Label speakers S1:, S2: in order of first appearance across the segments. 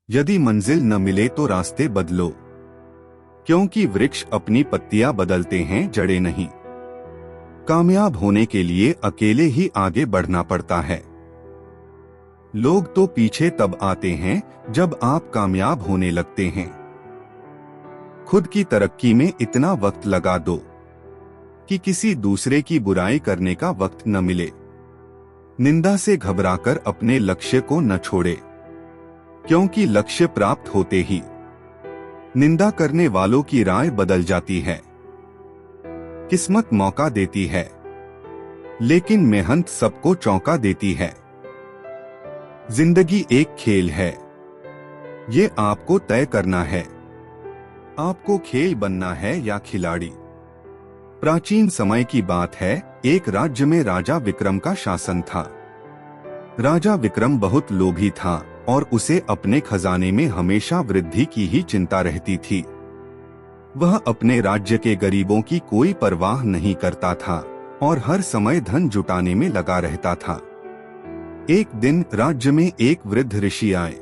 S1: यदि मंजिल न मिले तो रास्ते बदलो, क्योंकि वृक्ष अपनी पत्तियां बदलते हैं, जड़ें नहीं। कामयाब होने के लिए अकेले ही आगे बढ़ना पड़ता है। लोग तो पीछे तब आते हैं जब आप कामयाब होने लगते हैं। खुद की तरक्की में इतना वक्त लगा दो कि किसी दूसरे की बुराई करने का वक्त न मिले। निंदा से घबराकर अपने लक्ष्य को न छोड़े, क्योंकि लक्ष्य प्राप्त होते ही निंदा करने वालों की राय बदल जाती है। किस्मत मौका देती है, लेकिन मेहनत सबको चौंका देती है। जिंदगी एक खेल है, ये आपको तय करना है। आपको खेल बनना है या खिलाड़ी। प्राचीन समय की बात है, एक राज्य में राजा विक्रम का शासन था। राजा विक्रम बहुत लोभी था और उसे अपने खजाने में हमेशा वृद्धि की ही चिंता रहती थी। वह अपने राज्य के गरीबों की कोई परवाह नहीं करता था और हर समय धन जुटाने में लगा रहता था। एक दिन राज्य में एक वृद्ध ऋषि आए।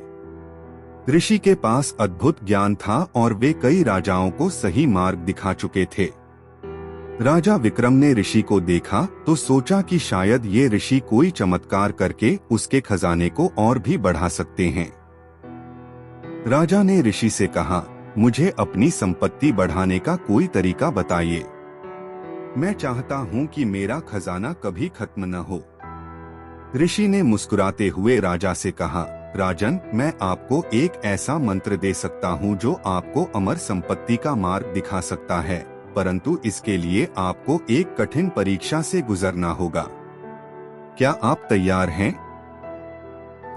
S1: ऋषि के पास अद्भुत ज्ञान था और वे कई राजाओं को सही मार्ग दिखा चुके थे। राजा विक्रम ने ऋषि को देखा तो सोचा कि शायद ये ऋषि कोई चमत्कार करके उसके खजाने को और भी बढ़ा सकते हैं। राजा ने ऋषि से कहा, मुझे अपनी संपत्ति बढ़ाने का कोई तरीका बताइए। मैं चाहता हूँ कि मेरा खजाना कभी खत्म न हो। ऋषि ने मुस्कुराते हुए राजा से कहा, राजन, मैं आपको एक ऐसा मंत्र दे सकता हूँ जो आपको अमर संपत्ति का मार्ग दिखा सकता है, परंतु इसके लिए आपको एक कठिन परीक्षा से गुजरना होगा। क्या आप तैयार हैं?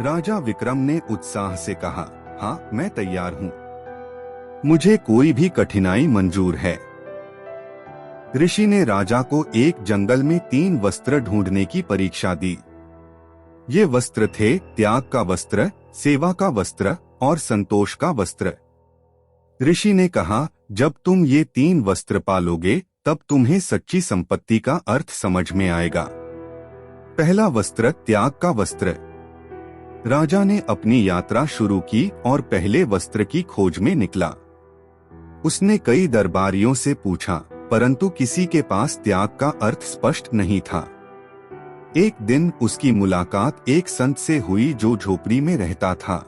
S1: राजा विक्रम ने उत्साह से कहा, हाँ, मैं तैयार हूँ। मुझे कोई भी कठिनाई मंजूर है। ऋषि ने राजा को एक जंगल में 3 वस्त्र ढूंढने की परीक्षा दी। ये वस्त्र थे त्याग का वस्त्र, सेवा का वस्त्र और संतोष का वस्त्र। ऋषि ने कहा, जब तुम ये 3 वस्त्र पालोगे तब तुम्हें सच्ची संपत्ति का अर्थ समझ में आएगा। पहला वस्त्र त्याग का वस्त्र। राजा ने अपनी यात्रा शुरू की और पहले वस्त्र की खोज में निकला। उसने कई दरबारियों से पूछा, परंतु किसी के पास त्याग का अर्थ स्पष्ट नहीं था। एक दिन उसकी मुलाकात एक संत से हुई जो झोपड़ी में रहता था।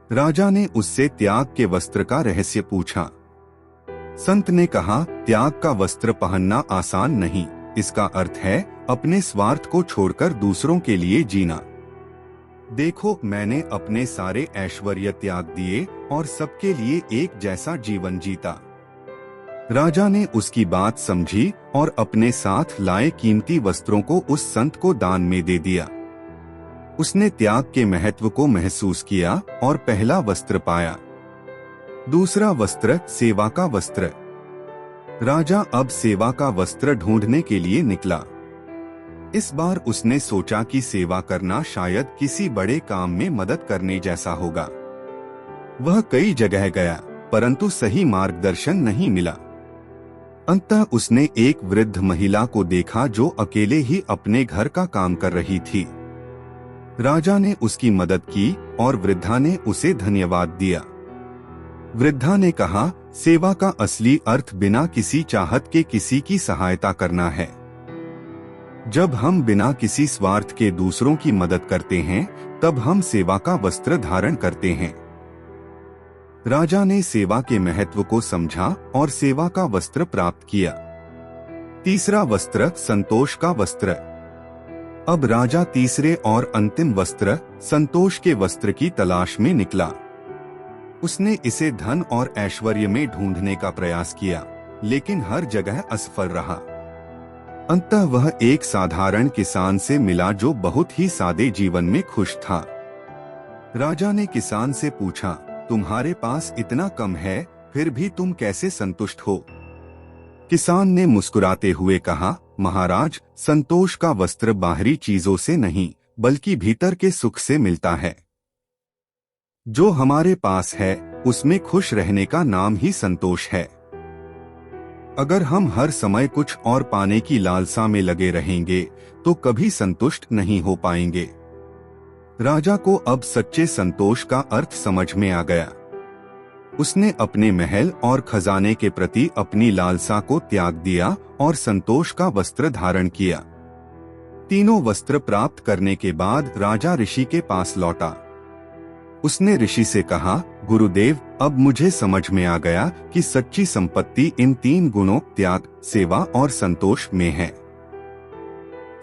S1: राजा ने उससे त्याग के वस्त्र का रहस्य पूछा। संत ने कहा, त्याग का वस्त्र पहनना आसान नहीं, इसका अर्थ है अपने स्वार्थ को छोड़कर दूसरों के लिए जीना। देखो, मैंने अपने सारे ऐश्वर्य त्याग दिए और सबके लिए एक जैसा जीवन जीता। राजा ने उसकी बात समझी और अपने साथ लाए कीमती वस्त्रों को उस संत को दान में दे दिया। उसने त्याग के महत्व को महसूस किया और पहला वस्त्र पाया। दूसरा वस्त्र सेवा का वस्त्र। राजा अब सेवा का वस्त्र ढूंढने के लिए निकला। इस बार उसने सोचा कि सेवा करना शायद किसी बड़े काम में मदद करने जैसा होगा। वह कई जगह गया, परंतु सही मार्गदर्शन नहीं मिला। अंततः उसने एक वृद्ध महिला को देखा जो अकेले ही अपने घर का काम कर रही थी। राजा ने उसकी मदद की और वृद्धा ने उसे धन्यवाद दिया। वृद्धा ने कहा, सेवा का असली अर्थ बिना किसी चाहत के किसी की सहायता करना है। जब हम बिना किसी स्वार्थ के दूसरों की मदद करते हैं, तब हम सेवा का वस्त्र धारण करते हैं। राजा ने सेवा के महत्व को समझा और सेवा का वस्त्र प्राप्त किया। तीसरा वस्त्र संतोष का वस्त्र। अब राजा तीसरे और अंतिम वस्त्र संतोष के वस्त्र की तलाश में निकला। उसने इसे धन और ऐश्वर्य में ढूंढने का प्रयास किया, लेकिन हर जगह असफल रहा। अंततः वह एक साधारण किसान से मिला जो बहुत ही सादे जीवन में खुश था। राजा ने किसान से पूछा, तुम्हारे पास इतना कम है, फिर भी तुम कैसे संतुष्ट हो? किसान ने मुस्कुराते हुए कहा, महाराज, संतोष का वस्त्र बाहरी चीजों से नहीं बल्कि भीतर के सुख से मिलता है। जो हमारे पास है उसमें खुश रहने का नाम ही संतोष है। अगर हम हर समय कुछ और पाने की लालसा में लगे रहेंगे तो कभी संतुष्ट नहीं हो पाएंगे। राजा को अब सच्चे संतोष का अर्थ समझ में आ गया। उसने अपने महल और खजाने के प्रति अपनी लालसा को त्याग दिया और संतोष का वस्त्र धारण किया। तीनों वस्त्र प्राप्त करने के बाद राजा ऋषि के पास लौटा। उसने ऋषि से कहा, गुरुदेव, अब मुझे समझ में आ गया कि सच्ची संपत्ति इन 3 गुणों त्याग, सेवा और संतोष में है।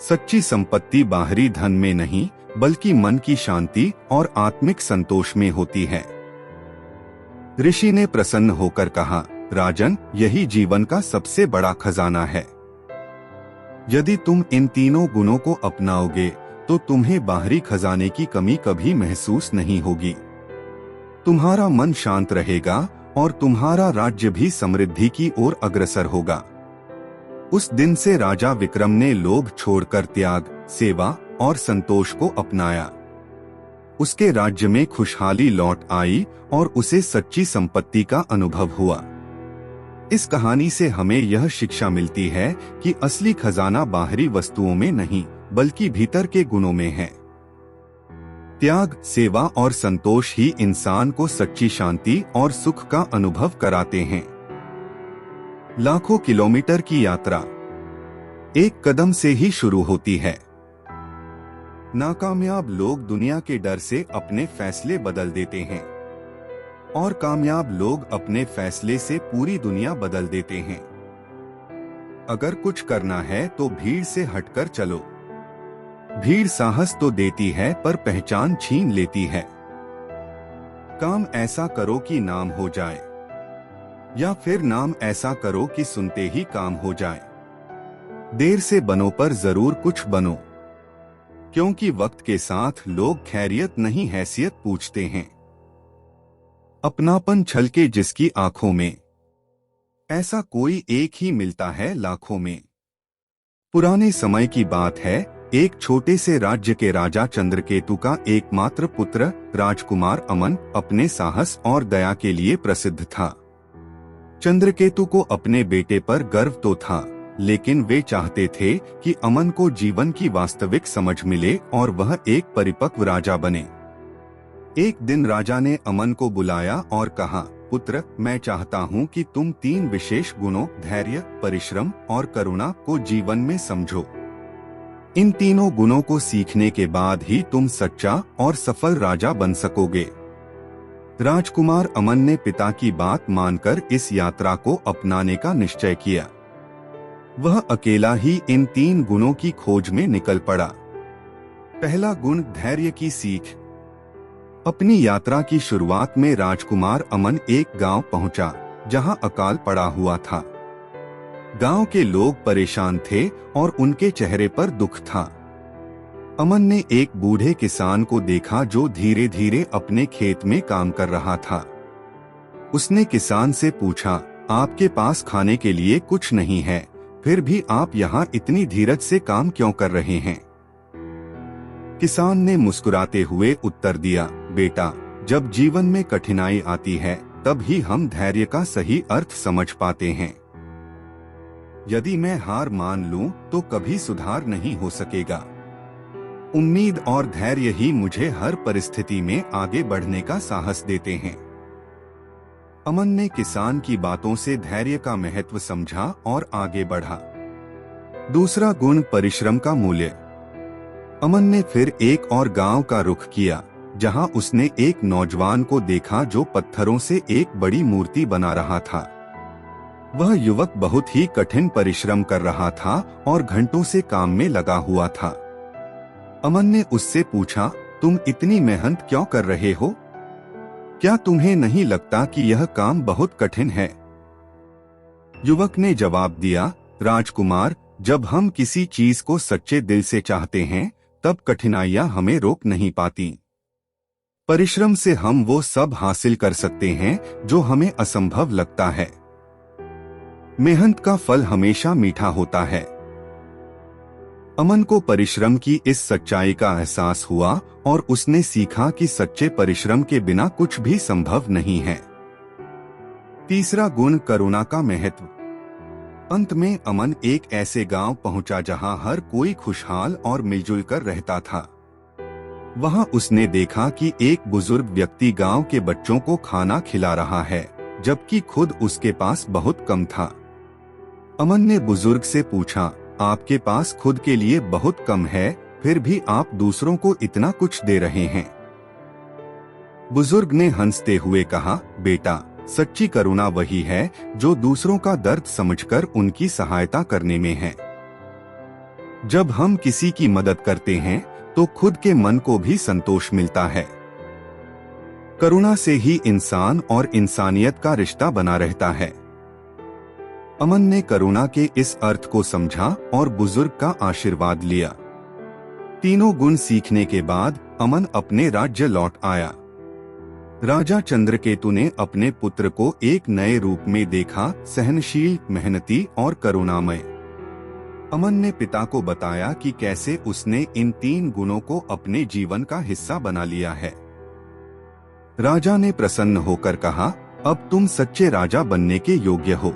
S1: सच्ची संपत्ति बाहरी धन में नहीं, बल्कि मन की शांति और आत्मिक संतोष में होती है। ऋषि ने प्रसन्न होकर कहा, राजन, यही जीवन का सबसे बड़ा खजाना है। यदि तुम इन तीनों गुणों को अपनाओगे तो तुम्हें बाहरी खजाने की कमी कभी महसूस नहीं होगी। तुम्हारा मन शांत रहेगा और तुम्हारा राज्य भी समृद्धि की ओर अग्रसर होगा। उस दिन से राजा विक्रम ने लोभ छोड़कर त्याग, सेवा और संतोष को अपनाया। उसके राज्य में खुशहाली लौट आई और उसे सच्ची संपत्ति का अनुभव हुआ। इस कहानी से हमें यह शिक्षा मिलती है कि असली खजाना बाहरी वस्तुओं में नहीं, बल्कि भीतर के गुणों में है। त्याग, सेवा और संतोष ही इंसान को सच्ची शांति और सुख का अनुभव कराते हैं। लाखों किलोमीटर की यात्रा एक कदम से ही शुरू होती है। नाकामयाब लोग दुनिया के डर से अपने फैसले बदल देते हैं और कामयाब लोग अपने फैसले से पूरी दुनिया बदल देते हैं। अगर कुछ करना है तो भीड़ से हटकर चलो। भीड़ साहस तो देती है पर पहचान छीन लेती है। काम ऐसा करो कि नाम हो जाए, या फिर नाम ऐसा करो कि सुनते ही काम हो जाए। देर से बनो पर जरूर कुछ बनो, क्योंकि वक्त के साथ लोग खैरियत नहीं हैसियत पूछते हैं। अपनापन छलके जिसकी आंखों में, ऐसा कोई एक ही मिलता है लाखों में। पुराने समय की बात है, एक छोटे से राज्य के राजा चंद्रकेतु का एकमात्र पुत्र राजकुमार अमन अपने साहस और दया के लिए प्रसिद्ध था। चंद्रकेतु को अपने बेटे पर गर्व तो था, लेकिन वे चाहते थे कि अमन को जीवन की वास्तविक समझ मिले और वह एक परिपक्व राजा बने। एक दिन राजा ने अमन को बुलाया और कहा, पुत्र, मैं चाहता हूँ कि तुम 3 विशेष गुणों धैर्य, परिश्रम और करुणा को जीवन में समझो। इन तीनों गुणों को सीखने के बाद ही तुम सच्चा और सफल राजा बन सकोगे। राजकुमार अमन ने पिता की बात मानकर इस यात्रा को अपनाने का निश्चय किया। वह अकेला ही इन 3 गुणों की खोज में निकल पड़ा। पहला गुण, धैर्य की सीख। अपनी यात्रा की शुरुआत में राजकुमार अमन एक गांव पहुंचा, जहां अकाल पड़ा हुआ था। गांव के लोग परेशान थे और उनके चेहरे पर दुख था। अमन ने एक बूढ़े किसान को देखा जो धीरे धीरे अपने खेत में काम कर रहा था। उसने किसान से पूछा, आपके पास खाने के लिए कुछ नहीं है, फिर भी आप यहाँ इतनी धीरज से काम क्यों कर रहे हैं? किसान ने मुस्कुराते हुए उत्तर दिया, बेटा, जब जीवन में कठिनाई आती है तब ही हम धैर्य का सही अर्थ समझ पाते हैं। यदि मैं हार मान लूं तो कभी सुधार नहीं हो सकेगा। उम्मीद और धैर्य ही मुझे हर परिस्थिति में आगे बढ़ने का साहस देते हैं। अमन ने किसान की बातों से धैर्य का महत्व समझा और आगे बढ़ा। दूसरा गुण, परिश्रम का मूल्य। अमन ने फिर एक और गांव का रुख किया, जहां उसने एक नौजवान को देखा जो पत्थरों से एक बड़ी मूर्ति बना रहा था। वह युवक बहुत ही कठिन परिश्रम कर रहा था और घंटों से काम में लगा हुआ था। अमन ने उससे पूछा, तुम इतनी मेहनत क्यों कर रहे हो? क्या तुम्हें नहीं लगता कि यह काम बहुत कठिन है? युवक ने जवाब दिया, राजकुमार, जब हम किसी चीज को सच्चे दिल से चाहते हैं तब कठिनाइयां हमें रोक नहीं पाती। परिश्रम से हम वो सब हासिल कर सकते हैं जो हमें असंभव लगता है। मेहनत का फल हमेशा मीठा होता है। अमन को परिश्रम की इस सच्चाई का एहसास हुआ और उसने सीखा कि सच्चे परिश्रम के बिना कुछ भी संभव नहीं है। तीसरा गुण, करुणा का महत्व। अंत में अमन एक ऐसे गांव पहुंचा जहां हर कोई खुशहाल और मिलजुल कर रहता था। वहां उसने देखा कि एक बुजुर्ग व्यक्ति गांव के बच्चों को खाना खिला रहा है, जबकि खुद उसके पास बहुत कम था। अमन ने बुजुर्ग से पूछा, आपके पास खुद के लिए बहुत कम है, फिर भी आप दूसरों को इतना कुछ दे रहे हैं। बुजुर्ग ने हंसते हुए कहा, बेटा, सच्ची करुणा वही है जो दूसरों का दर्द समझकर उनकी सहायता करने में है। जब हम किसी की मदद करते हैं तो खुद के मन को भी संतोष मिलता है। करुणा से ही इंसान और इंसानियत का रिश्ता बना रहता है। अमन ने करुणा के इस अर्थ को समझा और बुजुर्ग का आशीर्वाद लिया। तीनों गुण सीखने के बाद अमन अपने राज्य लौट आया। राजा चंद्रकेतु ने अपने पुत्र को एक नए रूप में देखा, सहनशील, मेहनती और करुणामय। अमन ने पिता को बताया कि कैसे उसने इन 3 गुणों को अपने जीवन का हिस्सा बना लिया है। राजा ने प्रसन्न होकर कहा, अब तुम सच्चे राजा बनने के योग्य हो।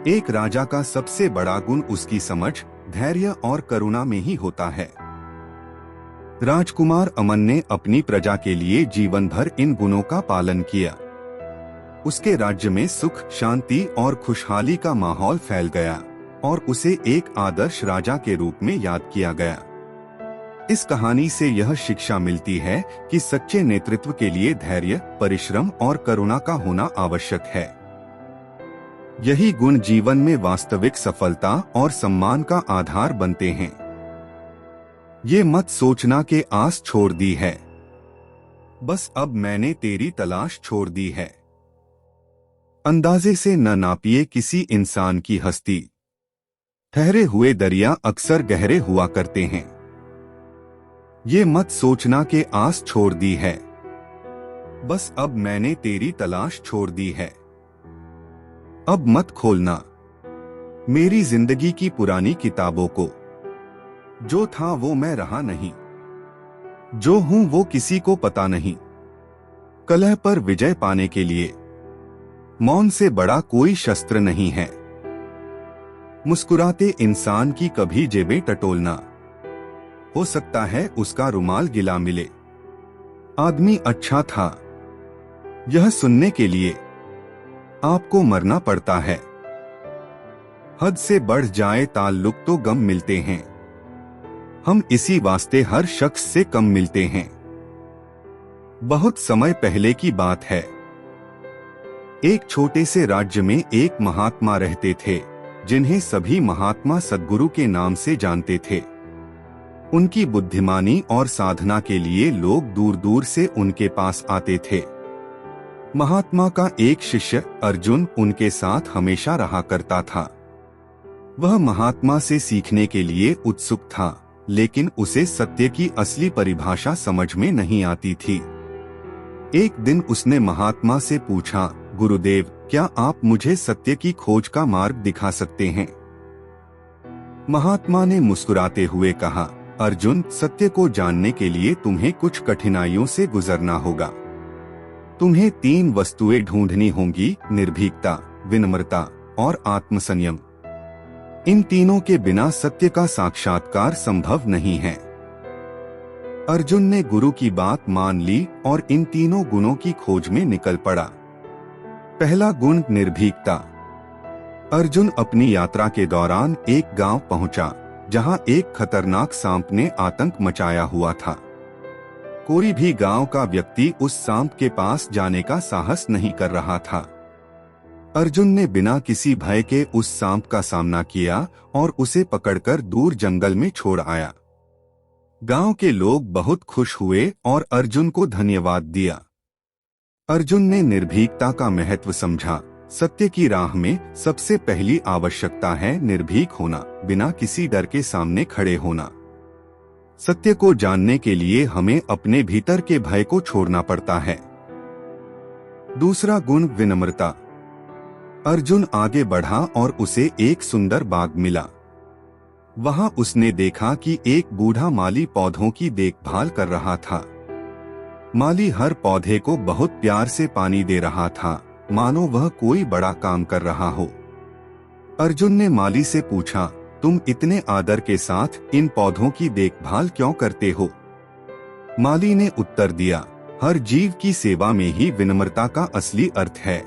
S1: एक राजा का सबसे बड़ा गुण उसकी समझ, धैर्य और करुणा में ही होता है। राजकुमार अमन ने अपनी प्रजा के लिए जीवन भर इन गुणों का पालन किया। उसके राज्य में सुख, शांति और खुशहाली का माहौल फैल गया और उसे एक आदर्श राजा के रूप में याद किया गया। इस कहानी से यह शिक्षा मिलती है कि सच्चे नेतृत्व के लिए धैर्य, परिश्रम और करुणा का होना आवश्यक है। यही गुण जीवन में वास्तविक सफलता और सम्मान का आधार बनते हैं। ये मत सोचना कि आस छोड़ दी है, बस अब मैंने तेरी तलाश छोड़ दी है। अंदाजे से न नापिए किसी इंसान की हस्ती। ठहरे हुए दरिया अक्सर गहरे हुआ करते हैं। ये मत सोचना कि आस छोड़ दी है, बस अब मैंने तेरी तलाश छोड़ दी है। अब मत खोलना मेरी जिंदगी की पुरानी किताबों को। जो था वो मैं रहा नहीं, जो हूं वो किसी को पता नहीं। कलह पर विजय पाने के लिए मौन से बड़ा कोई शस्त्र नहीं है। मुस्कुराते इंसान की कभी जेबें टटोलना, हो सकता है उसका रुमाल गिला मिले। आदमी अच्छा था, यह सुनने के लिए आपको मरना पड़ता है। हद से बढ़ जाए ताल्लुक तो गम मिलते हैं, हम इसी वास्ते हर शख्स से कम मिलते हैं। बहुत समय पहले की बात है। एक छोटे से राज्य में एक महात्मा रहते थे, जिन्हें सभी महात्मा सद्गुरु के नाम से जानते थे। उनकी बुद्धिमानी और साधना के लिए लोग दूर दूर से उनके पास आते थे। महात्मा का एक शिष्य अर्जुन उनके साथ हमेशा रहा करता था। वह महात्मा से सीखने के लिए उत्सुक था, लेकिन उसे सत्य की असली परिभाषा समझ में नहीं आती थी। एक दिन उसने महात्मा से पूछा, गुरुदेव, क्या आप मुझे सत्य की खोज का मार्ग दिखा सकते हैं? महात्मा ने मुस्कुराते हुए कहा, अर्जुन, सत्य को जानने के लिए तुम्हें कुछ कठिनाइयों से गुजरना होगा। तुम्हें 3 वस्तुएं ढूंढनी होंगी, निर्भीकता, विनम्रता और आत्मसंयम। इन तीनों के बिना सत्य का साक्षात्कार संभव नहीं है। अर्जुन ने गुरु की बात मान ली और इन तीनों गुणों की खोज में निकल पड़ा। पहला गुण, निर्भीकता। अर्जुन अपनी यात्रा के दौरान एक गांव पहुंचा, जहां एक खतरनाक सांप ने आतंक मचाया हुआ था। कोई भी गांव का व्यक्ति उस सांप के पास जाने का साहस नहीं कर रहा था। अर्जुन ने बिना किसी भय के उस सांप का सामना किया और उसे पकड़कर दूर जंगल में छोड़ आया। गांव के लोग बहुत खुश हुए और अर्जुन को धन्यवाद दिया। अर्जुन ने निर्भीकता का महत्व समझा। सत्य की राह में सबसे पहली आवश्यकता है निर्भीक होना, बिना किसी डर के सामने खड़े होना। सत्य को जानने के लिए हमें अपने भीतर के भय को छोड़ना पड़ता है। दूसरा गुण, विनम्रता। अर्जुन आगे बढ़ा और उसे एक सुंदर बाग मिला। वहां उसने देखा कि एक बूढ़ा माली पौधों की देखभाल कर रहा था। माली हर पौधे को बहुत प्यार से पानी दे रहा था, मानो वह कोई बड़ा काम कर रहा हो। अर्जुन ने माली से पूछा, तुम इतने आदर के साथ इन पौधों की देखभाल क्यों करते हो? माली ने उत्तर दिया, हर जीव की सेवा में ही विनम्रता का असली अर्थ है।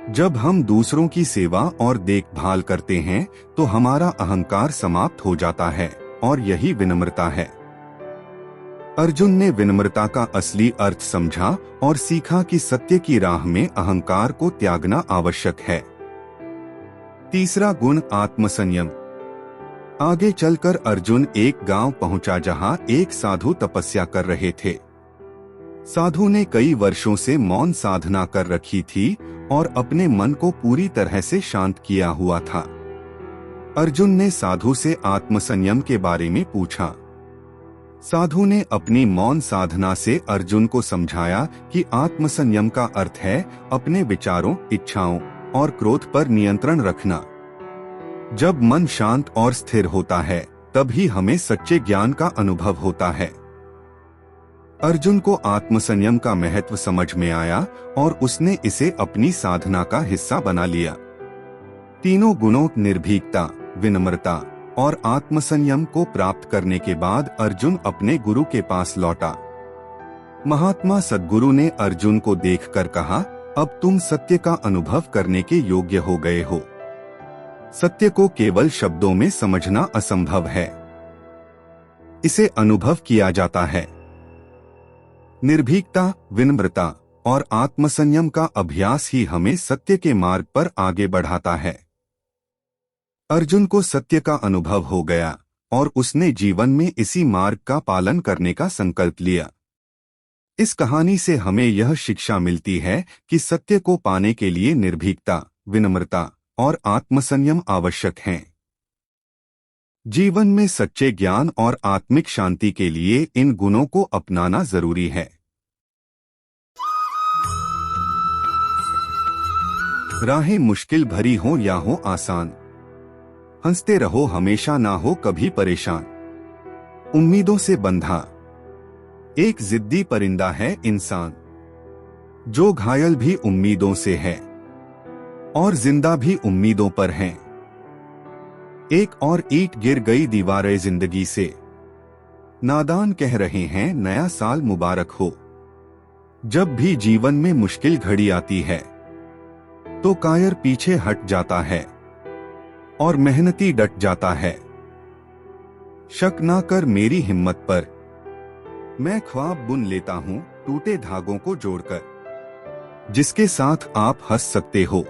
S1: जब हम दूसरों की सेवा और देखभाल करते हैं तो हमारा अहंकार समाप्त हो जाता है और यही विनम्रता है। अर्जुन ने विनम्रता का असली अर्थ समझा और सीखा कि सत्य की राह में अहंकार को त्यागना आवश्यक है। तीसरा गुण आत्मसंयम। आगे चलकर अर्जुन एक गांव पहुंचा जहां एक साधु तपस्या कर रहे थे। साधु ने कई वर्षों से मौन साधना कर रखी थी और अपने मन को पूरी तरह से शांत किया हुआ था। अर्जुन ने साधु से आत्मसंयम के बारे में पूछा। साधु ने अपनी मौन साधना से अर्जुन को समझाया कि आत्मसंयम का अर्थ है अपने विचारों, इच्छाओं और क्रोध पर नियंत्रण रखना। जब मन शांत और स्थिर होता है तभी हमें सच्चे ज्ञान का अनुभव होता है। अर्जुन को आत्मसंयम का महत्व समझ में आया और उसने इसे अपनी साधना का हिस्सा बना लिया। तीनों गुणों निर्भीकता, विनम्रता और आत्मसंयम को प्राप्त करने के बाद अर्जुन अपने गुरु के पास लौटा। महात्मा सद्गुरु ने अर्जुन को देखकर कहा, अब तुम सत्य का अनुभव करने के योग्य हो गए हो। सत्य को केवल शब्दों में समझना असंभव है, इसे अनुभव किया जाता है। निर्भीकता, विनम्रता और आत्मसंयम का अभ्यास ही हमें सत्य के मार्ग पर आगे बढ़ाता है। अर्जुन को सत्य का अनुभव हो गया और उसने जीवन में इसी मार्ग का पालन करने का संकल्प लिया। इस कहानी से हमें यह शिक्षा मिलती है कि सत्य को पाने के लिए निर्भीकता, विनम्रता और आत्मसंयम आवश्यक हैं। जीवन में सच्चे ज्ञान और आत्मिक शांति के लिए इन गुणों को अपनाना जरूरी है। राहें मुश्किल भरी हो या हो आसान, हंसते रहो हमेशा, ना हो कभी परेशान। उम्मीदों से बंधा एक जिद्दी परिंदा है इंसान, जो घायल भी उम्मीदों से है और जिंदा भी उम्मीदों पर है। एक और ईंट गिर गई दीवारे जिंदगी से, नादान कह रहे हैं नया साल मुबारक हो। जब भी जीवन में मुश्किल घड़ी आती है तो कायर पीछे हट जाता है और मेहनती डट जाता है। शक ना कर मेरी हिम्मत पर, मैं ख्वाब बुन लेता हूं टूटे धागों को जोड़कर। जिसके साथ आप हंस सकते हो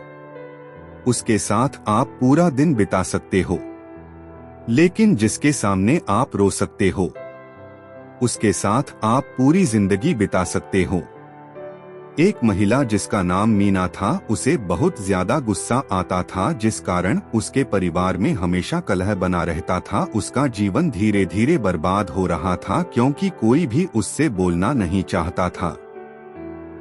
S1: उसके साथ आप पूरा दिन बिता सकते हो, लेकिन जिसके सामने आप रो सकते हो उसके साथ आप पूरी जिंदगी बिता सकते हो। एक महिला जिसका नाम मीना था, उसे बहुत ज्यादा गुस्सा आता था जिस कारण उसके परिवार में हमेशा कलह बना रहता था। उसका जीवन धीरे धीरे बर्बाद हो रहा था क्योंकि कोई भी उससे बोलना नहीं चाहता था।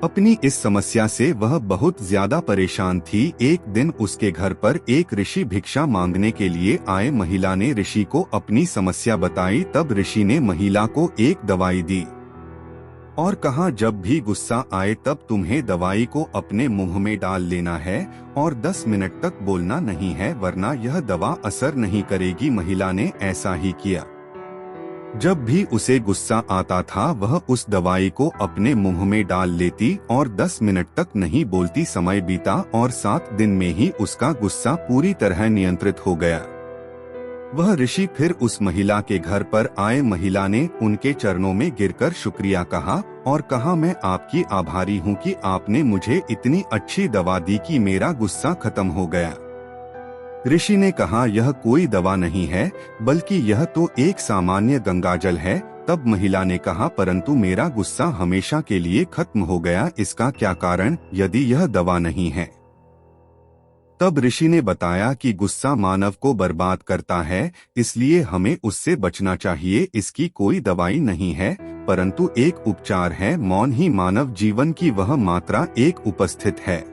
S1: अपनी इस समस्या से वह बहुत ज्यादा परेशान थी। एक दिन उसके घर पर एक ऋषि भिक्षा मांगने के लिए आए। महिला ने ऋषि को अपनी समस्या बताई। तब ऋषि ने महिला को एक दवाई दी और कहा, जब भी गुस्सा आए तब तुम्हें दवाई को अपने मुंह में डाल लेना है और 10 मिनट तक बोलना नहीं है, वरना यह दवा असर नहीं करेगी। महिला ने ऐसा ही किया। जब भी उसे गुस्सा आता था वह उस दवाई को अपने मुंह में डाल लेती और 10 मिनट तक नहीं बोलती। समय बीता और 7 दिन में ही उसका गुस्सा पूरी तरह नियंत्रित हो गया। वह ऋषि फिर उस महिला के घर पर आए। महिला ने उनके चरणों में गिरकर शुक्रिया कहा और कहा, मैं आपकी आभारी हूँ कि आपने मुझे इतनी अच्छी दवा दी कि मेरा गुस्सा खत्म हो गया। ऋषि ने कहा, यह कोई दवा नहीं है बल्कि यह तो एक सामान्य गंगाजल है। तब महिला ने कहा, परंतु मेरा गुस्सा हमेशा के लिए खत्म हो गया, इसका क्या कारण यदि यह दवा नहीं है? तब ऋषि ने बताया कि गुस्सा मानव को बर्बाद करता है, इसलिए हमें उससे बचना चाहिए। इसकी कोई दवाई नहीं है परंतु एक उपचार है। मौन ही मानव जीवन की वह मात्रा एक उपस्थित है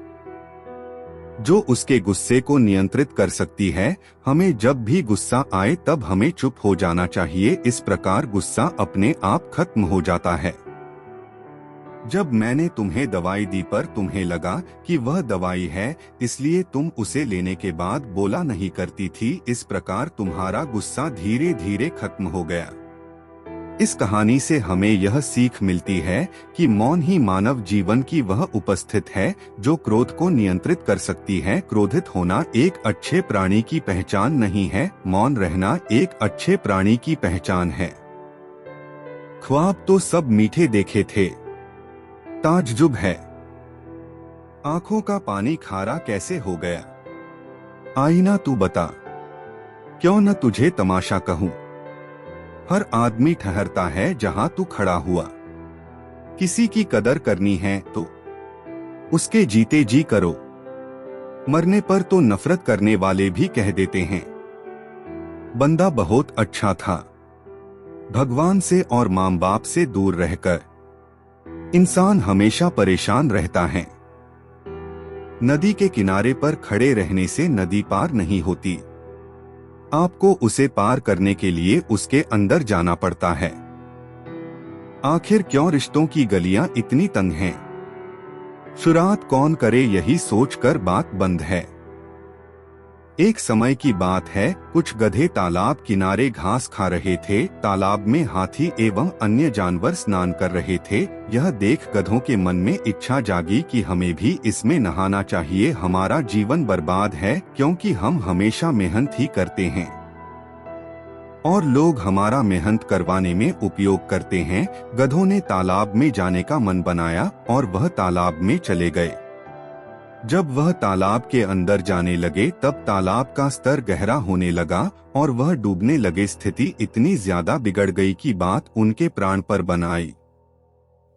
S1: जो उसके गुस्से को नियंत्रित कर सकती है। हमें जब भी गुस्सा आए तब हमें चुप हो जाना चाहिए। इस प्रकार गुस्सा अपने आप खत्म हो जाता है। जब मैंने तुम्हें दवाई दी पर तुम्हें लगा कि वह दवाई है, इसलिए तुम उसे लेने के बाद बोला नहीं करती थी। इस प्रकार तुम्हारा गुस्सा धीरे धीरे खत्म हो गया। इस कहानी से हमें यह सीख मिलती है कि मौन ही मानव जीवन की वह उपस्थित है जो क्रोध को नियंत्रित कर सकती है। क्रोधित होना एक अच्छे प्राणी की पहचान नहीं है, मौन रहना एक अच्छे प्राणी की पहचान है। ख्वाब तो सब मीठे देखे थे, ताज्जुब है आंखों का पानी खारा कैसे हो गया। आईना तू बता, क्यों न तुझे तमाशा कहूं। हर आदमी ठहरता है जहां तू खड़ा हुआ। किसी की कदर करनी है तो उसके जीते जी करो, मरने पर तो नफरत करने वाले भी कह देते हैं बंदा बहुत अच्छा था। भगवान से और मां बाप से दूर रहकर इंसान हमेशा परेशान रहता है। नदी के किनारे पर खड़े रहने से नदी पार नहीं होती, आपको उसे पार करने के लिए उसके अंदर जाना पड़ता है। आखिर क्यों रिश्तों की गलियां इतनी तंग हैं? शुरुआत कौन करे यही सोचकर बात बंद है। एक समय की बात है, कुछ गधे तालाब किनारे घास खा रहे थे। तालाब में हाथी एवं अन्य जानवर स्नान कर रहे थे। यह देख गधों के मन में इच्छा जागी कि हमें भी इसमें नहाना चाहिए। हमारा जीवन बर्बाद है क्योंकि हम हमेशा मेहनत ही करते हैं और लोग हमारा मेहनत करवाने में उपयोग करते हैं। गधों ने तालाब में जाने का मन बनाया और वह तालाब में चले गए। जब वह तालाब के अंदर जाने लगे तब तालाब का स्तर गहरा होने लगा और वह डूबने लगे। स्थिति इतनी ज्यादा बिगड़ गई कि बात उनके प्राण पर बन आई।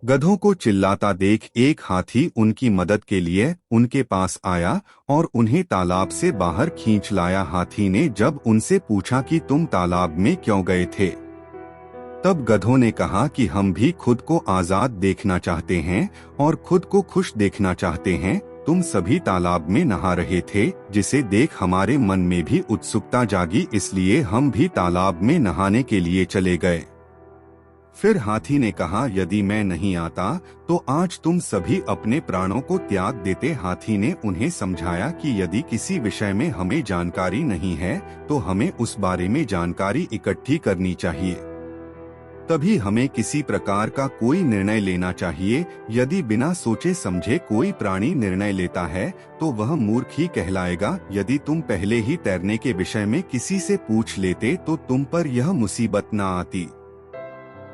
S1: गधों को चिल्लाता देख एक हाथी उनकी मदद के लिए उनके पास आया और उन्हें तालाब से बाहर खींच लाया। हाथी ने जब उनसे पूछा कि तुम तालाब में क्यों गए थे, तब गधों ने कहा कि हम भी खुद को आजाद देखना चाहते हैं और खुद को खुश देखना चाहते हैं। तुम सभी तालाब में नहा रहे थे, जिसे देख हमारे मन में भी उत्सुकता जागी, इसलिए हम भी तालाब में नहाने के लिए चले गए। फिर हाथी ने कहा, यदि मैं नहीं आता तो आज तुम सभी अपने प्राणों को त्याग देते। हाथी ने उन्हें समझाया कि यदि किसी विषय में हमें जानकारी नहीं है तो हमें उस बारे में जानकारी इकट्ठी करनी चाहिए, तभी हमें किसी प्रकार का कोई निर्णय लेना चाहिए। यदि बिना सोचे समझे कोई प्राणी निर्णय लेता है तो वह मूर्ख ही कहलाएगा। यदि तुम पहले ही तैरने के विषय में किसी से पूछ लेते तो तुम पर यह मुसीबत न आती।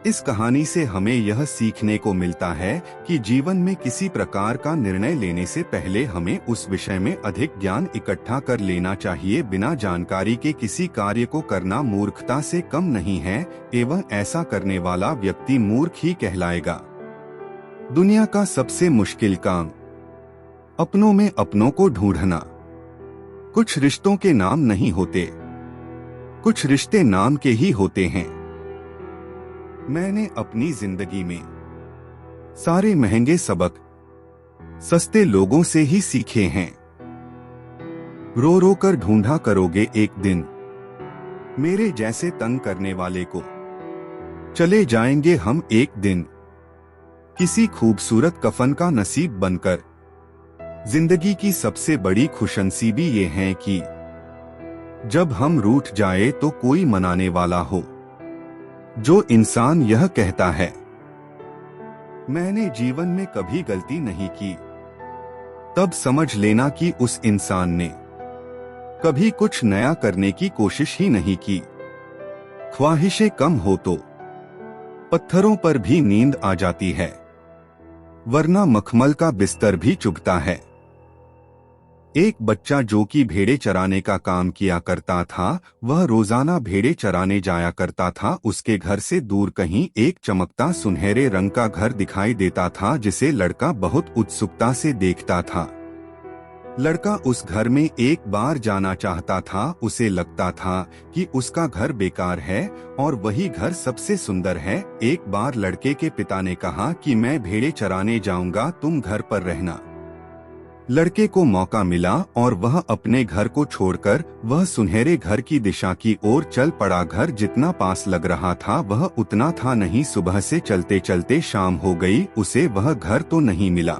S1: इस कहानी से हमें यह सीखने को मिलता है कि जीवन में किसी प्रकार का निर्णय लेने से पहले हमें उस विषय में अधिक ज्ञान इकट्ठा कर लेना चाहिए। बिना जानकारी के किसी कार्य को करना मूर्खता से कम नहीं है एवं ऐसा करने वाला व्यक्ति मूर्ख ही कहलाएगा। दुनिया का सबसे मुश्किल काम अपनों में अपनों को ढूंढना। कुछ रिश्तों के नाम नहीं होते, कुछ रिश्ते नाम के ही होते हैं। मैंने अपनी जिंदगी में सारे महंगे सबक सस्ते लोगों से ही सीखे हैं। रो रो कर ढूंढा करोगे एक दिन मेरे जैसे तंग करने वाले को, चले जाएंगे हम एक दिन किसी खूबसूरत कफन का नसीब बनकर। जिंदगी की सबसे बड़ी खुशनसीबी ये है कि जब हम रूठ जाए तो कोई मनाने वाला हो। जो इंसान यह कहता है मैंने जीवन में कभी गलती नहीं की, तब समझ लेना कि उस इंसान ने कभी कुछ नया करने की कोशिश ही नहीं की। ख्वाहिशें कम हो तो पत्थरों पर भी नींद आ जाती है, वरना मखमल का बिस्तर भी चुभता है। एक बच्चा जो कि भेड़े चराने का काम किया करता था, वह रोजाना भेड़े चराने जाया करता था। उसके घर से दूर कहीं एक चमकता सुनहरे रंग का घर दिखाई देता था, जिसे लड़का बहुत उत्सुकता से देखता था। लड़का उस घर में एक बार जाना चाहता था। उसे लगता था कि उसका घर बेकार है और वही घर सबसे सुंदर है। एक बार लड़के के पिता ने कहा कि मैं भेड़े चराने जाऊंगा, तुम घर पर रहना। लड़के को मौका मिला और वह अपने घर को छोड़कर वह सुनहरे घर की दिशा की ओर चल पड़ा। घर जितना पास लग रहा था वह उतना था नहीं। सुबह से चलते चलते शाम हो गई, उसे वह घर तो नहीं मिला।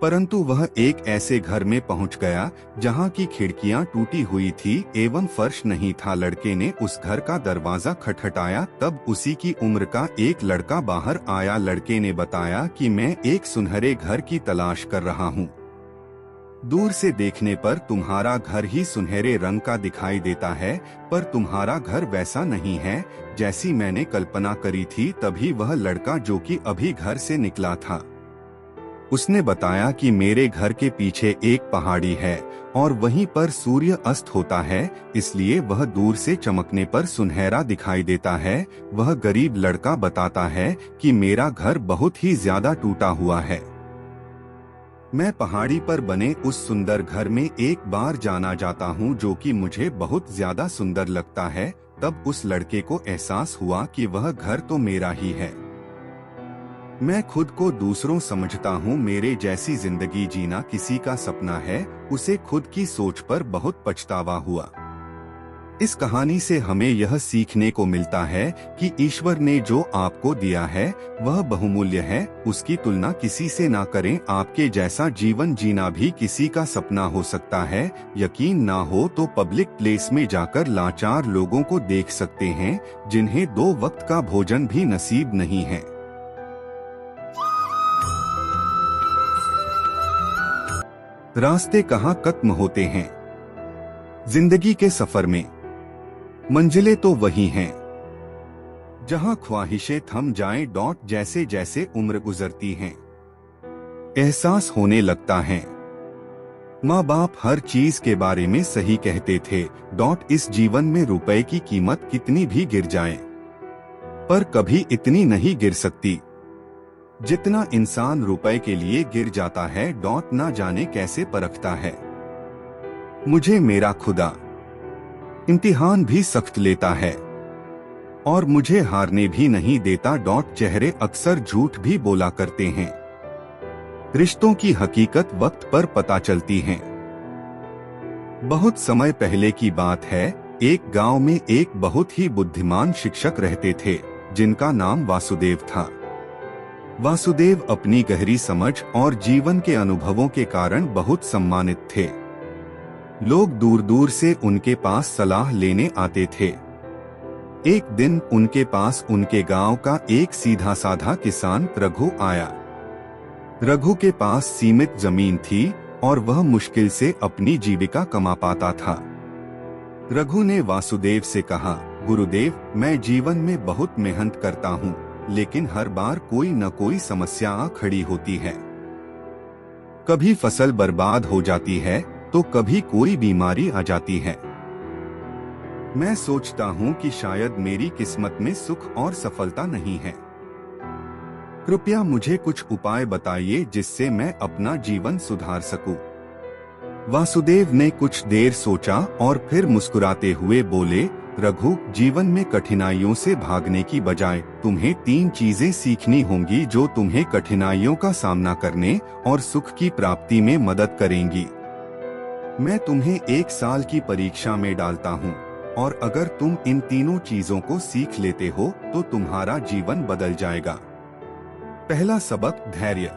S1: परंतु वह एक ऐसे घर में पहुंच गया जहां की खिड़कियां टूटी हुई थी एवं फर्श नहीं था। लड़के ने उस घर का दरवाजा खटखटाया, तब उसी की उम्र का एक लड़का बाहर आया। लड़के ने बताया कि मैं एक सुनहरे घर की तलाश कर रहा हूं। दूर से देखने पर तुम्हारा घर ही सुनहरे रंग का दिखाई देता है, पर तुम्हारा घर वैसा नहीं है जैसी मैंने कल्पना करी थी। तभी वह लड़का, जो कि अभी घर से निकला था, उसने बताया कि मेरे घर के पीछे एक पहाड़ी है और वहीं पर सूर्य अस्त होता है, इसलिए वह दूर से चमकने पर सुनहरा दिखाई देता है। वह गरीब लड़का बताता है कि मेरा घर बहुत ही ज्यादा टूटा हुआ है। मैं पहाड़ी पर बने उस सुंदर घर में एक बार जाना चाहता हूँ, जो कि मुझे बहुत ज्यादा सुंदर लगता है। तब उस लड़के को एहसास हुआ कि वह घर तो मेरा ही है। मैं खुद को दूसरों समझता हूँ, मेरे जैसी जिंदगी जीना किसी का सपना है। उसे खुद की सोच पर बहुत पछतावा हुआ। इस कहानी से हमें यह सीखने को मिलता है कि ईश्वर ने जो आपको दिया है वह बहुमूल्य है, उसकी तुलना किसी से ना करें। आपके जैसा जीवन जीना भी किसी का सपना हो सकता है। यकीन ना हो तो पब्लिक प्लेस में जाकर लाचार लोगों को देख सकते हैं, जिन्हें 2 वक्त का भोजन भी नसीब नहीं है। रास्ते कहाँ खत्म होते हैं? जिंदगी के सफर में मंजिलें तो वही हैं जहां ख्वाहिशें थम जाएं। जैसे जैसे उम्र गुजरती हैं, एहसास होने लगता है माँ बाप हर चीज के बारे में सही कहते थे। इस जीवन में रुपए की कीमत कितनी भी गिर जाए, पर कभी इतनी नहीं गिर सकती जितना इंसान रुपए के लिए गिर जाता है। ना जाने कैसे परखता है मुझे मेरा खुदा, इम्तिहान भी सख्त लेता है और मुझे हारने भी नहीं देता। चेहरे अक्सर झूठ भी बोला करते हैं, रिश्तों की हकीकत वक्त पर पता चलती है। बहुत समय पहले की बात है, एक गांव में एक बहुत ही बुद्धिमान शिक्षक रहते थे, जिनका नाम वासुदेव था। वासुदेव अपनी गहरी समझ और जीवन के अनुभवों के कारण बहुत सम्मानित थे। लोग दूर दूर से उनके पास सलाह लेने आते थे। एक दिन उनके पास उनके गांव का एक सीधा साधा किसान रघु आया। रघु के पास सीमित जमीन थी और वह मुश्किल से अपनी जीविका कमा पाता था। रघु ने वासुदेव से कहा, गुरुदेव, मैं जीवन में बहुत मेहनत करता हूँ, लेकिन हर बार कोई न कोई समस्या आ खड़ी होती है। कभी फसल बर्बाद हो जाती है तो कभी कोई बीमारी आ जाती है। मैं सोचता हूँ कि शायद मेरी किस्मत में सुख और सफलता नहीं है। कृपया मुझे कुछ उपाय बताइए जिससे मैं अपना जीवन सुधार सकूं। वासुदेव ने कुछ देर सोचा और फिर मुस्कुराते हुए बोले, रघु, जीवन में कठिनाइयों से भागने की बजाय तुम्हें 3 चीजें सीखनी होंगी जो तुम्हें कठिनाइयों का सामना करने और सुख की प्राप्ति में मदद करेंगी। मैं तुम्हें 1 साल की परीक्षा में डालता हूँ और अगर तुम इन तीनों चीजों को सीख लेते हो तो तुम्हारा जीवन बदल जाएगा। पहला सबक, धैर्य।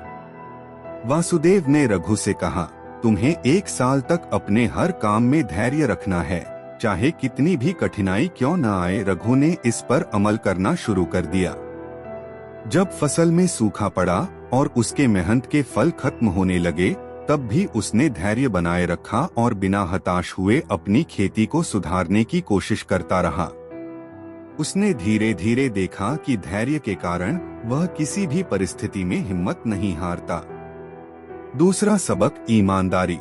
S1: वासुदेव ने रघु से कहा, तुम्हें 1 साल तक अपने हर काम में धैर्य रखना है, चाहे कितनी भी कठिनाई क्यों न आए। रघु ने इस पर अमल करना शुरू कर दिया। जब फसल में सूखा पड़ा और उसके मेहनत के फल खत्म होने लगे, तब भी उसने धैर्य बनाए रखा और बिना हताश हुए अपनी खेती को सुधारने की कोशिश करता रहा। उसने धीरे धीरे देखा कि धैर्य के कारण वह किसी भी परिस्थिति में हिम्मत नहीं हारता। दूसरा सबक, ईमानदारी।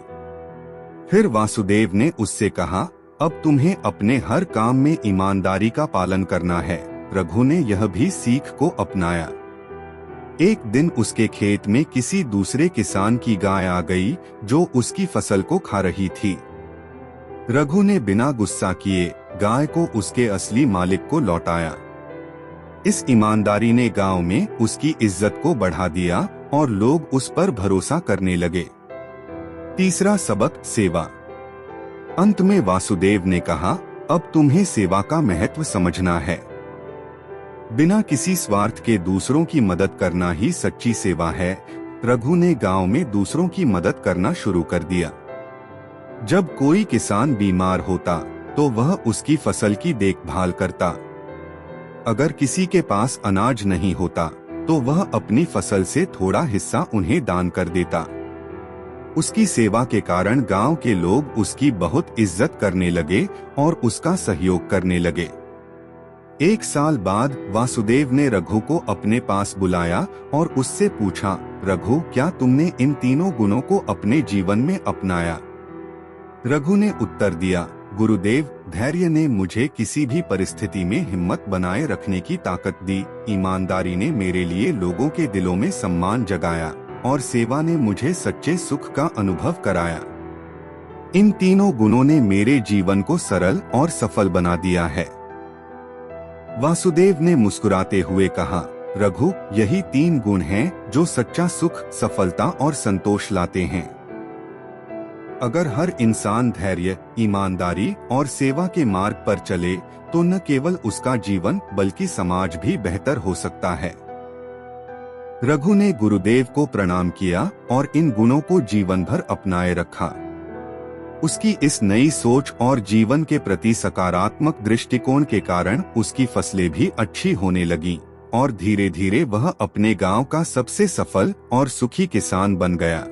S1: फिर वासुदेव ने उससे कहा, अब तुम्हें अपने हर काम में ईमानदारी का पालन करना है। रघु ने यह भी सीख को अपनाया। एक दिन उसके खेत में किसी दूसरे किसान की गाय आ गई जो उसकी फसल को खा रही थी। रघु ने बिना गुस्सा किए गाय को उसके असली मालिक को लौटाया। इस ईमानदारी ने गांव में उसकी इज्जत को बढ़ा दिया और लोग उस पर भरोसा करने लगे। तीसरा सबक, सेवा। अंत में वासुदेव ने कहा, अब तुम्हें सेवा का महत्व समझना है। बिना किसी स्वार्थ के दूसरों की मदद करना ही सच्ची सेवा है। रघु ने गांव में दूसरों की मदद करना शुरू कर दिया। जब कोई किसान बीमार होता तो वह उसकी फसल की देखभाल करता। अगर किसी के पास अनाज नहीं होता तो वह अपनी फसल से थोड़ा हिस्सा उन्हें दान कर देता। उसकी सेवा के कारण गांव के लोग उसकी बहुत इज्जत करने लगे और उसका सहयोग करने लगे। एक साल बाद वासुदेव ने रघु को अपने पास बुलाया और उससे पूछा, रघु, क्या तुमने इन तीनों गुणों को अपने जीवन में अपनाया? रघु ने उत्तर दिया, गुरुदेव, धैर्य ने मुझे किसी भी परिस्थिति में हिम्मत बनाए रखने की ताकत दी, ईमानदारी ने मेरे लिए लोगों के दिलों में सम्मान जगाया और सेवा ने मुझे सच्चे सुख का अनुभव कराया। इन तीनों गुणों ने मेरे जीवन को सरल और सफल बना दिया है। वासुदेव ने मुस्कुराते हुए कहा, रघु, यही 3 गुण हैं जो सच्चा सुख, सफलता और संतोष लाते हैं। अगर हर इंसान धैर्य, ईमानदारी और सेवा के मार्ग पर चले तो न केवल उसका जीवन बल्कि समाज भी बेहतर हो सकता है। रघु ने गुरुदेव को प्रणाम किया और इन गुणों को जीवन भर अपनाए रखा। उसकी इस नई सोच और जीवन के प्रति सकारात्मक दृष्टिकोण के कारण उसकी फसलें भी अच्छी होने लगीं और धीरे धीरे वह अपने गांव का सबसे सफल और सुखी किसान बन गया।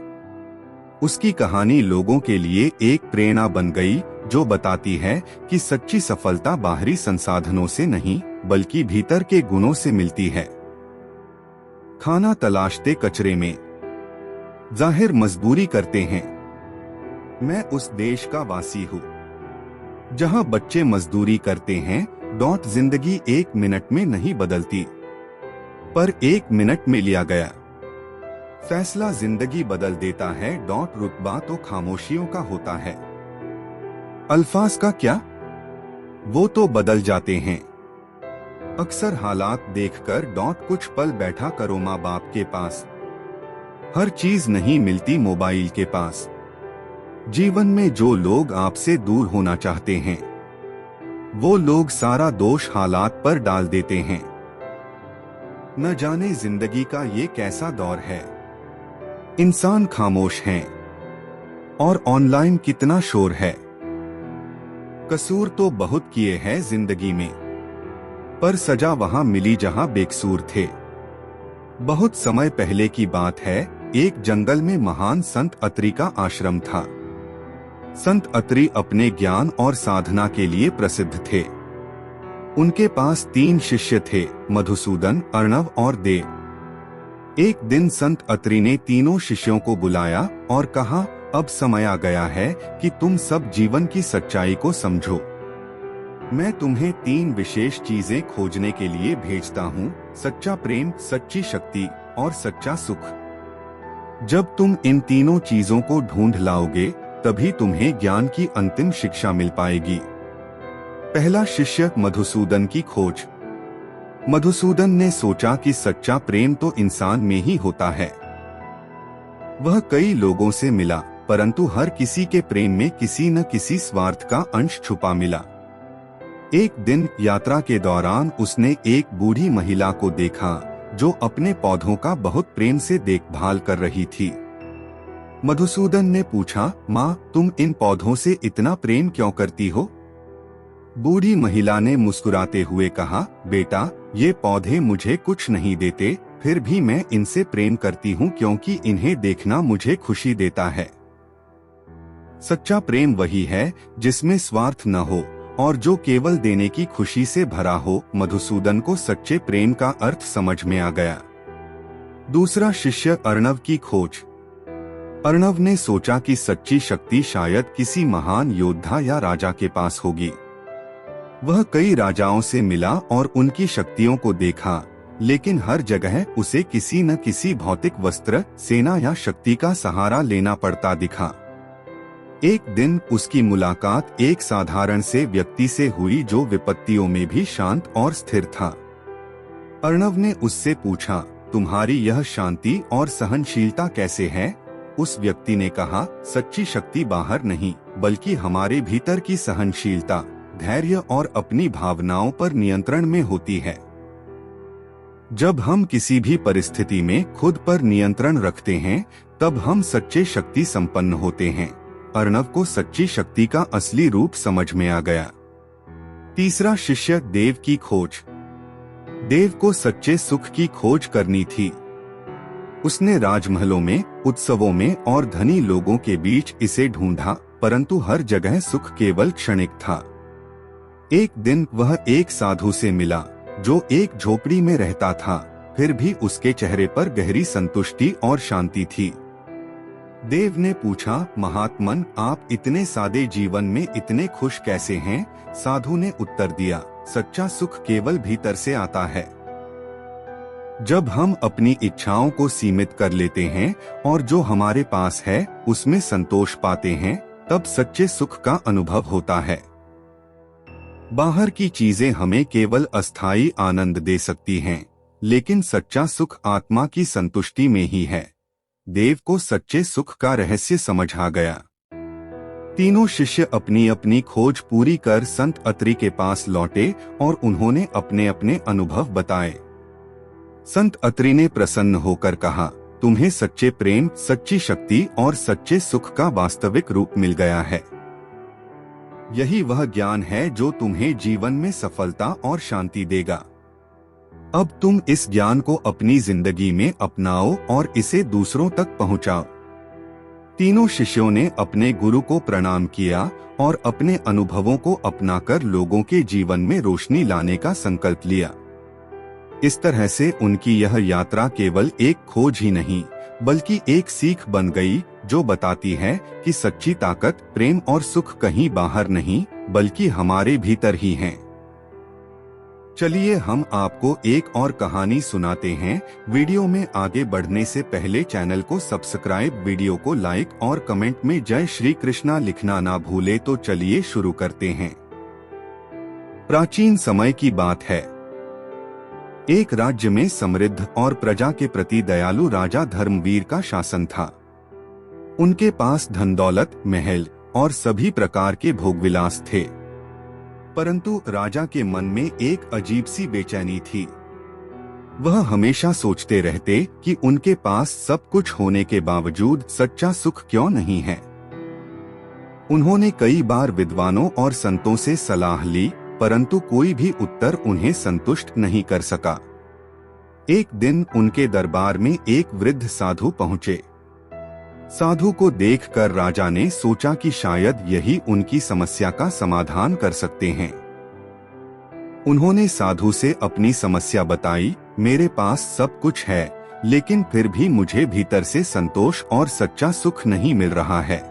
S1: उसकी कहानी लोगों के लिए एक प्रेरणा बन गई, जो बताती है कि सच्ची सफलता बाहरी संसाधनों से नहीं बल्कि भीतर के गुणों से मिलती है। खाना तलाशते कचरे में, जाहिर मजदूरी करते हैं। मैं उस देश का वासी हूँ जहाँ बच्चे मजदूरी करते हैं। जिंदगी 1 मिनट में नहीं बदलती, पर 1 मिनट में लिया गया फैसला जिंदगी बदल देता है। रुतबा तो खामोशियों का होता है। अल्फाज का क्या, वो तो बदल जाते हैं। अक्सर हालात देखकर कुछ पल बैठा करो माँ बाप के पास। हर चीज नहीं मिलती मोबाइल के पास। जीवन में जो लोग आपसे दूर होना चाहते हैं वो लोग सारा दोष हालात पर डाल देते हैं। न जाने जिंदगी का ये कैसा दौर है। इंसान खामोश हैं और ऑनलाइन कितना शोर है। कसूर तो बहुत किए हैं जिंदगी में, पर सजा वहां मिली जहां बेकसूर थे। बहुत समय पहले की बात है, एक जंगल में महान संत अत्रि का आश्रम था। संत अत्रि अपने ज्ञान और साधना के लिए प्रसिद्ध थे। उनके पास 3 शिष्य थे, मधुसूदन, अर्णव और देव। एक दिन संत अत्रि ने तीनों शिष्यों को बुलाया और कहा, अब समय आ गया है कि तुम सब जीवन की सच्चाई को समझो। मैं तुम्हें 3 विशेष चीजें खोजने के लिए भेजता हूँ, सच्चा प्रेम, सच्ची शक्ति और सच्चा सुख। जब तुम इन तीनों चीजों को ढूंढ लाओगे तभी तुम्हें ज्ञान की अंतिम शिक्षा मिल पाएगी। पहला शिष्य, मधुसूदन की खोज। मधुसूदन ने सोचा कि सच्चा प्रेम तो इंसान में ही होता है। वह कई लोगों से मिला, परंतु हर किसी के प्रेम में किसी न किसी स्वार्थ का अंश छुपा मिला। एक दिन यात्रा के दौरान उसने एक बूढ़ी महिला को देखा जो अपने पौधों का बहुत प्रेम से देखभाल कर रही थी। मधुसूदन ने पूछा, माँ, तुम इन पौधों से इतना प्रेम क्यों करती हो? बूढ़ी महिला ने मुस्कुराते हुए कहा, बेटा, ये पौधे मुझे कुछ नहीं देते, फिर भी मैं इनसे प्रेम करती हूँ क्योंकि इन्हें देखना मुझे खुशी देता है। सच्चा प्रेम वही है जिसमें स्वार्थ न हो और जो केवल देने की खुशी से भरा हो। मधुसूदन को सच्चे प्रेम का अर्थ समझ में आ गया। दूसरा शिष्य, अर्णव की खोज। अर्णव ने सोचा कि सच्ची शक्ति शायद किसी महान योद्धा या राजा के पास होगी। वह कई राजाओं से मिला और उनकी शक्तियों को देखा, लेकिन हर जगह उसे किसी न किसी भौतिक वस्त्र, सेना या शक्ति का सहारा लेना पड़ता दिखा। एक दिन उसकी मुलाकात एक साधारण से व्यक्ति से हुई जो विपत्तियों में भी शांत और स्थिर था। अर्णव ने उससे पूछा, तुम्हारी यह शांति और सहनशीलता कैसे है? उस व्यक्ति ने कहा, सच्ची शक्ति बाहर नहीं बल्कि हमारे भीतर की सहनशीलता, धैर्य और अपनी भावनाओं पर नियंत्रण में होती है। जब हम किसी भी परिस्थिति में खुद पर नियंत्रण रखते हैं, तब हम सच्चे शक्ति संपन्न होते हैं। अर्णव को सच्ची शक्ति का असली रूप समझ में आ गया। तीसरा शिष्य, देव की खोज। देव को सच्चे सुख की खोज करनी थी। उसने राजमहलों में, उत्सवों में और धनी लोगों के बीच इसे ढूंढा, परंतु हर जगह सुख केवल क्षणिक था। एक दिन वह एक साधु से मिला जो एक झोपड़ी में रहता था, फिर भी उसके चेहरे पर गहरी संतुष्टि और शांति थी। देव ने पूछा, महात्मन, आप इतने सादे जीवन में इतने खुश कैसे हैं? साधु ने उत्तर दिया, सच्चा सुख केवल भीतर से आता है। जब हम अपनी इच्छाओं को सीमित कर लेते हैं और जो हमारे पास है उसमें संतोष पाते हैं, तब सच्चे सुख का अनुभव होता है। बाहर की चीजें हमें केवल अस्थायी आनंद दे सकती हैं, लेकिन सच्चा सुख आत्मा की संतुष्टि में ही है। देव को सच्चे सुख का रहस्य समझ आ गया। तीनों शिष्य अपनी अपनी खोज पूरी कर संत अत्रि के पास लौटे और उन्होंने अपने अपने अनुभव बताए। संत अत्रि ने प्रसन्न होकर कहा, तुम्हें सच्चे प्रेम, सच्ची शक्ति और सच्चे सुख का वास्तविक रूप मिल गया है। यही वह ज्ञान है जो तुम्हें जीवन में सफलता और शांति देगा। अब तुम इस ज्ञान को अपनी जिंदगी में अपनाओ और इसे दूसरों तक पहुंचाओ। तीनों शिष्यों ने अपने गुरु को प्रणाम किया और अपने अनुभवों को अपनाकर लोगों के जीवन में रोशनी लाने का संकल्प लिया। इस तरह से उनकी यह यात्रा केवल एक खोज ही नहीं, बल्कि एक सीख बन गई जो बताती है कि सच्ची ताकत, प्रेम और सुख कहीं बाहर नहीं, बल्कि हमारे भीतर ही हैं। चलिए हम आपको एक और कहानी सुनाते हैं। वीडियो में आगे बढ़ने से पहले चैनल को सब्सक्राइब, वीडियो को लाइक और कमेंट में जय श्री कृष्णा लिखना ना भूले। तो चलिए शुरू करते हैं। प्राचीन समय की बात है। एक राज्य में समृद्ध और प्रजा के प्रति दयालु राजा धर्मवीर का शासन था। उनके पास धन दौलत, महल और सभी प्रकार के भोगविलास थे, परंतु राजा के मन में एक अजीब सी बेचैनी थी। वह हमेशा सोचते रहते कि उनके पास सब कुछ होने के बावजूद सच्चा सुख क्यों नहीं है। उन्होंने कई बार विद्वानों और संतों से सलाह ली, परंतु कोई भी उत्तर उन्हें संतुष्ट नहीं कर सका। एक दिन उनके दरबार में एक वृद्ध साधु पहुंचे। साधु को देखकर राजा ने सोचा कि शायद यही उनकी समस्या का समाधान कर सकते हैं। उन्होंने साधु से अपनी समस्या बताई, मेरे पास सब कुछ है, लेकिन फिर भी मुझे भीतर से संतोष और सच्चा सुख नहीं मिल रहा है।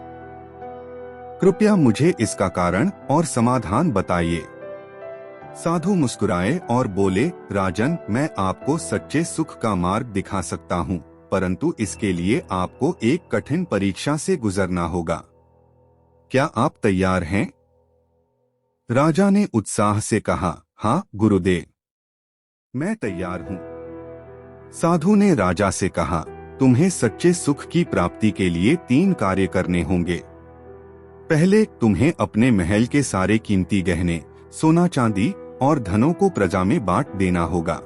S1: कृपया मुझे इसका कारण और समाधान बताइए। साधु मुस्कुराए और बोले, राजन, मैं आपको सच्चे सुख का मार्ग दिखा सकता हूँ, परंतु इसके लिए आपको एक कठिन परीक्षा से गुजरना होगा। क्या आप तैयार हैं? राजा ने उत्साह से कहा, हाँ गुरुदेव, मैं तैयार हूँ। साधु ने राजा से कहा, तुम्हें सच्चे सुख की प्राप्ति के लिए 3 कार्य करने होंगे। पहले, तुम्हें अपने महल के सारे कीमती गहने, सोना चांदी और धनों को प्रजा में बांट देना होगा।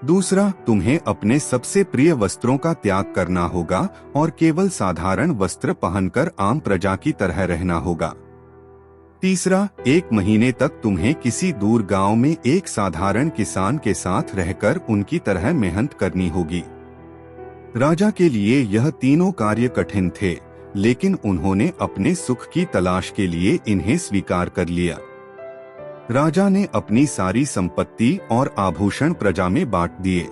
S1: दूसरा, तुम्हें अपने सबसे प्रिय वस्त्रों का त्याग करना होगा और केवल साधारण वस्त्र पहनकर आम प्रजा की तरह रहना होगा। तीसरा, 1 महीने तक तुम्हें किसी दूर गांव में एक साधारण किसान के साथ रहकर उनकी तरह मेहनत करनी होगी। राजा के लिए यह तीनों कार्य कठिन थे, लेकिन उन्होंने अपने सुख की तलाश के लिए इन्हें स्वीकार कर लिया। राजा ने अपनी सारी संपत्ति और आभूषण प्रजा में बांट दिए।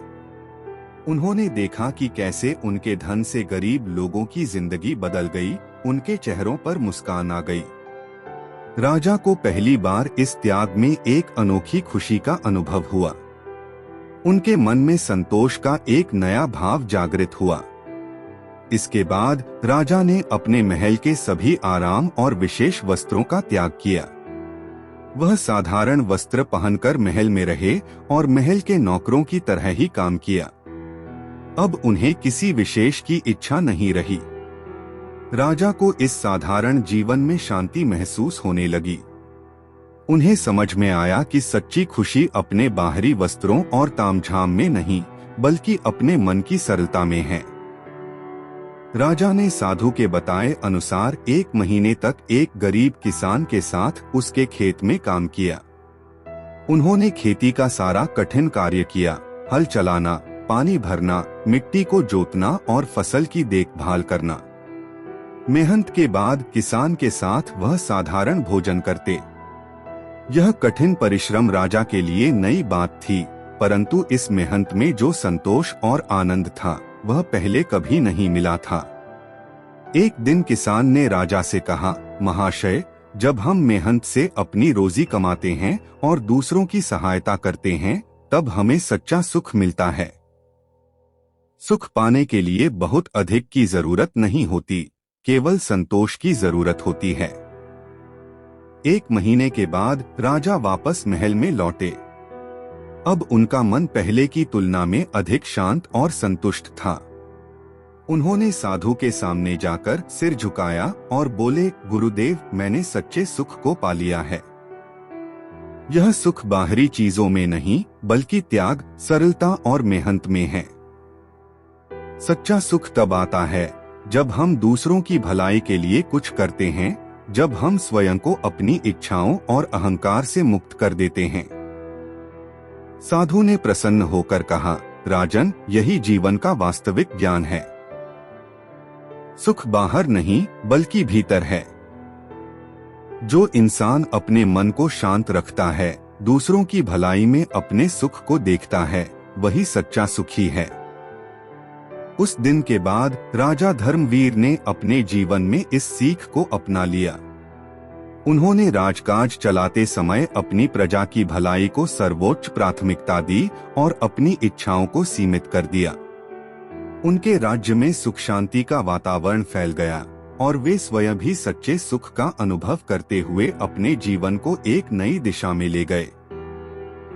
S1: उन्होंने देखा कि कैसे उनके धन से गरीब लोगों की जिंदगी बदल गई, उनके चेहरों पर मुस्कान आ गई। राजा को पहली बार इस त्याग में एक अनोखी खुशी का अनुभव हुआ। उनके मन में संतोष का एक नया भाव जागृत हुआ। इसके बाद राजा ने अपने महल के सभी आराम और विशेष वस्त्रों का त्याग किया। वह साधारण वस्त्र पहनकर महल में रहे और महल के नौकरों की तरह ही काम किया। अब उन्हें किसी विशेष की इच्छा नहीं रही। राजा को इस साधारण जीवन में शांति महसूस होने लगी। उन्हें समझ में आया कि सच्ची खुशी अपने बाहरी वस्त्रों और तामझाम में नहीं, बल्कि अपने मन की सरलता में है। राजा ने साधु के बताए अनुसार 1 महीने तक एक गरीब किसान के साथ उसके खेत में काम किया। उन्होंने खेती का सारा कठिन कार्य किया, हल चलाना, पानी भरना, मिट्टी को जोतना और फसल की देखभाल करना। मेहनत के बाद किसान के साथ वह साधारण भोजन करते। यह कठिन परिश्रम राजा के लिए नई बात थी, परंतु इस मेहनत में जो संतोष और आनंद था वह पहले कभी नहीं मिला था। एक दिन किसान ने राजा से कहा, महाशय, जब हम मेहनत से अपनी रोजी कमाते हैं और दूसरों की सहायता करते हैं, तब हमें सच्चा सुख मिलता है। सुख पाने के लिए बहुत अधिक की जरूरत नहीं होती, केवल संतोष की जरूरत होती है। 1 महीने के बाद राजा वापस महल में लौटे। अब उनका मन पहले की तुलना में अधिक शांत और संतुष्ट था। उन्होंने साधु के सामने जाकर सिर झुकाया और बोले, गुरुदेव, मैंने सच्चे सुख को पा लिया है। यह सुख बाहरी चीजों में नहीं, बल्कि त्याग, सरलता और मेहनत में है। सच्चा सुख तब आता है जब हम दूसरों की भलाई के लिए कुछ करते हैं, जब हम स्वयं को अपनी इच्छाओं और अहंकार से मुक्त कर देते हैं। साधु ने प्रसन्न होकर कहा, राजन, यही जीवन का वास्तविक ज्ञान है। सुख बाहर नहीं, बल्कि भीतर है। जो इंसान अपने मन को शांत रखता है, दूसरों की भलाई में अपने सुख को देखता है, वही सच्चा सुखी है। उस दिन के बाद राजा धर्मवीर ने अपने जीवन में इस सीख को अपना लिया। उन्होंने राजकाज चलाते समय अपनी प्रजा की भलाई को सर्वोच्च प्राथमिकता दी और अपनी इच्छाओं को सीमित कर दिया। उनके राज्य में सुख शांति का वातावरण फैल गया और वे स्वयं भी सच्चे सुख का अनुभव करते हुए अपने जीवन को एक नई दिशा में ले गए।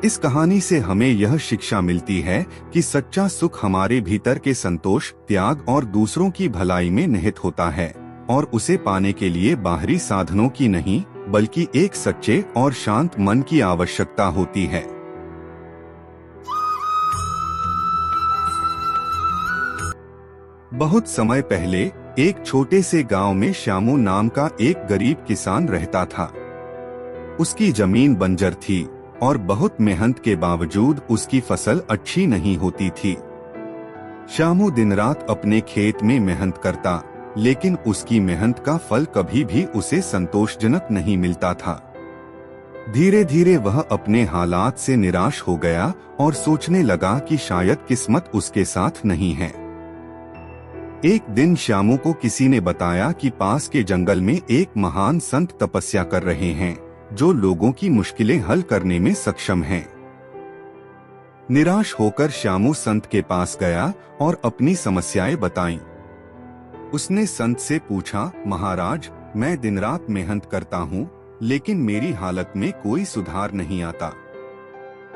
S1: इस कहानी से हमें यह शिक्षा मिलती है कि सच्चा सुख हमारे भीतर के संतोष, त्याग और दूसरों की भलाई में निहित होता है और उसे पाने के लिए बाहरी साधनों की नहीं, बल्कि एक सच्चे और शांत मन की आवश्यकता होती है। बहुत समय पहले एक छोटे से गांव में श्यामू नाम का एक गरीब किसान रहता था। उसकी जमीन बंजर थी और बहुत मेहनत के बावजूद उसकी फसल अच्छी नहीं होती थी। श्यामू दिन रात अपने खेत में मेहनत करता, लेकिन उसकी मेहनत का फल कभी भी उसे संतोषजनक नहीं मिलता था। धीरे धीरे वह अपने हालात से निराश हो गया और सोचने लगा कि शायद किस्मत उसके साथ नहीं है। एक दिन श्यामू को किसी ने बताया कि पास के जंगल में एक महान संत तपस्या कर रहे हैं, जो लोगों की मुश्किलें हल करने में सक्षम हैं। निराश होकर श्यामू संत के पास गया और अपनी समस्याएं बताईं। उसने संत से पूछा, महाराज, मैं दिन रात मेहनत करता हूँ, लेकिन मेरी हालत में कोई सुधार नहीं आता।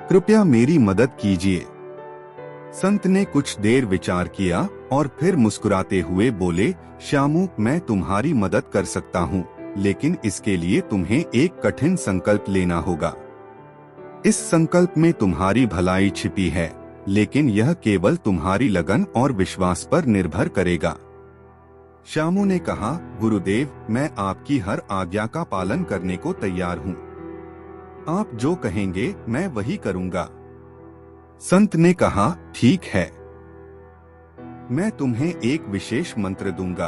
S1: कृपया मेरी मदद कीजिए। संत ने कुछ देर विचार किया और फिर मुस्कुराते हुए बोले, श्यामू, मैं तुम्हारी मदद कर सकता हूँ, लेकिन इसके लिए तुम्हें एक कठिन संकल्प लेना होगा। इस संकल्प में तुम्हारी भलाई छिपी है, लेकिन यह केवल तुम्हारी लगन और विश्वास पर निर्भर करेगा। श्यामू ने कहा, गुरुदेव, मैं आपकी हर आज्ञा का पालन करने को तैयार हूँ। आप जो कहेंगे मैं वही करूँगा। संत ने कहा, ठीक है, मैं तुम्हें एक विशेष मंत्र दूंगा।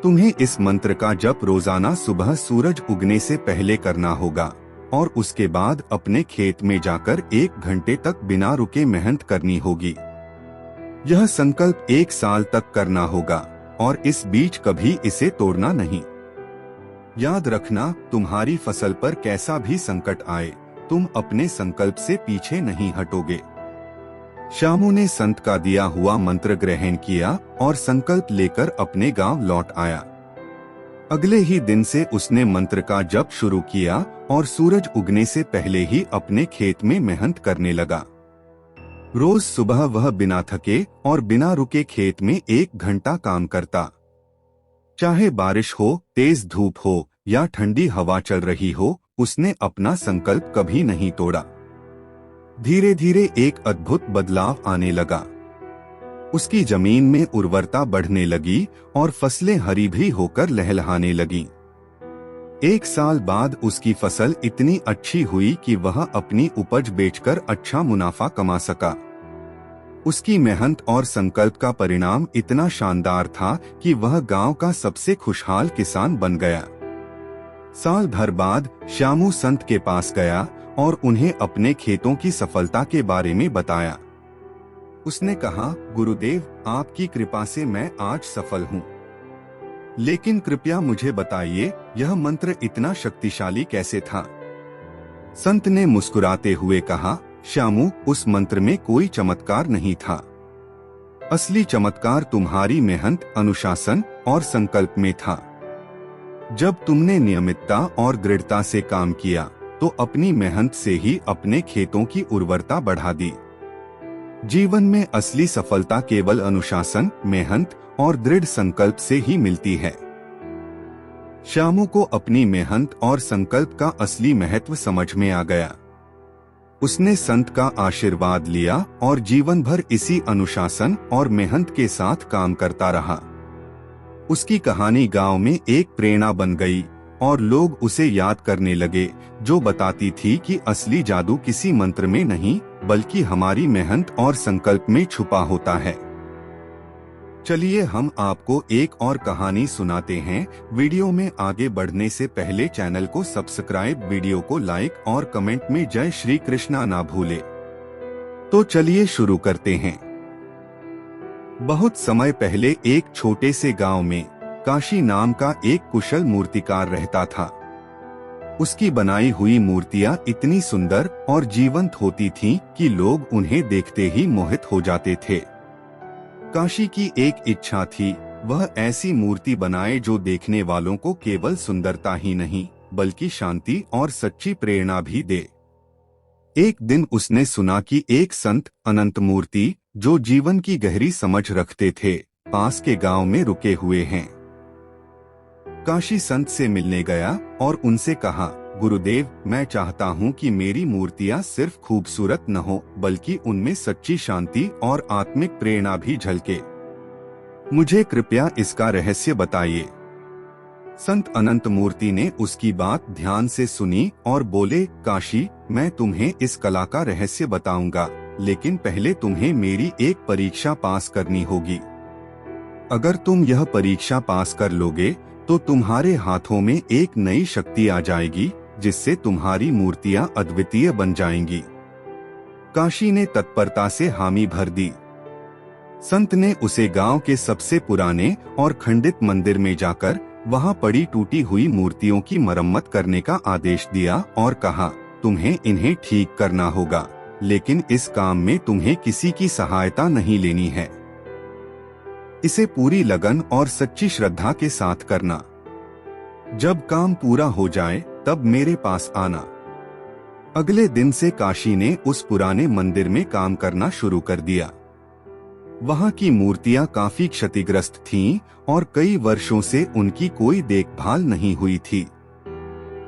S1: तुम्हें इस मंत्र का जप रोजाना सुबह सूरज उगने से पहले करना होगा और उसके बाद अपने खेत में जाकर 1 घंटे तक बिना रुके मेहनत करनी होगी। यह संकल्प 1 साल तक करना होगा और इस बीच कभी इसे तोड़ना नहीं। याद रखना, तुम्हारी फसल पर कैसा भी संकट आए, तुम अपने संकल्प से पीछे नहीं हटोगे। श्यामू ने संत का दिया हुआ मंत्र ग्रहण किया और संकल्प लेकर अपने गांव लौट आया। अगले ही दिन से उसने मंत्र का जप शुरू किया और सूरज उगने से पहले ही अपने खेत में मेहनत करने लगा। रोज सुबह वह बिना थके और बिना रुके खेत में 1 घंटा काम करता। चाहे बारिश हो, तेज धूप हो या ठंडी हवा चल रही हो, उसने अपना संकल्प कभी नहीं तोड़ा। धीरे धीरे एक अद्भुत बदलाव आने लगा। उसकी जमीन में उर्वरता बढ़ने लगी और फसलें हरी भी होकर लहलहाने लगीं। 1 साल बाद उसकी फसल इतनी अच्छी हुई कि वह अपनी उपज बेचकर अच्छा मुनाफा कमा सका। उसकी मेहनत और संकल्प का परिणाम इतना शानदार था कि वह गांव का सबसे खुशहाल किसान बन गया। साल भर बाद श्यामू संत के पास गया और उन्हें अपने खेतों की सफलता के बारे में बताया। उसने कहा, गुरुदेव, आपकी कृपा से मैं आज सफल हूँ। लेकिन कृपया मुझे बताइए, यह मंत्र इतना शक्तिशाली कैसे था? संत ने मुस्कुराते हुए कहा, श्यामू, उस मंत्र में कोई चमत्कार नहीं था। असली चमत्कार तुम्हारी मेहनत, अनुशासन और संकल्प में था। जब तुमने नियमितता और दृढ़ता से काम किया, तो अपनी मेहनत से ही अपने खेतों की उर्वरता बढ़ा दी। जीवन में असली सफलता केवल अनुशासन, मेहनत और दृढ़ संकल्प से ही मिलती है। श्यामू को अपनी मेहनत और संकल्प का असली महत्व समझ में आ गया। उसने संत का आशीर्वाद लिया और जीवन भर इसी अनुशासन और मेहनत के साथ काम करता रहा। उसकी कहानी गांव में एक प्रेरणा बन गई और लोग उसे याद करने लगे, जो बताती थी कि असली जादू किसी मंत्र में नहीं, बल्कि हमारी मेहनत और संकल्प में छुपा होता है। चलिए हम आपको एक और कहानी सुनाते हैं। वीडियो में आगे बढ़ने से पहले चैनल को सब्सक्राइब, वीडियो को लाइक और कमेंट में जय श्री कृष्णा ना भूले। तो चलिए शुरू करते हैं। बहुत समय पहले एक छोटे से गांव में काशी नाम का एक कुशल मूर्तिकार रहता था। उसकी बनाई हुई मूर्तियां इतनी सुंदर और जीवंत होती थीं कि लोग उन्हें देखते ही मोहित हो जाते थे। काशी की एक इच्छा थी, वह ऐसी मूर्ति बनाए जो देखने वालों को केवल सुंदरता ही नहीं, बल्कि शांति और सच्ची प्रेरणा भी दे। एक दिन उसने सुना कि एक संत अनंत मूर्ति, जो जीवन की गहरी समझ रखते थे, पास के गांव में रुके हुए हैं। काशी संत से मिलने गया और उनसे कहा, गुरुदेव, मैं चाहता हूं कि मेरी मूर्तियां सिर्फ खूबसूरत न हो, बल्कि उनमें सच्ची शांति और आत्मिक प्रेरणा भी झलके। मुझे कृपया इसका रहस्य बताइए। संत अनंत मूर्ति ने उसकी बात ध्यान से सुनी और बोले, काशी, मैं तुम्हें इस कला का रहस्य बताऊंगा, लेकिन पहले तुम्हें मेरी एक परीक्षा पास करनी होगी। अगर तुम यह परीक्षा पास कर लोगे तो तुम्हारे हाथों में एक नई शक्ति आ जाएगी, जिससे तुम्हारी मूर्तियां अद्वितीय बन जाएंगी। काशी ने तत्परता से हामी भर दी। संत ने उसे गांव के सबसे पुराने और खंडित मंदिर में जाकर वहां पड़ी टूटी हुई मूर्तियों की मरम्मत करने का आदेश दिया और कहा, तुम्हें इन्हें ठीक करना होगा, लेकिन इस काम में तुम्हें किसी की सहायता नहीं लेनी है। इसे पूरी लगन और सच्ची श्रद्धा के साथ करना। जब काम पूरा हो जाए तब मेरे पास आना। अगले दिन से काशी ने उस पुराने मंदिर में काम करना शुरू कर दिया। वहां की मूर्तियां काफी क्षतिग्रस्त थीं और कई वर्षों से उनकी कोई देखभाल नहीं हुई थी।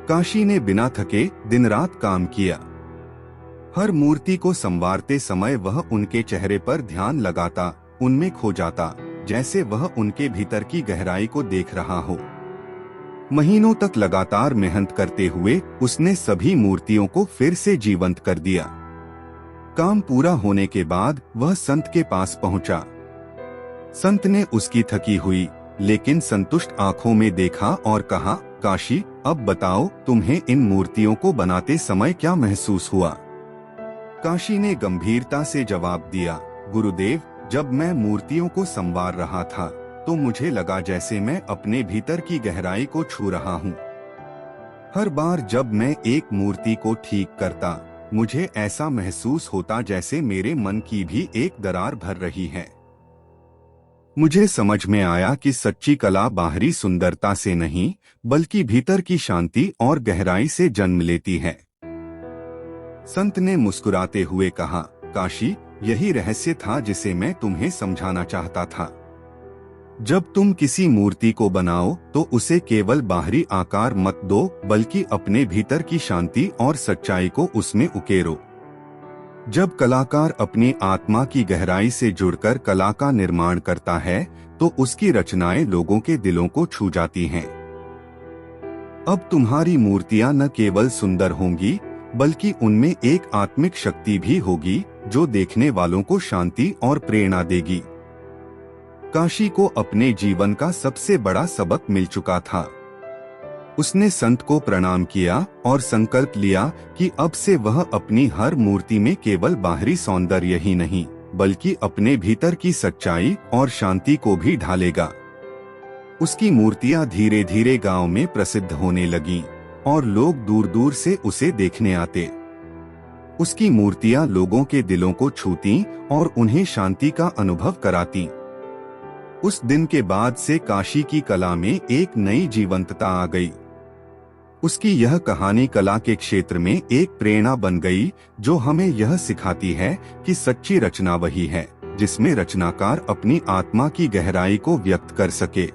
S1: काशी ने बिना थके दिन रात काम किया। हर मूर्ति को संवारते समय वह उनके चेहरे पर ध्यान लगाता, उनमें खो जाता, जैसे वह उनके भीतर की गहराई को देख रहा हो। महीनों तक लगातार मेहनत करते हुए उसने सभी मूर्तियों को फिर से जीवंत कर दिया। काम पूरा होने के बाद वह संत के पास पहुंचा। संत ने उसकी थकी हुई लेकिन संतुष्ट आंखों में देखा और कहा, काशी, अब बताओ, तुम्हें इन मूर्तियों को बनाते समय क्या महसूस हुआ? काशी ने गंभीरता से जवाब दिया, गुरुदेव, जब मैं मूर्तियों को संवार रहा था तो मुझे लगा जैसे मैं अपने भीतर की गहराई को छू रहा हूँ। हर बार जब मैं एक मूर्ति को ठीक करता, मुझे ऐसा महसूस होता जैसे मेरे मन की भी एक दरार भर रही है। मुझे समझ में आया कि सच्ची कला बाहरी सुंदरता से नहीं, बल्कि भीतर की शांति और गहराई से जन्म लेती है। संत ने मुस्कुराते हुए कहा, काशी, यही रहस्य था जिसे मैं तुम्हें समझाना चाहता था। जब तुम किसी मूर्ति को बनाओ तो उसे केवल बाहरी आकार मत दो, बल्कि अपने भीतर की शांति और सच्चाई को उसमें उकेरो। जब कलाकार अपनी आत्मा की गहराई से जुड़कर कला का निर्माण करता है तो उसकी रचनाएं लोगों के दिलों को छू जाती हैं। अब तुम्हारी मूर्तियां न केवल सुंदर होंगी, बल्कि उनमें एक आत्मिक शक्ति भी होगी जो देखने वालों को शांति और प्रेरणा देगी। काशी को अपने जीवन का सबसे बड़ा सबक मिल चुका था। उसने संत को प्रणाम किया और संकल्प लिया कि अब से वह अपनी हर मूर्ति में केवल बाहरी सौंदर्य ही नहीं, बल्कि अपने भीतर की सच्चाई और शांति को भी ढालेगा। उसकी मूर्तियां धीरे धीरे गांव में प्रसिद्ध होने लगीं और लोग दूर दूर से उसे देखने आते। उसकी मूर्तियां लोगों के दिलों को छूती और उन्हें शांति का अनुभव कराती। उस दिन के बाद से काशी की कला में एक नई जीवंतता आ गई। उसकी यह कहानी कला के क्षेत्र में एक प्रेरणा बन गई, जो हमें यह सिखाती है कि सच्ची रचना वही है जिसमें रचनाकार अपनी आत्मा की गहराई को व्यक्त कर सके।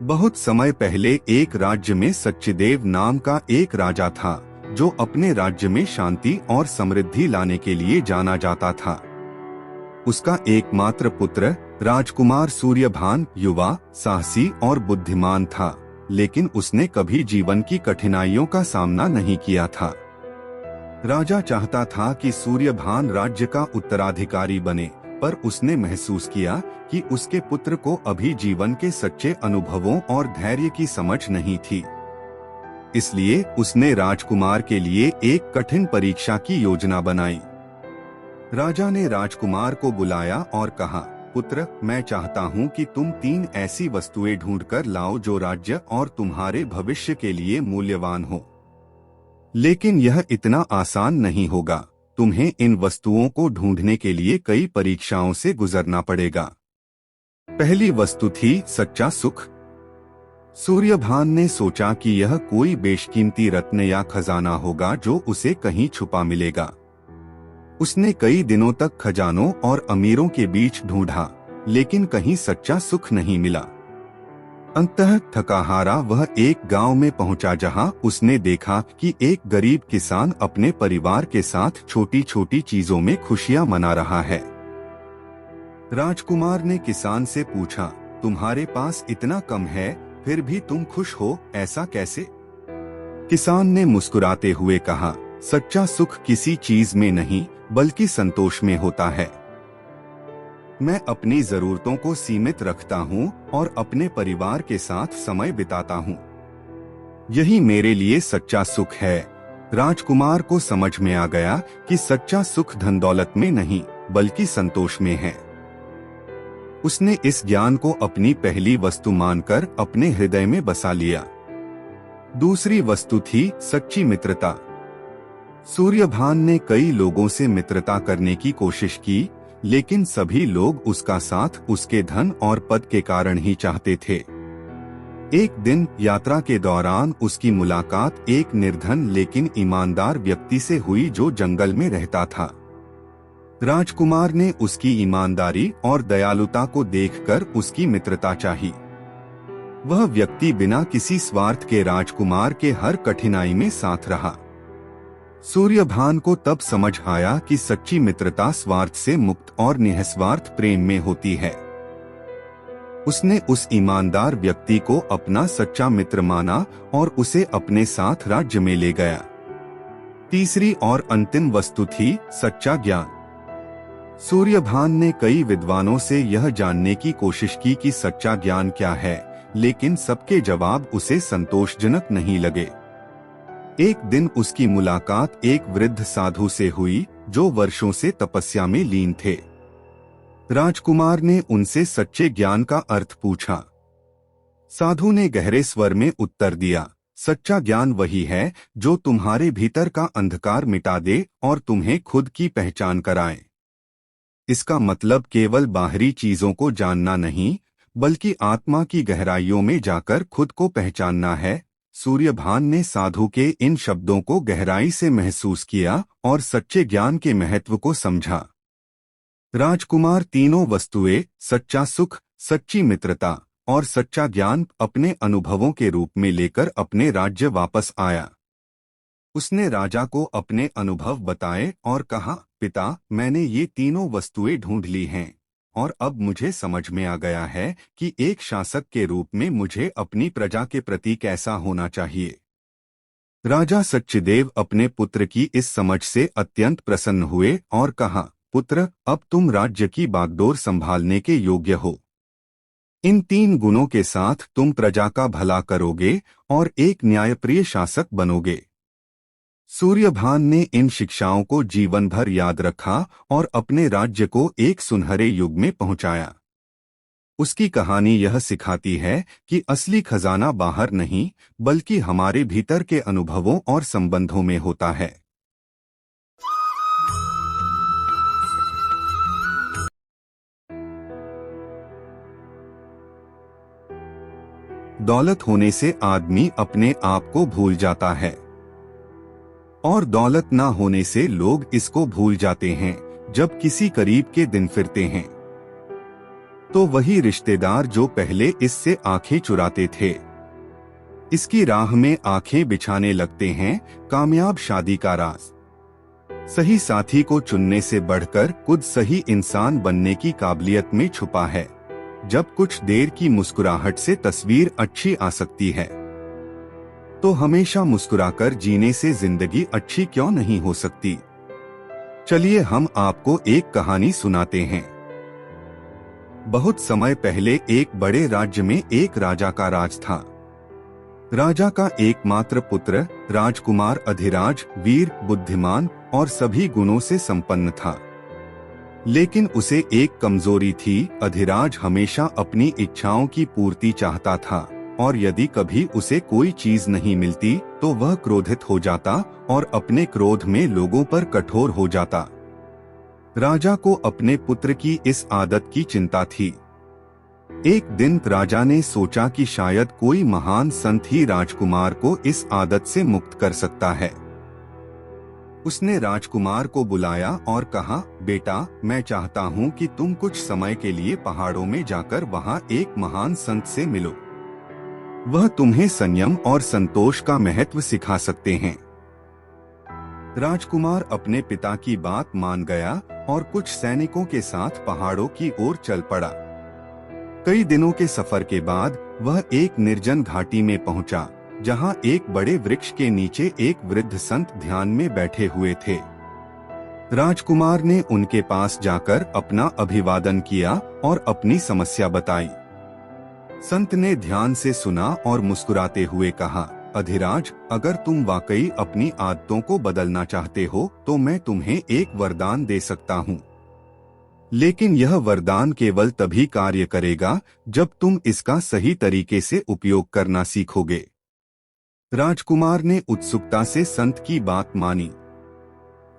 S1: बहुत समय पहले एक राज्य में सच्चिदेव नाम का एक राजा था, जो अपने राज्य में शांति और समृद्धि लाने के लिए जाना जाता था। उसका एकमात्र पुत्र राजकुमार सूर्यभान युवा, साहसी और बुद्धिमान था, लेकिन उसने कभी जीवन की कठिनाइयों का सामना नहीं किया था। राजा चाहता था कि सूर्यभान राज्य का उत्तराधिकारी बने, पर उसने महसूस किया कि उसके पुत्र को अभी जीवन के सच्चे अनुभवों और धैर्य की समझ नहीं थी। इसलिए उसने राजकुमार के लिए एक कठिन परीक्षा की योजना बनाई। राजा ने राजकुमार को बुलाया और कहा, पुत्र, मैं चाहता हूँ कि तुम 3 ऐसी वस्तुएं ढूंढकर लाओ जो राज्य और तुम्हारे भविष्य के लिए मूल्यवान हो। लेकिन यह इतना आसान नहीं होगा। तुम्हें इन वस्तुओं को ढूंढने के लिए कई परीक्षाओं से गुजरना पड़ेगा। पहली वस्तु थी सच्चा सुख। सूर्यभान ने सोचा कि यह कोई बेशकीमती रत्न या खजाना होगा जो उसे कहीं छुपा मिलेगा। उसने कई दिनों तक खजानों और अमीरों के बीच ढूंढा, लेकिन कहीं सच्चा सुख नहीं मिला। अंततः थका हारा वह एक गांव में पहुंचा, जहां उसने देखा कि एक गरीब किसान अपने परिवार के साथ छोटी छोटी चीजों में खुशियां मना रहा है। राजकुमार ने किसान से पूछा, तुम्हारे पास इतना कम है, फिर भी तुम खुश हो, ऐसा कैसे? किसान ने मुस्कुराते हुए कहा, सच्चा सुख किसी चीज में नहीं, बल्कि संतोष में होता है। मैं अपनी जरूरतों को सीमित रखता हूँ और अपने परिवार के साथ समय बिताता हूँ। यही मेरे लिए सच्चा सुख है। राजकुमार को समझ में आ गया कि सच्चा सुख धन दौलत में नहीं, बल्कि संतोष में है। उसने इस ज्ञान को अपनी पहली वस्तु मानकर अपने हृदय में बसा लिया। दूसरी वस्तु थी सच्ची मित्रता। सूर्यभान ने कई लोगों से मित्रता करने की कोशिश की, लेकिन सभी लोग उसका साथ उसके धन और पद के कारण ही चाहते थे। एक दिन यात्रा के दौरान उसकी मुलाकात एक निर्धन लेकिन ईमानदार व्यक्ति से हुई, जो जंगल में रहता था। राजकुमार ने उसकी ईमानदारी और दयालुता को देखकर उसकी मित्रता चाही। वह व्यक्ति बिना किसी स्वार्थ के राजकुमार के हर कठिनाई में साथ रहा। सूर्यभान को तब समझ आया कि सच्ची मित्रता स्वार्थ से मुक्त और निस्वार्थ प्रेम में होती है। उसने उस ईमानदार व्यक्ति को अपना सच्चा मित्र माना और उसे अपने साथ राज्य में ले गया। तीसरी और अंतिम वस्तु थी सच्चा ज्ञान। सूर्यभान ने कई विद्वानों से यह जानने की कोशिश की कि सच्चा ज्ञान क्या है, लेकिन सबके जवाब उसे संतोषजनक नहीं लगे। एक दिन उसकी मुलाकात एक वृद्ध साधु से हुई, जो वर्षों से तपस्या में लीन थे। राजकुमार ने उनसे सच्चे ज्ञान का अर्थ पूछा। साधु ने गहरे स्वर में उत्तर दिया, सच्चा ज्ञान वही है जो तुम्हारे भीतर का अंधकार मिटा दे और तुम्हें खुद की पहचान कराए। इसका मतलब केवल बाहरी चीजों को जानना नहीं, बल्कि आत्मा की गहराइयों में जाकर खुद को पहचानना है। सूर्यभान ने साधु के इन शब्दों को गहराई से महसूस किया और सच्चे ज्ञान के महत्व को समझा। राजकुमार तीनों वस्तुएं, सच्चा सुख, सच्ची मित्रता और सच्चा ज्ञान अपने अनुभवों के रूप में लेकर अपने राज्य वापस आया। उसने राजा को अपने अनुभव बताए और कहा, पिता, मैंने ये तीनों वस्तुएं ढूंढ ली हैं और अब मुझे समझ में आ गया है कि एक शासक के रूप में मुझे अपनी प्रजा के प्रति कैसा होना चाहिए। राजा सच्चिदेव अपने पुत्र की इस समझ से अत्यंत प्रसन्न हुए और कहा, पुत्र, अब तुम राज्य की बागडोर संभालने के योग्य हो। इन तीन गुणों के साथ तुम प्रजा का भला करोगे और एक न्यायप्रिय शासक बनोगे। सूर्यभान ने इन शिक्षाओं को जीवन भर याद रखा और अपने राज्य को एक सुनहरे युग में पहुंचाया। उसकी कहानी यह सिखाती है कि असली खजाना बाहर नहीं, बल्कि हमारे भीतर के अनुभवों और संबंधों में होता है। दौलत होने से आदमी अपने आप को भूल जाता है और दौलत ना होने से लोग इसको भूल जाते हैं। जब किसी करीब के दिन फिरते हैं तो वही रिश्तेदार जो पहले इससे आंखें चुराते थे, इसकी राह में आंखें बिछाने लगते हैं। कामयाब शादी का राज सही साथी को चुनने से बढ़कर खुद सही इंसान बनने की काबिलियत में छुपा है। जब कुछ देर की मुस्कुराहट से तस्वीर अच्छी आ सकती है, तो हमेशा मुस्कुराकर जीने से जिंदगी अच्छी क्यों नहीं हो सकती। चलिए हम आपको एक कहानी सुनाते हैं। बहुत समय पहले एक बड़े राज्य में एक राजा का राज था। राजा का एकमात्र पुत्र राजकुमार अधिराज वीर, बुद्धिमान और सभी गुणों से संपन्न था। लेकिन उसे एक कमजोरी थी। अधिराज हमेशा अपनी इच्छाओं की पूर्ति चाहता था और यदि कभी उसे कोई चीज नहीं मिलती तो वह क्रोधित हो जाता और अपने क्रोध में लोगों पर कठोर हो जाता। राजा को अपने पुत्र की इस आदत की चिंता थी। एक दिन राजा ने सोचा कि शायद कोई महान संत ही राजकुमार को इस आदत से मुक्त कर सकता है। उसने राजकुमार को बुलाया और कहा, बेटा, मैं चाहता हूँ कि तुम कुछ समय के लिए पहाड़ों में जाकर वहाँ एक महान संत से मिलो। वह तुम्हें संयम और संतोष का महत्व सिखा सकते हैं। राजकुमार अपने पिता की बात मान गया और कुछ सैनिकों के साथ पहाड़ों की ओर चल पड़ा। कई दिनों के सफर के बाद वह एक निर्जन घाटी में पहुंचा, जहां एक बड़े वृक्ष के नीचे एक वृद्ध संत ध्यान में बैठे हुए थे। राजकुमार ने उनके पास जाकर अपना अभिवादन किया और अपनी समस्या बताई। संत ने ध्यान से सुना और मुस्कुराते हुए कहा, अधिराज, अगर तुम वाकई अपनी आदतों को बदलना चाहते हो तो मैं तुम्हें एक वरदान दे सकता हूँ। लेकिन यह वरदान केवल तभी कार्य करेगा जब तुम इसका सही तरीके से उपयोग करना सीखोगे। राजकुमार ने उत्सुकता से संत की बात मानी।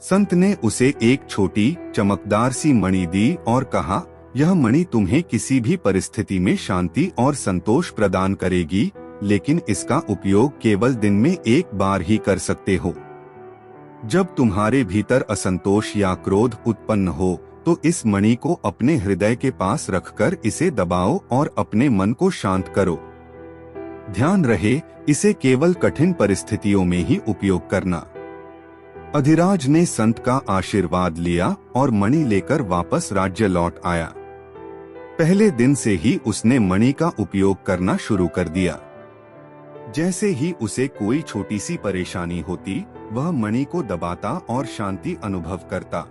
S1: संत ने उसे एक छोटी चमकदार सी मणि दी और कहा, यह मणि तुम्हें किसी भी परिस्थिति में शांति और संतोष प्रदान करेगी, लेकिन इसका उपयोग केवल दिन में एक बार ही कर सकते हो। जब तुम्हारे भीतर असंतोष या क्रोध उत्पन्न हो तो इस मणि को अपने हृदय के पास रखकर इसे दबाओ और अपने मन को शांत करो। ध्यान रहे, इसे केवल कठिन परिस्थितियों में ही उपयोग करना। अधिराज ने संत का आशीर्वाद लिया और मणि लेकर वापस राज्य लौट आया। पहले दिन से ही उसने मणि का उपयोग करना शुरू कर दिया। जैसे ही उसे कोई छोटी सी परेशानी होती, वह मणि को दबाता और शांति अनुभव करता।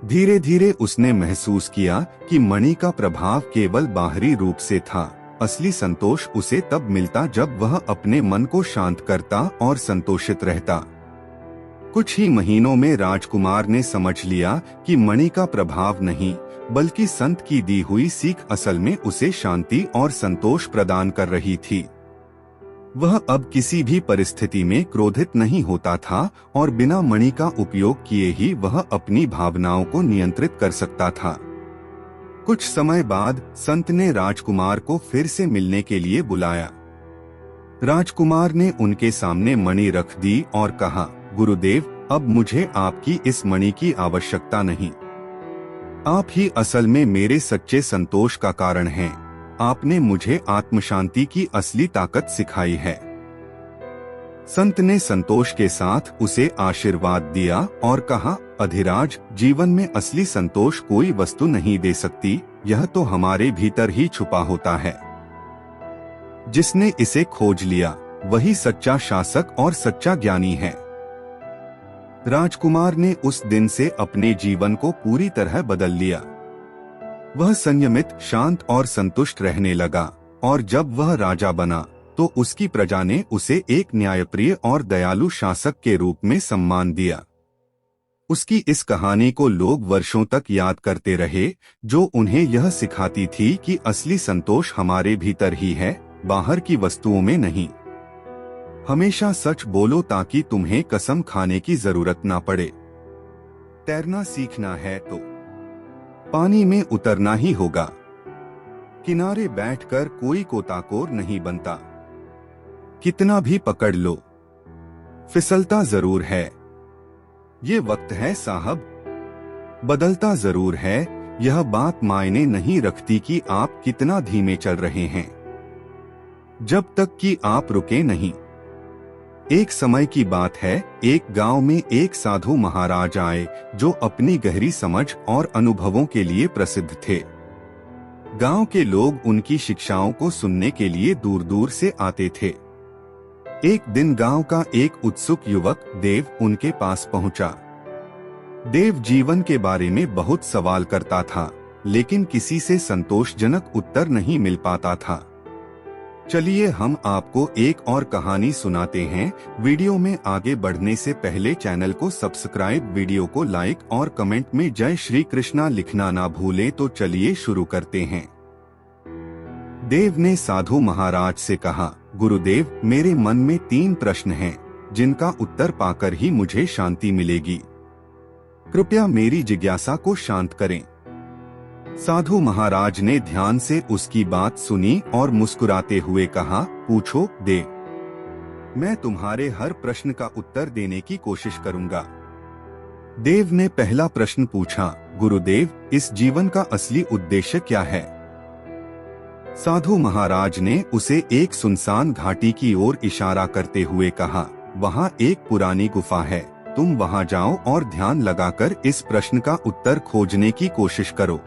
S1: धीरे धीरे उसने महसूस किया कि मणि का प्रभाव केवल बाहरी रूप से था। असली संतोष उसे तब मिलता जब वह अपने मन को शांत करता और संतोषित रहता। कुछ ही महीनों में राजकुमार ने समझ लिया कि मणि का प्रभाव नहीं, बल्कि संत की दी हुई सीख असल में उसे शांति और संतोष प्रदान कर रही थी। वह अब किसी भी परिस्थिति में क्रोधित नहीं होता था और बिना मणि का उपयोग किए ही वह अपनी भावनाओं को नियंत्रित कर सकता था। कुछ समय बाद संत ने राजकुमार को फिर से मिलने के लिए बुलाया। राजकुमार ने उनके सामने मणि रख दी और कहा, गुरुदेव, अब मुझे आपकी इस मणि की आवश्यकता नहीं। आप ही असल में मेरे सच्चे संतोष का कारण हैं। आपने मुझे आत्मशांति की असली ताकत सिखाई है। संत ने संतोष के साथ उसे आशीर्वाद दिया और कहा, अधिराज, जीवन में असली संतोष कोई वस्तु नहीं दे सकती, यह तो हमारे भीतर ही छुपा होता है। जिसने इसे खोज लिया वही सच्चा शासक और सच्चा ज्ञानी है। राजकुमार ने उस दिन से अपने जीवन को पूरी तरह बदल लिया। वह संयमित, शांत और संतुष्ट रहने लगा और जब वह राजा बना तो उसकी प्रजा ने उसे एक न्यायप्रिय और दयालु शासक के रूप में सम्मान दिया। उसकी इस कहानी को लोग वर्षों तक याद करते रहे, जो उन्हें यह सिखाती थी कि असली संतोष हमारे भीतर ही है, बाहर की वस्तुओं में नहीं। हमेशा सच बोलो ताकि तुम्हें कसम खाने की जरूरत ना पड़े। तैरना सीखना है तो पानी में उतरना ही होगा। किनारे बैठकर कोई गोताखोर नहीं बनता। कितना भी पकड़ लो, फिसलता जरूर है। ये वक्त है साहब, बदलता जरूर है। यह बात मायने नहीं रखती कि आप कितना धीमे चल रहे हैं, जब तक कि आप रुके नहीं। एक समय की बात है, एक गांव में एक साधु महाराज आए जो अपनी गहरी समझ और अनुभवों के लिए प्रसिद्ध थे। गांव के लोग उनकी शिक्षाओं को सुनने के लिए दूर दूर से आते थे। एक दिन गांव का एक उत्सुक युवक देव उनके पास पहुंचा। देव जीवन के बारे में बहुत सवाल करता था, लेकिन किसी से संतोषजनक उत्तर नहीं मिल पाता था। चलिए हम आपको एक और कहानी सुनाते हैं। वीडियो में आगे बढ़ने से पहले चैनल को सब्सक्राइब, वीडियो को लाइक और कमेंट में जय श्री कृष्णा लिखना ना भूलें। तो चलिए शुरू करते हैं। देव ने साधु महाराज से कहा, गुरुदेव, मेरे मन में 3 प्रश्न हैं, जिनका उत्तर पाकर ही मुझे शांति मिलेगी। कृपया मेरी जिज्ञासा को शांत करें। साधु महाराज ने ध्यान से उसकी बात सुनी और मुस्कुराते हुए कहा, पूछो देव, मैं तुम्हारे हर प्रश्न का उत्तर देने की कोशिश करूंगा। देव ने पहला प्रश्न पूछा, गुरुदेव, इस जीवन का असली उद्देश्य क्या है? साधु महाराज ने उसे एक सुनसान घाटी की ओर इशारा करते हुए कहा, वहाँ एक पुरानी गुफा है, तुम वहाँ जाओ और ध्यान लगाकर इस प्रश्न का उत्तर खोजने की कोशिश करो।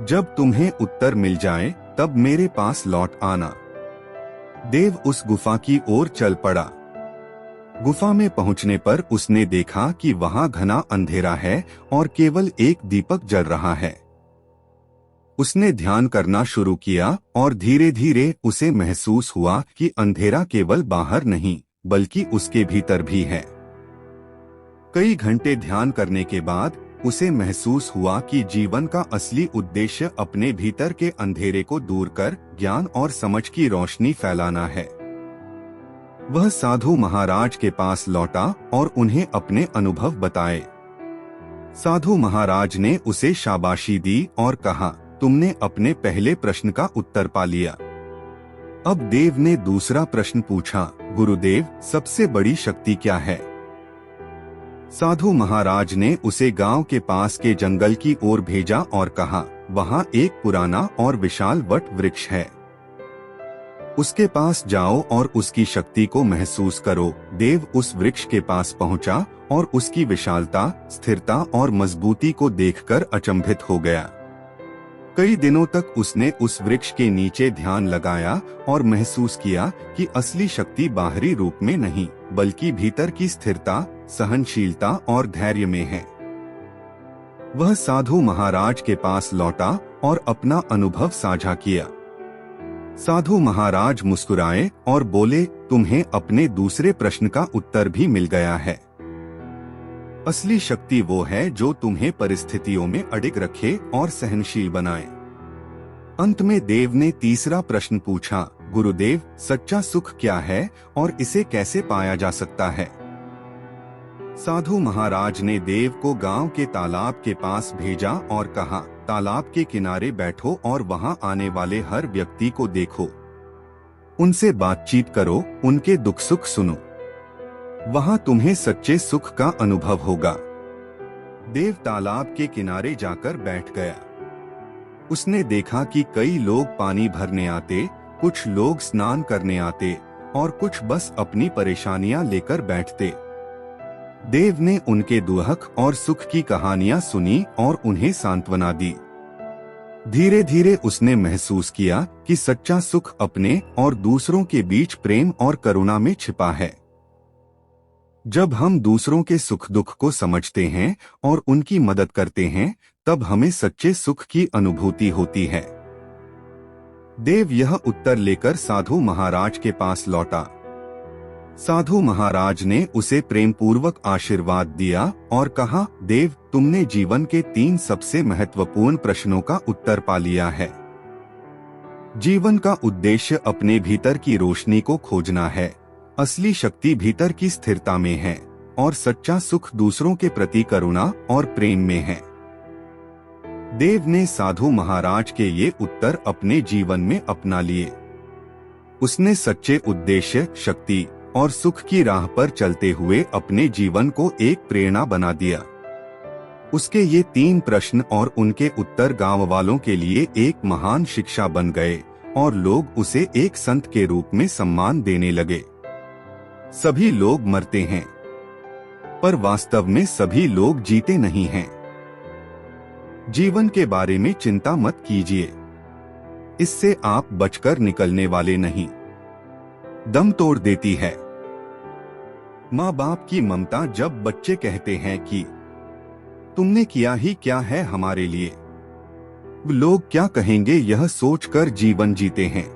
S1: जब तुम्हें उत्तर मिल जाए तब मेरे पास लौट आना। देव उस गुफा की ओर चल पड़ा। गुफा में पहुंचने पर उसने देखा कि वहां घना अंधेरा है और केवल एक दीपक जल रहा है। उसने ध्यान करना शुरू किया और धीरे धीरे उसे महसूस हुआ कि अंधेरा केवल बाहर नहीं बल्कि उसके भीतर भी है। कई घंटे ध्यान करने के बाद उसे महसूस हुआ कि जीवन का असली उद्देश्य अपने भीतर के अंधेरे को दूर कर ज्ञान और समझ की रोशनी फैलाना है। वह साधु महाराज के पास लौटा और उन्हें अपने अनुभव बताए। साधु महाराज ने उसे शाबाशी दी और कहा, तुमने अपने पहले प्रश्न का उत्तर पा लिया। अब देव ने दूसरा प्रश्न पूछा, गुरुदेव, सबसे बड़ी शक्ति क्या है? साधु महाराज ने उसे गांव के पास के जंगल की ओर भेजा और कहा, वहां एक पुराना और विशाल वट वृक्ष है, उसके पास जाओ और उसकी शक्ति को महसूस करो। देव उस वृक्ष के पास पहुंचा और उसकी विशालता, स्थिरता और मजबूती को देखकर अचंभित हो गया। कई दिनों तक उसने उस वृक्ष के नीचे ध्यान लगाया और महसूस किया कि असली शक्ति बाहरी रूप में नहीं बल्कि भीतर की स्थिरता, सहनशीलता और धैर्य में है। वह साधु महाराज के पास लौटा और अपना अनुभव साझा किया। साधु महाराज मुस्कुराए और बोले, तुम्हें अपने दूसरे प्रश्न का उत्तर भी मिल गया है। असली शक्ति वो है जो तुम्हें परिस्थितियों में अडिग रखे और सहनशील बनाए। अंत में देव ने तीसरा प्रश्न पूछा, गुरुदेव, सच्चा सुख क्या है और इसे कैसे पाया जा सकता है? साधु महाराज ने देव को गांव के तालाब के पास भेजा और कहा, तालाब के किनारे बैठो और वहां आने वाले हर व्यक्ति को देखो, उनसे बातचीत करो, उनके दुख सुख सुनो। वहां तुम्हें सच्चे सुख का अनुभव होगा। देव तालाब के किनारे जाकर बैठ गया। उसने देखा कि कई लोग पानी भरने आते, कुछ लोग स्नान करने आते और कुछ बस अपनी परेशानियां लेकर बैठते। देव ने उनके दुख और सुख की कहानियां सुनी और उन्हें सांत्वना दी। धीरे धीरे उसने महसूस किया कि सच्चा सुख अपने और दूसरों के बीच प्रेम और करुणा में छिपा है। जब हम दूसरों के सुख दुख को समझते हैं और उनकी मदद करते हैं, तब हमें सच्चे सुख की अनुभूति होती है। देव यह उत्तर लेकर साधु महाराज के पास लौटा। साधु महाराज ने उसे प्रेम पूर्वक आशीर्वाद दिया और कहा, देव, तुमने जीवन के 3 सबसे महत्वपूर्ण प्रश्नों का उत्तर पा लिया है। जीवन का उद्देश्य अपने भीतर की रोशनी को खोजना है, असली शक्ति भीतर की स्थिरता में है और सच्चा सुख दूसरों के प्रति करुणा और प्रेम में है। देव ने साधु महाराज के ये उत्तर अपने जीवन में अपना लिए। उसने सच्चे उद्देश्य, शक्ति और सुख की राह पर चलते हुए अपने जीवन को एक प्रेरणा बना दिया। उसके ये 3 प्रश्न और उनके उत्तर गांव वालों के लिए एक महान शिक्षा बन गए और लोग उसे एक संत के रूप में सम्मान देने लगे। सभी लोग मरते हैं, पर वास्तव में सभी लोग जीते नहीं हैं। जीवन के बारे में चिंता मत कीजिए, इससे आप बचकर निकलने वाले नहीं, दम तोड़ देती है। माँ बाप की ममता जब बच्चे कहते हैं कि तुमने किया ही क्या है हमारे लिए, लोग क्या कहेंगे यह सोचकर जीवन जीते हैं।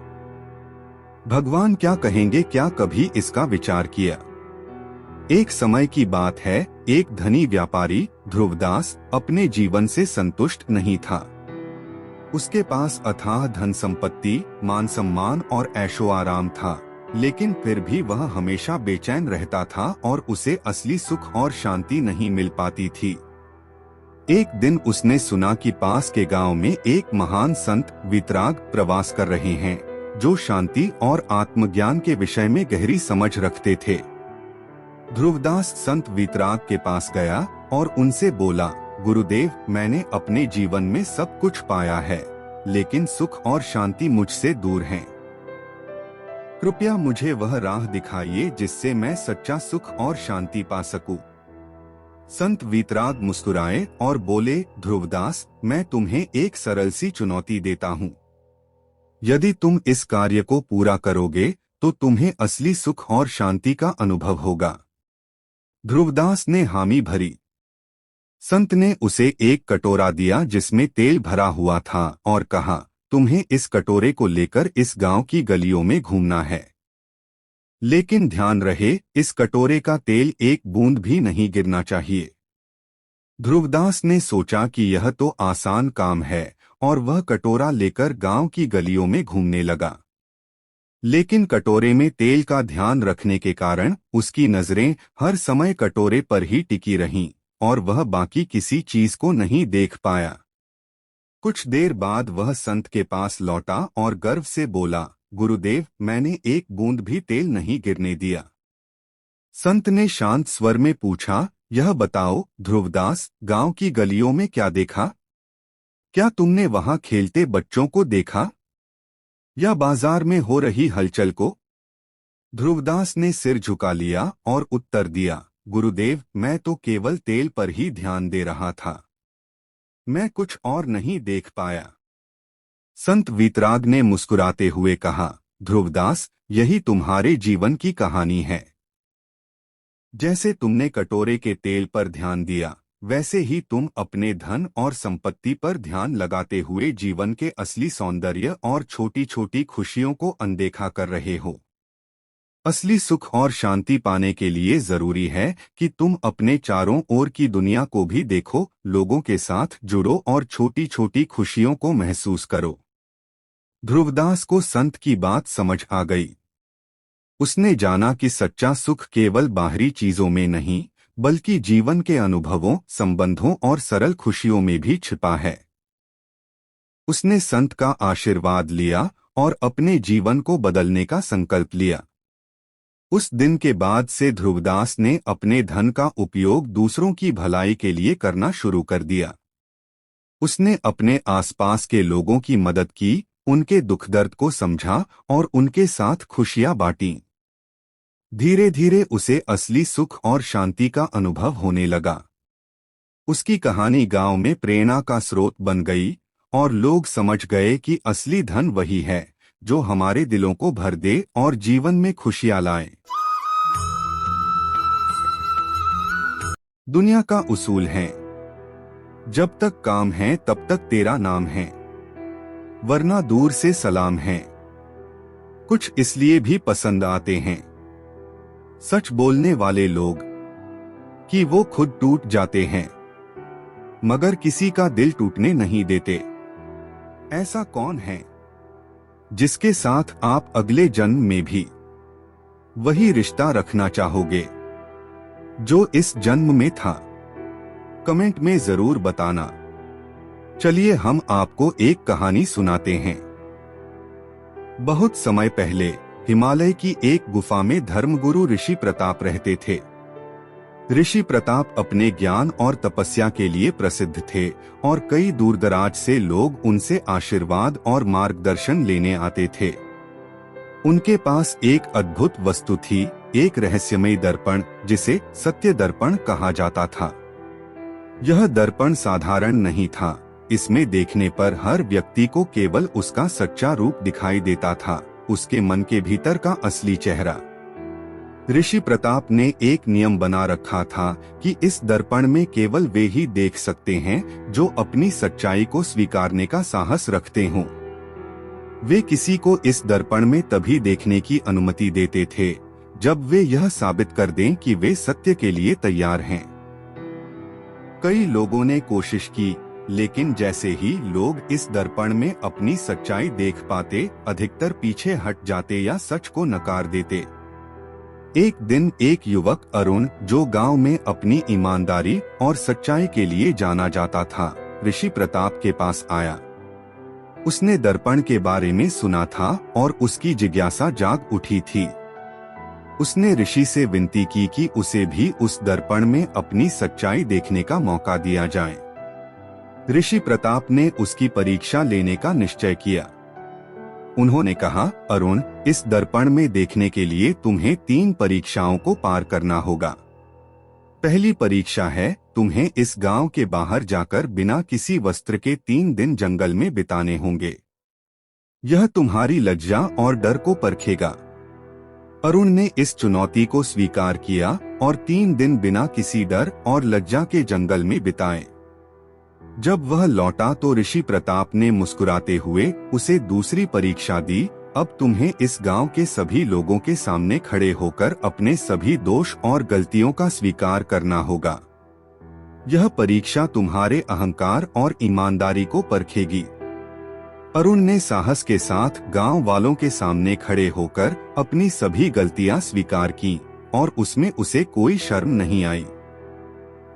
S1: भगवान क्या कहेंगे, क्या कभी इसका विचार किया? एक समय की बात है, एक धनी व्यापारी ध्रुवदास अपने जीवन से संतुष्ट नहीं था। उसके पास अथाह धन संपत्ति, मान सम्मान और ऐशो आराम था, लेकिन फिर भी वह हमेशा बेचैन रहता था और उसे असली सुख और शांति नहीं मिल पाती थी। एक दिन उसने सुना कि पास के गांव में एक महान संत वीतराग प्रवास कर रहे हैं, जो शांति और आत्मज्ञान के विषय में गहरी समझ रखते थे। ध्रुवदास संत वीतराग के पास गया और उनसे बोला, गुरुदेव, मैंने अपने जीवन में सब कुछ पाया है, लेकिन सुख और शांति मुझसे दूर हैं। कृपया मुझे वह राह दिखाइए जिससे मैं सच्चा सुख और शांति पा सकूं। संत वीतराग मुस्कुराए और बोले, ध्रुवदास, मैं तुम्हें एक सरल सी चुनौती देता हूँ। यदि तुम इस कार्य को पूरा करोगे तो तुम्हें असली सुख और शांति का अनुभव होगा। ध्रुवदास ने हामी भरी। संत ने उसे एक कटोरा दिया जिसमें तेल भरा हुआ था और कहा, तुम्हें इस कटोरे को लेकर इस गांव की गलियों में घूमना है, लेकिन ध्यान रहे, इस कटोरे का तेल एक बूंद भी नहीं गिरना चाहिए। ध्रुवदास ने सोचा कि यह तो आसान काम है और वह कटोरा लेकर गांव की गलियों में घूमने लगा। लेकिन कटोरे में तेल का ध्यान रखने के कारण उसकी नजरें हर समय कटोरे पर ही टिकी रहीं और वह बाकी किसी चीज को नहीं देख पाया। कुछ देर बाद वह संत के पास लौटा और गर्व से बोला, गुरुदेव, मैंने एक बूंद भी तेल नहीं गिरने दिया। संत ने शांत स्वर में पूछा, यह बताओ ध्रुवदास, गांव की गलियों में क्या देखा? क्या तुमने वहां खेलते बच्चों को देखा या बाजार में हो रही हलचल को? ध्रुवदास ने सिर झुका लिया और उत्तर दिया, गुरुदेव, मैं तो केवल तेल पर ही ध्यान दे रहा था, मैं कुछ और नहीं देख पाया। संत वीतराग ने मुस्कुराते हुए कहा, ध्रुवदास, यही तुम्हारे जीवन की कहानी है। जैसे तुमने कटोरे के तेल पर ध्यान दिया, वैसे ही तुम अपने धन और संपत्ति पर ध्यान लगाते हुए जीवन के असली सौंदर्य और छोटी छोटी खुशियों को अनदेखा कर रहे हो। असली सुख और शांति पाने के लिए जरूरी है कि तुम अपने चारों ओर की दुनिया को भी देखो, लोगों के साथ जुड़ो और छोटी छोटी खुशियों को महसूस करो। ध्रुवदास को संत की बात समझ आ गई। उसने जाना कि सच्चा सुख केवल बाहरी चीजों में नहीं, बल्कि जीवन के अनुभवों, संबंधों और सरल खुशियों में भी छिपा है। उसने संत का आशीर्वाद लिया और अपने जीवन को बदलने का संकल्प लिया। उस दिन के बाद से ध्रुवदास ने अपने धन का उपयोग दूसरों की भलाई के लिए करना शुरू कर दिया। उसने अपने आसपास के लोगों की मदद की, उनके दुख दर्द को समझा और उनके साथ खुशियां बांटी। धीरे धीरे उसे असली सुख और शांति का अनुभव होने लगा। उसकी कहानी गांव में प्रेरणा का स्रोत बन गई और लोग समझ गए कि असली धन वही है जो हमारे दिलों को भर दे और जीवन में खुशियां लाए। दुनिया का उसूल है, जब तक काम है तब तक तेरा नाम है, वरना दूर से सलाम है। कुछ इसलिए भी पसंद आते हैं सच बोलने वाले लोग कि वो खुद टूट जाते हैं मगर किसी का दिल टूटने नहीं देते। ऐसा कौन है जिसके साथ आप अगले जन्म में भी वही रिश्ता रखना चाहोगे जो इस जन्म में था? कमेंट में जरूर बताना। चलिए हम आपको एक कहानी सुनाते हैं। बहुत समय पहले हिमालय की एक गुफा में धर्मगुरु ऋषि प्रताप रहते थे। ऋषि प्रताप अपने ज्ञान और तपस्या के लिए प्रसिद्ध थे और कई दूरदराज से लोग उनसे आशीर्वाद और मार्गदर्शन लेने आते थे। उनके पास एक अद्भुत वस्तु थी, एक रहस्यमय दर्पण जिसे सत्य दर्पण कहा जाता था। यह दर्पण साधारण नहीं था, इसमें देखने पर हर व्यक्ति को केवल उसका सच्चा रूप दिखाई देता था, उसके मन के भीतर का असली चेहरा। ऋषि प्रताप ने एक नियम बना रखा था कि इस दर्पण में केवल वे ही देख सकते हैं जो अपनी सच्चाई को स्वीकारने का साहस रखते हों। वे किसी को इस दर्पण में तभी देखने की अनुमति देते थे जब वे यह साबित कर दें कि वे सत्य के लिए तैयार हैं। कई लोगों ने कोशिश की, लेकिन जैसे ही लोग इस दर्पण में अपनी सच्चाई देख पाते, अधिकतर पीछे हट जाते या सच को नकार देते। एक दिन एक युवक अरुण, जो गांव में अपनी ईमानदारी और सच्चाई के लिए जाना जाता था, ऋषि प्रताप के पास आया। उसने दर्पण के बारे में सुना था और उसकी जिज्ञासा जाग उठी थी। उसने ऋषि से विनती की कि उसे भी उस दर्पण में अपनी सच्चाई देखने का मौका दिया जाए। ऋषि प्रताप ने उसकी परीक्षा लेने का निश्चय किया। उन्होंने कहा, अरुण, इस दर्पण में देखने के लिए तुम्हें 3 परीक्षाओं को पार करना होगा। पहली परीक्षा है, तुम्हें इस गांव के बाहर जाकर बिना किसी वस्त्र के 3 दिन जंगल में बिताने होंगे। यह तुम्हारी लज्जा और डर को परखेगा। अरुण ने इस चुनौती को स्वीकार किया और 3 दिन बिना किसी डर और लज्जा के जंगल में बिताए। जब वह लौटा तो ऋषि प्रताप ने मुस्कुराते हुए उसे दूसरी परीक्षा दी। अब तुम्हें इस गांव के सभी लोगों के सामने खड़े होकर अपने सभी दोष और गलतियों का स्वीकार करना होगा। यह परीक्षा तुम्हारे अहंकार और ईमानदारी को परखेगी। अरुण ने साहस के साथ गांव वालों के सामने खड़े होकर अपनी सभी गलतियां स्वीकार की और उसमें उसे कोई शर्म नहीं आई।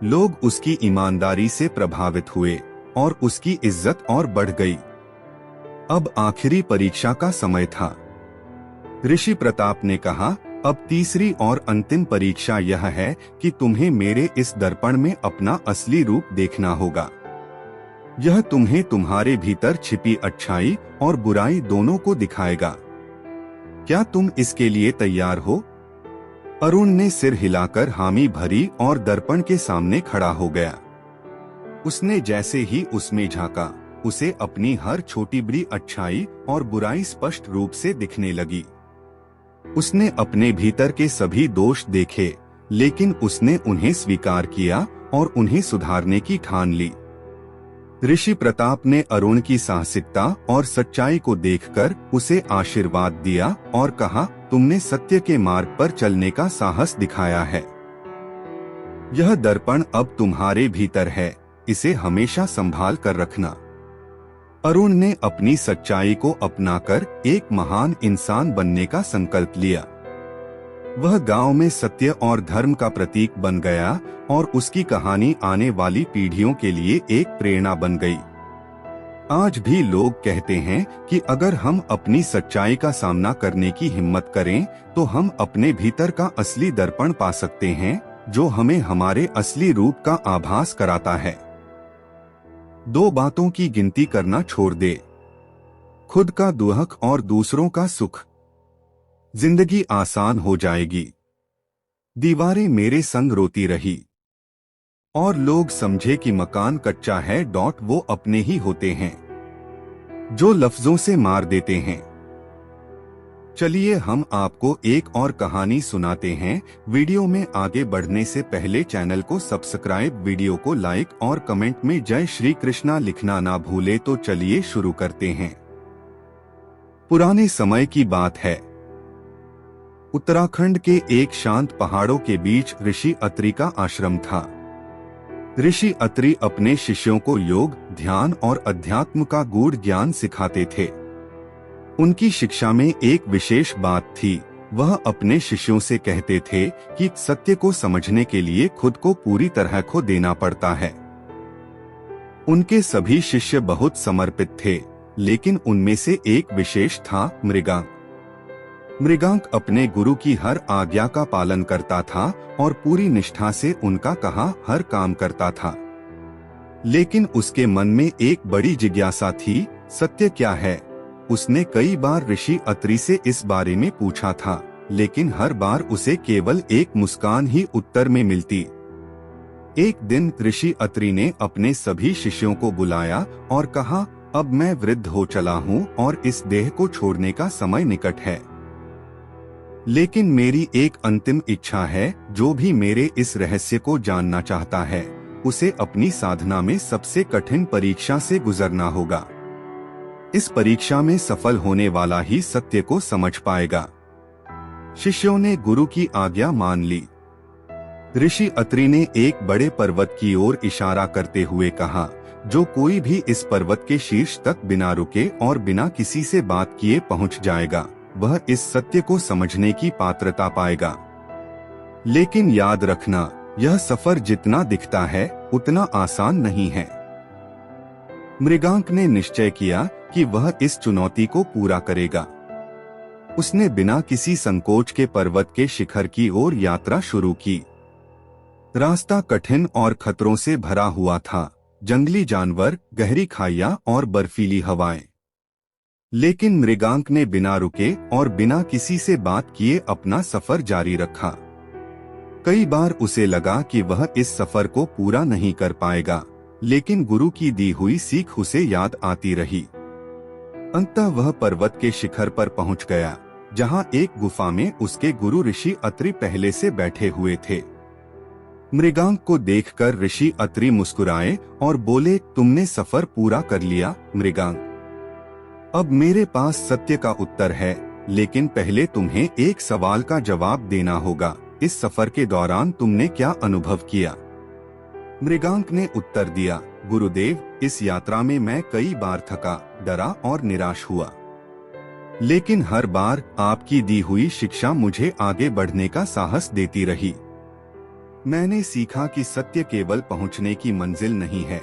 S1: लोग उसकी ईमानदारी से प्रभावित हुए और उसकी इज्जत और बढ़ गई। अब आखिरी परीक्षा का समय था। ऋषि प्रताप ने कहा, अब तीसरी और अंतिम परीक्षा यह है कि तुम्हें मेरे इस दर्पण में अपना असली रूप देखना होगा। यह तुम्हें तुम्हारे भीतर छिपी अच्छाई और बुराई दोनों को दिखाएगा। क्या तुम इसके लिए तैयार हो? अरुण ने सिर हिलाकर हामी भरी और दर्पण के सामने खड़ा हो गया। उसने जैसे ही उसमें झांका, उसे अपनी हर छोटी बड़ी अच्छाई और बुराई स्पष्ट रूप से दिखने लगी। उसने अपने भीतर के सभी दोष देखे, लेकिन उसने उन्हें स्वीकार किया और उन्हें सुधारने की ठान ली। ऋषि प्रताप ने अरुण की साहसिकता और सच्चाई को देखकर उसे आशीर्वाद दिया और कहा, तुमने सत्य के मार्ग पर चलने का साहस दिखाया है। यह दर्पण अब तुम्हारे भीतर है, इसे हमेशा संभाल कर रखना। अरुण ने अपनी सच्चाई को अपनाकर एक महान इंसान बनने का संकल्प लिया। वह गांव में सत्य और धर्म का प्रतीक बन गया और उसकी कहानी आने वाली पीढ़ियों के लिए एक प्रेरणा बन गई। आज भी लोग कहते हैं कि अगर हम अपनी सच्चाई का सामना करने की हिम्मत करें तो हम अपने भीतर का असली दर्पण पा सकते हैं, जो हमें हमारे असली रूप का आभास कराता है। 2 बातों की गिनती करना छोड़ दे। खुद का दुख और दूसरों का सुख। जिंदगी आसान हो जाएगी। दीवारें मेरे संग रोती रही और लोग समझे कि मकान कच्चा है। वो अपने ही होते हैं जो लफ्जों से मार देते हैं। चलिए हम आपको एक और कहानी सुनाते हैं। वीडियो में आगे बढ़ने से पहले चैनल को सब्सक्राइब, वीडियो को लाइक और कमेंट में जय श्री कृष्णा लिखना ना भूले। तो चलिए शुरू करते हैं। पुराने समय की बात है। उत्तराखंड के एक शांत पहाड़ों के बीच ऋषि अत्रि का आश्रम था। ऋषि अत्रि अपने शिष्यों को योग, ध्यान और अध्यात्म का गूढ़ ज्ञान सिखाते थे। उनकी शिक्षा में एक विशेष बात थी। वह अपने शिष्यों से कहते थे कि सत्य को समझने के लिए खुद को पूरी तरह खो देना पड़ता है। उनके सभी शिष्य बहुत समर्पित थे, लेकिन उनमें से एक विशेष था, मृगांक। मृगांक अपने गुरु की हर आज्ञा का पालन करता था और पूरी निष्ठा से उनका कहा हर काम करता था। लेकिन उसके मन में एक बड़ी जिज्ञासा थी, सत्य क्या है? उसने कई बार ऋषि अत्रि से इस बारे में पूछा था, लेकिन हर बार उसे केवल एक मुस्कान ही उत्तर में मिलती। एक दिन ऋषि अत्रि ने अपने सभी शिष्यों को बुलाया और कहा, अब मैं वृद्ध हो चला हूँ और इस देह को छोड़ने का समय निकट है। लेकिन मेरी एक अंतिम इच्छा है। जो भी मेरे इस रहस्य को जानना चाहता है, उसे अपनी साधना में सबसे कठिन परीक्षा से गुजरना होगा। इस परीक्षा में सफल होने वाला ही सत्य को समझ पाएगा। शिष्यों ने गुरु की आज्ञा मान ली। ऋषि अत्रि ने एक बड़े पर्वत की ओर इशारा करते हुए कहा, जो कोई भी इस पर्वत के शीर्ष तक बिना रुके और बिना किसी से बात किए पहुंच जाएगा, वह इस सत्य को समझने की पात्रता पाएगा। लेकिन याद रखना, यह सफर जितना दिखता है उतना आसान नहीं है। मृगांक ने निश्चय किया कि वह इस चुनौती को पूरा करेगा। उसने बिना किसी संकोच के पर्वत के शिखर की ओर यात्रा शुरू की। रास्ता कठिन और खतरों से भरा हुआ था। जंगली जानवर, गहरी खाइयां और बर्फीली हवाएं। लेकिन मृगांक ने बिना रुके और बिना किसी से बात किए अपना सफर जारी रखा। कई बार उसे लगा कि वह इस सफर को पूरा नहीं कर पाएगा, लेकिन गुरु की दी हुई सीख उसे याद आती रही। अंततः वह पर्वत के शिखर पर पहुंच गया, जहां एक गुफा में उसके गुरु ऋषि अत्रि पहले से बैठे हुए थे। मृगांक को देखकर ऋषि अत्रि मुस्कुराए और बोले, तुमने सफर पूरा कर लिया मृगांक। अब मेरे पास सत्य का उत्तर है, लेकिन पहले तुम्हें एक सवाल का जवाब देना होगा। इस सफर के दौरान तुमने क्या अनुभव किया? मृगांक ने उत्तर दिया, गुरुदेव, इस यात्रा में मैं कई बार थका, डरा और निराश हुआ। लेकिन हर बार आपकी दी हुई शिक्षा मुझे आगे बढ़ने का साहस देती रही। मैंने सीखा कि सत्य केवल पहुंचने की मंजिल नहीं है,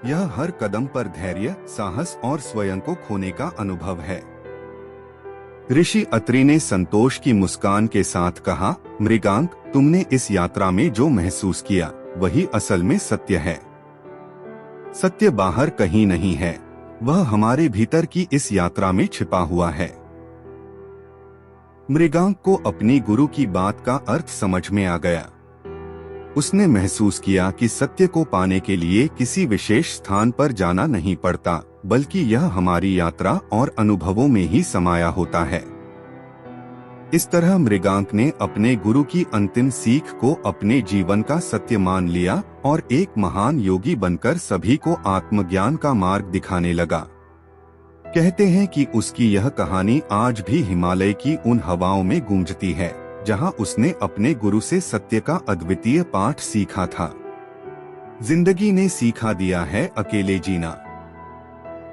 S1: यह हर कदम पर धैर्य, साहस और स्वयं को खोने का अनुभव है। ऋषि अत्रि ने संतोष की मुस्कान के साथ कहा, मृगांक, तुमने इस यात्रा में जो महसूस किया वही असल में सत्य है। सत्य बाहर कहीं नहीं है, वह हमारे भीतर की इस यात्रा में छिपा हुआ है। मृगांक को अपनी गुरु की बात का अर्थ समझ में आ गया। उसने महसूस किया कि सत्य को पाने के लिए किसी विशेष स्थान पर जाना नहीं पड़ता, बल्कि यह हमारी यात्रा और अनुभवों में ही समाया होता है। इस तरह मृगांक ने अपने गुरु की अंतिम सीख को अपने जीवन का सत्य मान लिया और एक महान योगी बनकर सभी को आत्मज्ञान का मार्ग दिखाने लगा। कहते हैं कि उसकी यह कहानी आज भी हिमालय की उन हवाओं में गूंजती है, जहां उसने अपने गुरु से सत्य का अद्वितीय पाठ सीखा था। जिंदगी ने सिखा दिया है अकेले जीना,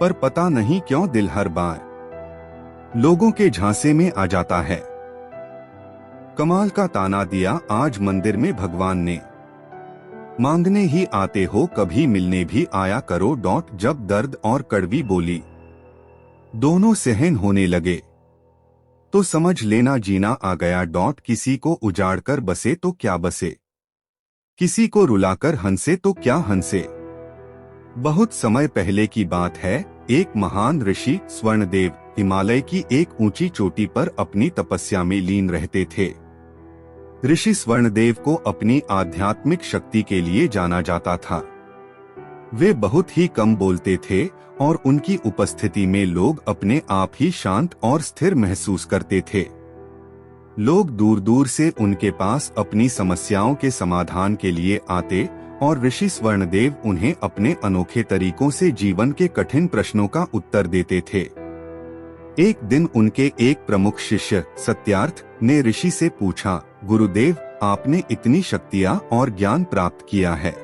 S1: पर पता नहीं क्यों दिल हर बार लोगों के झांसे में आ जाता है। कमाल का ताना दिया आज मंदिर में भगवान ने। मांगने ही आते हो, कभी मिलने भी आया करो। जब दर्द और कड़वी बोली दोनों सहन होने लगे तो समझ लेना जीना आ गया। किसी को उजाड़ कर बसे तो क्या बसे, किसी को रुलाकर हंसे तो क्या हंसे। बहुत समय पहले की बात है, एक महान ऋषि स्वर्णदेव हिमालय की एक ऊंची चोटी पर अपनी तपस्या में लीन रहते थे। ऋषि स्वर्णदेव को अपनी आध्यात्मिक शक्ति के लिए जाना जाता था। वे बहुत ही कम बोलते थे और उनकी उपस्थिति में लोग अपने आप ही शांत और स्थिर महसूस करते थे। लोग दूर दूर से उनके पास अपनी समस्याओं के समाधान के लिए आते और ऋषि स्वर्णदेव उन्हें अपने अनोखे तरीकों से जीवन के कठिन प्रश्नों का उत्तर देते थे। एक दिन उनके एक प्रमुख शिष्य सत्यार्थ ने ऋषि से पूछा, गुरुदेव, आपने इतनी शक्तियाँ और ज्ञान प्राप्त किया है,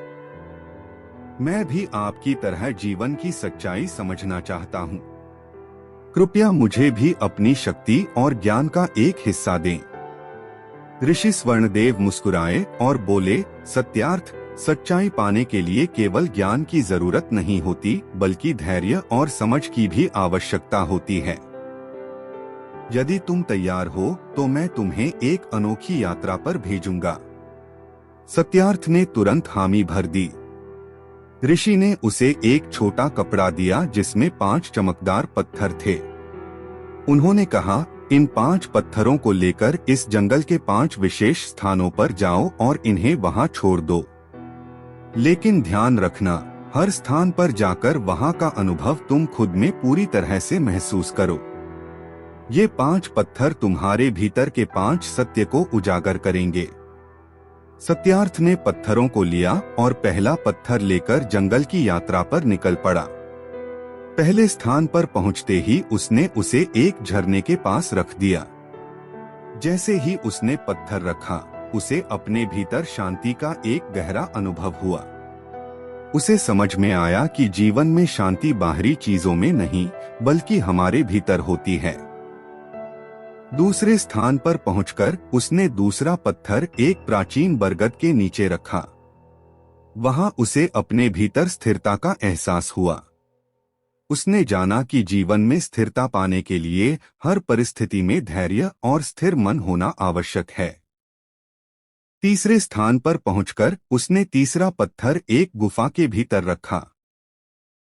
S1: मैं भी आपकी तरह जीवन की सच्चाई समझना चाहता हूँ। कृपया मुझे भी अपनी शक्ति और ज्ञान का एक हिस्सा दें। ऋषि स्वर्णदेव मुस्कुराए और बोले, सत्यार्थ, सच्चाई पाने के लिए केवल ज्ञान की जरूरत नहीं होती, बल्कि धैर्य और समझ की भी आवश्यकता होती है। यदि तुम तैयार हो तो मैं तुम्हें एक अनोखी यात्रा पर भेजूंगा। सत्यार्थ ने तुरंत हामी भर दी। ऋषि ने उसे एक छोटा कपड़ा दिया जिसमें 5 चमकदार पत्थर थे। उन्होंने कहा, इन 5 पत्थरों को लेकर इस जंगल के 5 विशेष स्थानों पर जाओ और इन्हें वहां छोड़ दो। लेकिन ध्यान रखना, हर स्थान पर जाकर वहां का अनुभव तुम खुद में पूरी तरह से महसूस करो। ये 5 पत्थर तुम्हारे भीतर के 5 सत्य को उजागर करेंगे। सत्यार्थ ने पत्थरों को लिया और पहला पत्थर लेकर जंगल की यात्रा पर निकल पड़ा। पहले स्थान पर पहुंचते ही उसने उसे एक झरने के पास रख दिया। जैसे ही उसने पत्थर रखा, उसे अपने भीतर शांति का एक गहरा अनुभव हुआ। उसे समझ में आया कि जीवन में शांति बाहरी चीजों में नहीं, बल्कि हमारे भीतर होती है। दूसरे स्थान पर पहुंचकर उसने दूसरा पत्थर एक प्राचीन बरगद के नीचे रखा। वहां उसे अपने भीतर स्थिरता का एहसास हुआ। उसने जाना कि जीवन में स्थिरता पाने के लिए हर परिस्थिति में धैर्य और स्थिर मन होना आवश्यक है। तीसरे स्थान पर पहुंचकर उसने तीसरा पत्थर एक गुफा के भीतर रखा।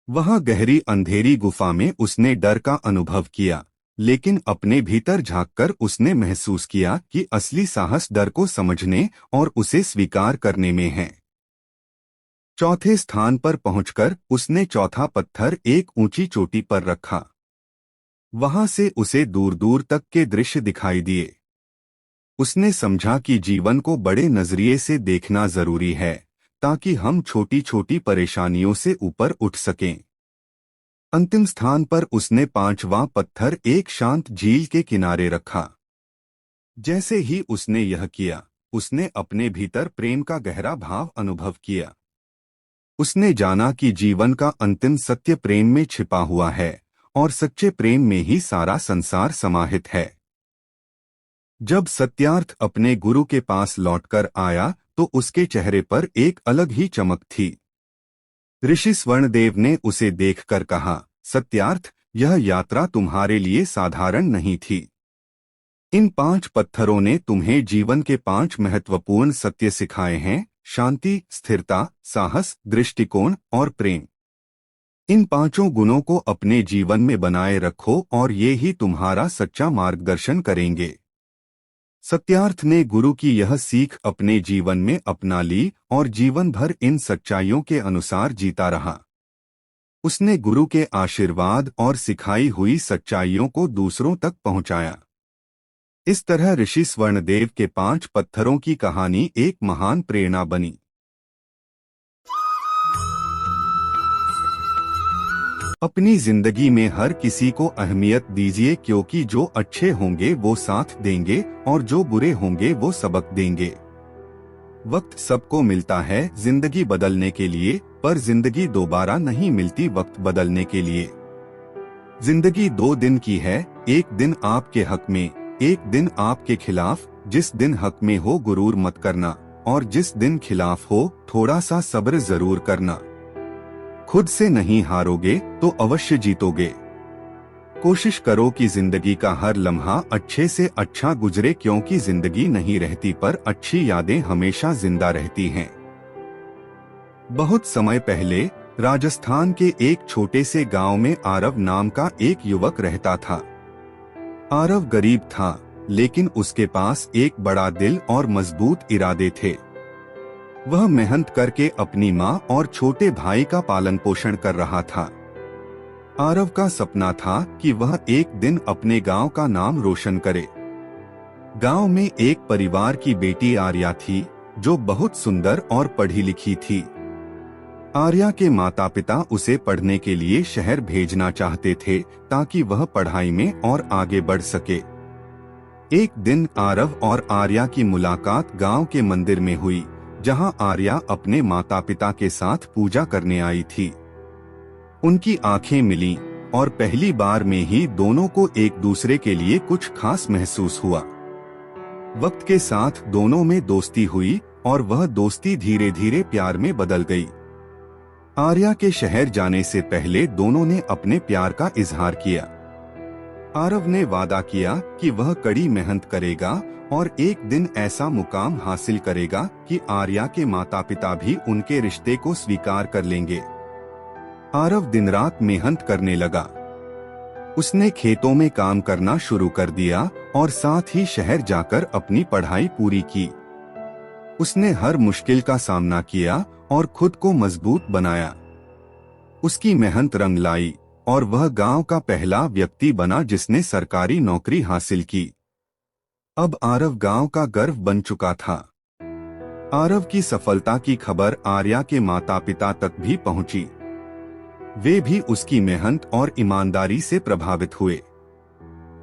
S1: वहां गहरी अंधेरी गुफा में उसने डर का अनुभव किया, लेकिन अपने भीतर झांककर उसने महसूस किया कि असली साहस डर को समझने और उसे स्वीकार करने में है। चौथे स्थान पर पहुंचकर उसने चौथा पत्थर एक ऊंची चोटी पर रखा। वहां से उसे दूर दूर तक के दृश्य दिखाई दिए। उसने समझा कि जीवन को बड़े नजरिए से देखना जरूरी है, ताकि हम छोटी छोटी परेशानियों से ऊपर उठ सकें। अंतिम स्थान पर उसने 5वां पत्थर एक शांत झील के किनारे रखा। जैसे ही उसने यह किया, उसने अपने भीतर प्रेम का गहरा भाव अनुभव किया। उसने जाना कि जीवन का अंतिम सत्य प्रेम में छिपा हुआ है और सच्चे प्रेम में ही सारा संसार समाहित है। जब सत्यार्थ अपने गुरु के पास लौटकर आया तो उसके चेहरे पर एक अलग ही चमक थी। ऋषि स्वर्णदेव ने उसे देखकर कहा, सत्यार्थ, यह यात्रा तुम्हारे लिए साधारण नहीं थी। इन 5 पत्थरों ने तुम्हें जीवन के 5 महत्वपूर्ण सत्य सिखाए हैं: शांति, स्थिरता, साहस, दृष्टिकोण और प्रेम। इन 5 गुणों को अपने जीवन में बनाए रखो और ये ही तुम्हारा सच्चा मार्गदर्शन करेंगे। सत्यार्थ ने गुरु की यह सीख अपने जीवन में अपना ली और जीवन भर इन सच्चाइयों के अनुसार जीता रहा। उसने गुरु के आशीर्वाद और सिखाई हुई सच्चाइयों को दूसरों तक पहुंचाया। इस तरह ऋषि स्वर्णदेव के 5 पत्थरों की कहानी एक महान प्रेरणा बनी। अपनी जिंदगी में हर किसी को अहमियत दीजिए, क्योंकि जो अच्छे होंगे वो साथ देंगे और जो बुरे होंगे वो सबक देंगे। वक्त सबको मिलता है जिंदगी बदलने के लिए, पर जिंदगी दोबारा नहीं मिलती वक्त बदलने के लिए। जिंदगी 2 दिन की है, एक दिन आपके हक में, एक दिन आपके खिलाफ। जिस दिन हक में हो गुरूर मत करना, और जिस दिन खिलाफ हो थोड़ा सा सब्र जरूर करना। खुद से नहीं हारोगे तो अवश्य जीतोगे। कोशिश करो कि जिंदगी का हर लम्हा अच्छे से अच्छा गुजरे, क्योंकि जिंदगी नहीं रहती पर अच्छी यादें हमेशा जिंदा रहती हैं। बहुत समय पहले राजस्थान के एक छोटे से गांव में आरव नाम का एक युवक रहता था। आरव गरीब था, लेकिन उसके पास एक बड़ा दिल और मजबूत इरादे थे। वह मेहनत करके अपनी माँ और छोटे भाई का पालन पोषण कर रहा था। आरव का सपना था कि वह एक दिन अपने गांव का नाम रोशन करे। गांव में एक परिवार की बेटी आर्या थी, जो बहुत सुंदर और पढ़ी लिखी थी। आर्या के माता पिता उसे पढ़ने के लिए शहर भेजना चाहते थे, ताकि वह पढ़ाई में और आगे बढ़ सके। एक दिन आरव और आर्या की मुलाकात गांव के मंदिर में हुई, जहां आर्या अपने माता पिता के साथ पूजा करने आई थी। उनकी आंखें मिलीं और पहली बार में ही दोनों को एक दूसरे के लिए कुछ खास महसूस हुआ। वक्त के साथ दोनों में दोस्ती हुई और वह दोस्ती धीरे धीरे प्यार में बदल गई। आर्या के शहर जाने से पहले दोनों ने अपने प्यार का इजहार किया। आरव ने वादा किया कि वह कड़ी मेहनत करेगा और एक दिन ऐसा मुकाम हासिल करेगा कि आर्या के माता पिता भी उनके रिश्ते को स्वीकार कर लेंगे। आरव दिन रात मेहनत करने लगा। उसने खेतों में काम करना शुरू कर दिया और साथ ही शहर जाकर अपनी पढ़ाई पूरी की। उसने हर मुश्किल का सामना किया और खुद को मजबूत बनाया। उसकी मेहनत रंग लाई और वह गांव का पहला व्यक्ति बना जिसने सरकारी नौकरी हासिल की। अब आरव गांव का गर्व बन चुका था। आरव की सफलता की खबर आर्या के माता पिता तक भी पहुंची। वे भी उसकी मेहनत और ईमानदारी से प्रभावित हुए।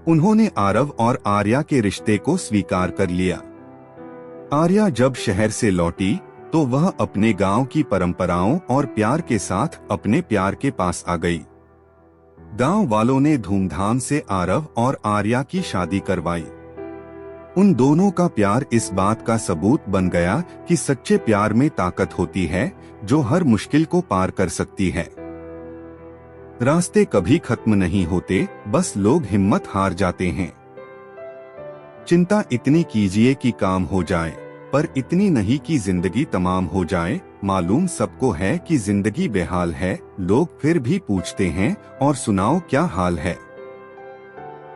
S1: उन्होंने आरव और आर्या के रिश्ते को स्वीकार कर लिया। आर्या जब शहर से लौटी तो वह अपने गांव की परंपराओं और प्यार के साथ अपने प्यार के पास आ गई। गांव वालों ने धूमधाम से आरव और आर्या की शादी करवाई। उन दोनों का प्यार इस बात का सबूत बन गया कि सच्चे प्यार में ताकत होती है, जो हर मुश्किल को पार कर सकती है। रास्ते कभी खत्म नहीं होते, बस लोग हिम्मत हार जाते हैं। चिंता इतनी कीजिए कि काम हो जाए, पर इतनी नहीं कि जिंदगी तमाम हो जाए। मालूम सबको है कि जिंदगी बेहाल है, लोग फिर भी पूछते हैं और सुनाओ क्या हाल है।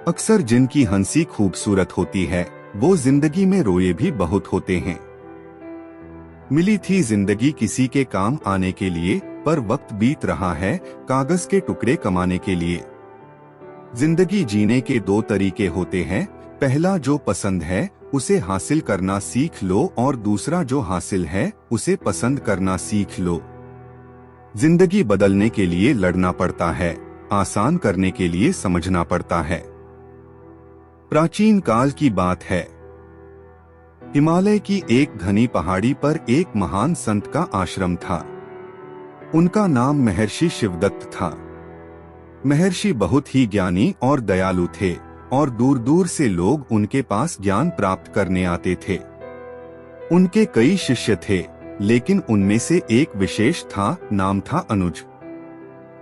S1: अक्सर जिनकी हंसी खूबसूरत होती है, वो जिंदगी में रोए भी बहुत होते हैं। मिली थी जिंदगी किसी के काम आने के लिए, पर वक्त बीत रहा है कागज के टुकड़े कमाने के लिए। जिंदगी जीने के दो तरीके होते हैं, पहला जो पसंद है उसे हासिल करना सीख लो और दूसरा जो हासिल है उसे पसंद करना सीख लो। जिंदगी बदलने के लिए लड़ना पड़ता है, आसान करने के लिए समझना पड़ता है। प्राचीन काल की बात है। हिमालय की एक घनी पहाड़ी पर एक महान संत का आश्रम था। उनका नाम महर्षि शिवदत्त था। महर्षि बहुत ही ज्ञानी और दयालु थे और दूर दूर से लोग उनके पास ज्ञान प्राप्त करने आते थे। उनके कई शिष्य थे, लेकिन उनमें से एक विशेष था, नाम था अनुज।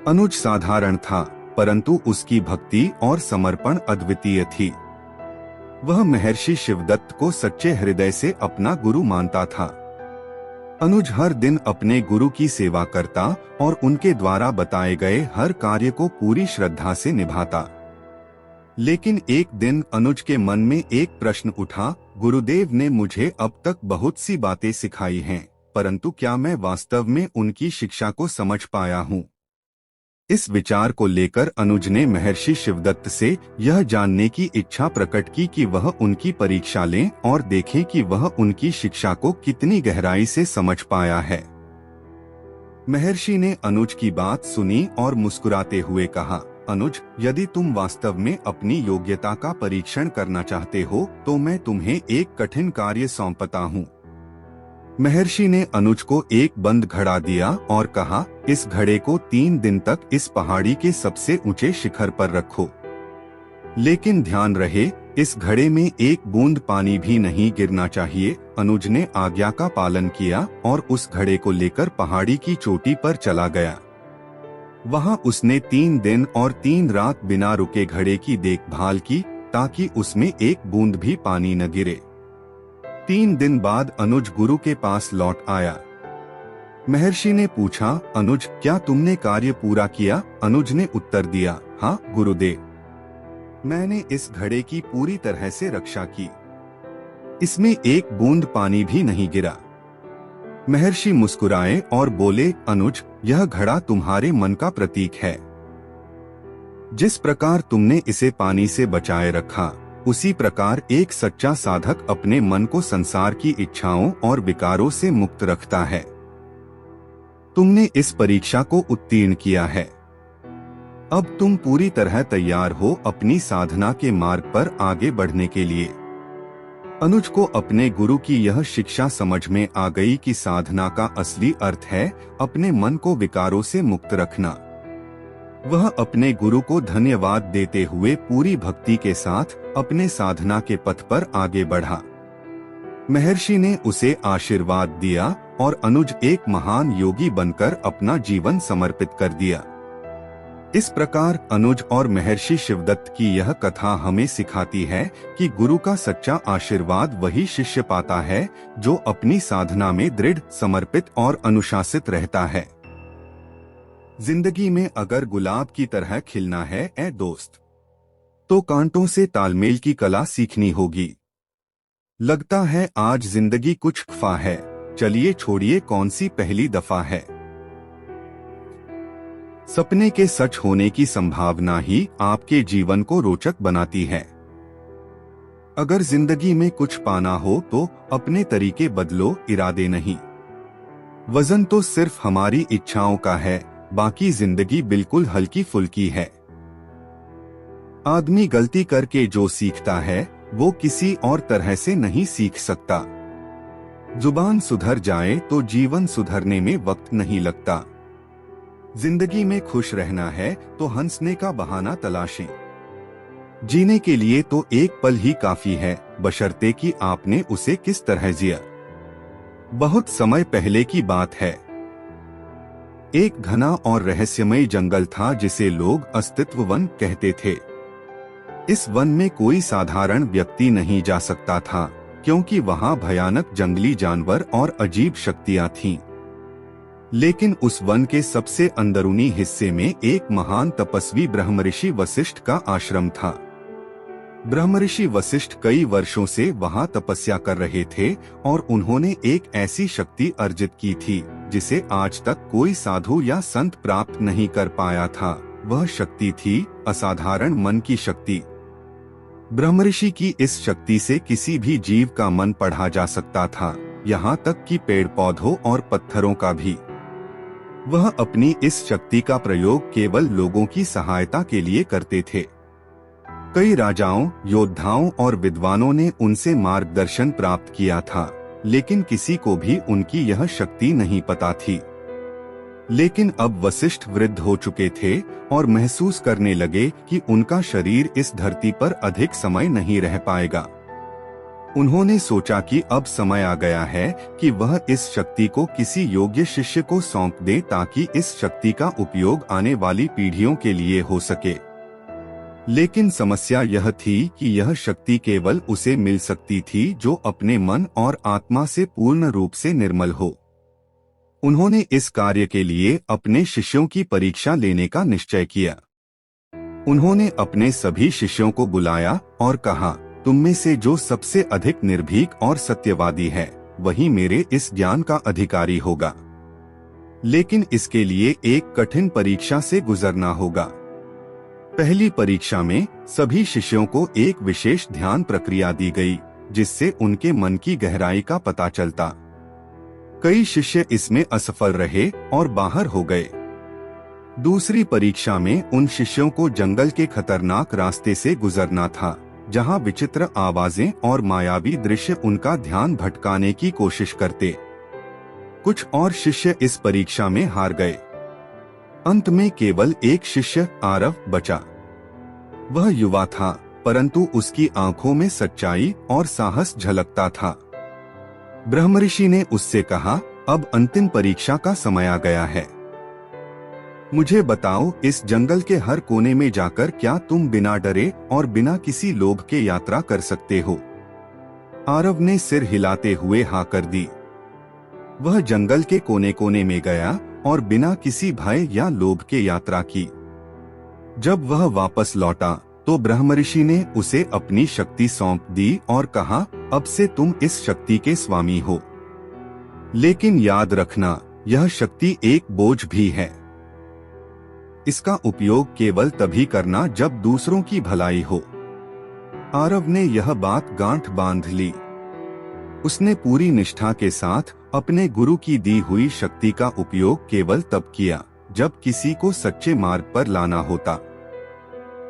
S1: अनुज साधारण था, परंतु उसकी भक्ति और समर्पण अद्वितीय थी। वह महर्षि शिवदत्त को सच्चे हृदय से अपना गुरु मानता था। अनुज हर दिन अपने गुरु की सेवा करता और उनके द्वारा बताए गए हर कार्य को पूरी श्रद्धा से निभाता। लेकिन एक दिन अनुज के मन में एक प्रश्न उठा, गुरुदेव ने मुझे अब तक बहुत सी बातें सिखाई हैं, परंतु क्या मैं वास्तव में उनकी शिक्षा को समझ पाया हूँ? इस विचार को लेकर अनुज ने महर्षि शिवदत्त से यह जानने की इच्छा प्रकट की कि वह उनकी परीक्षा लें और देखें कि वह उनकी शिक्षा को कितनी गहराई से समझ पाया है। महर्षि ने अनुज की बात सुनी और मुस्कुराते हुए कहा, अनुज, यदि तुम वास्तव में अपनी योग्यता का परीक्षण करना चाहते हो तो मैं तुम्हें एक कठिन कार्य सौंपता हूँ। महर्षि ने अनुज को एक बंद घड़ा दिया और कहा, इस घड़े को 3 दिन तक इस पहाड़ी के सबसे ऊंचे शिखर पर रखो। लेकिन ध्यान रहे इस घड़े में एक बूंद पानी भी नहीं गिरना चाहिए। अनुज ने आज्ञा का पालन किया और उस घड़े को लेकर पहाड़ी की चोटी पर चला गया। वहां उसने 3 दिन और 3 रात बिना रुके घड़े की देखभाल की ताकि उसमें एक बूंद भी पानी न गिरे। 3 दिन बाद अनुज गुरु के पास लौट आया। महर्षि ने पूछा, अनुज, क्या तुमने कार्य पूरा किया? अनुज ने उत्तर दिया, हाँ गुरुदेव, मैंने इस घड़े की पूरी तरह से रक्षा की। इसमें एक बूंद पानी भी नहीं गिरा। महर्षि मुस्कुराए और बोले, अनुज, यह घड़ा तुम्हारे मन का प्रतीक है। जिस प्रकार तुमने इसे पानी से बचाए रखा, उसी प्रकार एक सच्चा साधक अपने मन को संसार की इच्छाओं और विकारों से मुक्त रखता है। तुमने इस परीक्षा को उत्तीर्ण किया है। अब तुम पूरी तरह तैयार हो अपनी साधना के मार्ग पर आगे बढ़ने के लिए। अनुज को अपने गुरु की यह शिक्षा समझ में आ गई कि साधना का असली अर्थ है अपने मन को विकारों से मुक्त रखना। वह अपने गुरु को धन्यवाद देते हुए पूरी भक्ति के साथ अपने साधना के पथ पर आगे बढ़ा। महर्षि ने उसे आशीर्वाद दिया और अनुज एक महान योगी बनकर अपना जीवन समर्पित कर दिया। इस प्रकार अनुज और महर्षि शिवदत्त की यह कथा हमें सिखाती है कि गुरु का सच्चा आशीर्वाद वही शिष्य पाता है जो अपनी साधना में दृढ़, समर्पित और अनुशासित रहता है। जिंदगी में अगर गुलाब की तरह खिलना है ए दोस्त, तो कांटों से तालमेल की कला सीखनी होगी। लगता है आज जिंदगी कुछ खफा है, चलिए छोड़िए कौन सी पहली दफा है। सपने के सच होने की संभावना ही आपके जीवन को रोचक बनाती है। अगर जिंदगी में कुछ पाना हो तो अपने तरीके बदलो, इरादे नहीं। वजन तो सिर्फ हमारी इच्छाओं का है, बाकी जिंदगी बिल्कुल हल्की फुल्की है। आदमी गलती करके जो सीखता है वो किसी और तरह से नहीं सीख सकता। जुबान सुधर जाए तो जीवन सुधरने में वक्त नहीं लगता। जिंदगी में खुश रहना है तो हंसने का बहाना तलाशें। जीने के लिए तो एक पल ही काफी है, बशर्ते कि आपने उसे किस तरह जिया। बहुत समय पहले की बात है। एक घना और रहस्यमय जंगल था जिसे लोग अस्तित्व वन कहते थे। इस वन में कोई साधारण व्यक्ति नहीं जा सकता था, क्योंकि वहां भयानक जंगली जानवर और अजीब शक्तियां थीं। लेकिन उस वन के सबसे अंदरूनी हिस्से में एक महान तपस्वी ब्रह्मऋषि वशिष्ठ का आश्रम था। ब्रह्मऋषि वशिष्ठ कई वर्षों से वहां तपस्या कर रहे थे और उन्होंने एक ऐसी शक्ति अर्जित की थी जिसे आज तक कोई साधु या संत प्राप्त नहीं कर पाया था। वह शक्ति थी असाधारण मन की शक्ति। ब्रह्मऋषि की इस शक्ति से किसी भी जीव का मन पढ़ा जा सकता था, यहाँ तक कि पेड़ पौधों और पत्थरों का भी। वह अपनी इस शक्ति का प्रयोग केवल लोगों की सहायता के लिए करते थे। कई राजाओं, योद्धाओं और विद्वानों ने उनसे मार्गदर्शन प्राप्त किया था, लेकिन किसी को भी उनकी यह शक्ति नहीं पता थी। लेकिन अब वशिष्ठ वृद्ध हो चुके थे और महसूस करने लगे कि उनका शरीर इस धरती पर अधिक समय नहीं रह पाएगा। उन्होंने सोचा कि अब समय आ गया है कि वह इस शक्ति को किसी योग्य शिष्य को सौंप दे ताकि इस शक्ति का उपयोग आने वाली पीढ़ियों के लिए हो सके। लेकिन समस्या यह थी कि यह शक्ति केवल उसे मिल सकती थी जो अपने मन और आत्मा से पूर्ण रूप से निर्मल हो। उन्होंने इस कार्य के लिए अपने शिष्यों की परीक्षा लेने का निश्चय किया। उन्होंने अपने सभी शिष्यों को बुलाया और कहा, तुम में से जो सबसे अधिक निर्भीक और सत्यवादी है, वही मेरे इस ज्ञान का अधिकारी होगा। लेकिन इसके लिए एक कठिन परीक्षा से गुजरना होगा। पहली परीक्षा में सभी शिष्यों को एक विशेष ध्यान प्रक्रिया दी गई, जिससे उनके मन की गहराई का पता चलता। कई शिष्य इसमें असफल रहे और बाहर हो गए। दूसरी परीक्षा में उन शिष्यों को जंगल के खतरनाक रास्ते से गुजरना था, जहां विचित्र आवाजें और मायावी दृश्य उनका ध्यान भटकाने की कोशिश करते। कुछ और शिष्य इस परीक्षा में हार गए। अंत में केवल एक शिष्य आरव बचा। वह युवा था, परंतु उसकी आंखों में सच्चाई और साहस झलकता था। ब्रह्मऋषि ने उससे कहा, अब अंतिम परीक्षा का समय आ गया है। मुझे बताओ, इस जंगल के हर कोने में जाकर क्या तुम बिना डरे और बिना किसी लोभ के यात्रा कर सकते हो? आरव ने सिर हिलाते हुए हाँ कर दी। वह जंगल के कोने कोने में गया और बिना किसी भय या लोभ के यात्रा की। जब वह वापस लौटा तो ब्रह्मऋषि ने उसे अपनी शक्ति सौंप दी और कहा, अब से तुम इस शक्ति के स्वामी हो। लेकिन याद रखना, यह शक्ति एक बोझ भी है। इसका उपयोग केवल तभी करना जब दूसरों की भलाई हो। आरव ने यह बात गांठ बांध ली। उसने पूरी निष्ठा के साथ अपने गुरु की दी हुई शक्ति का उपयोग केवल तब किया जब किसी को सच्चे मार्ग पर लाना होता।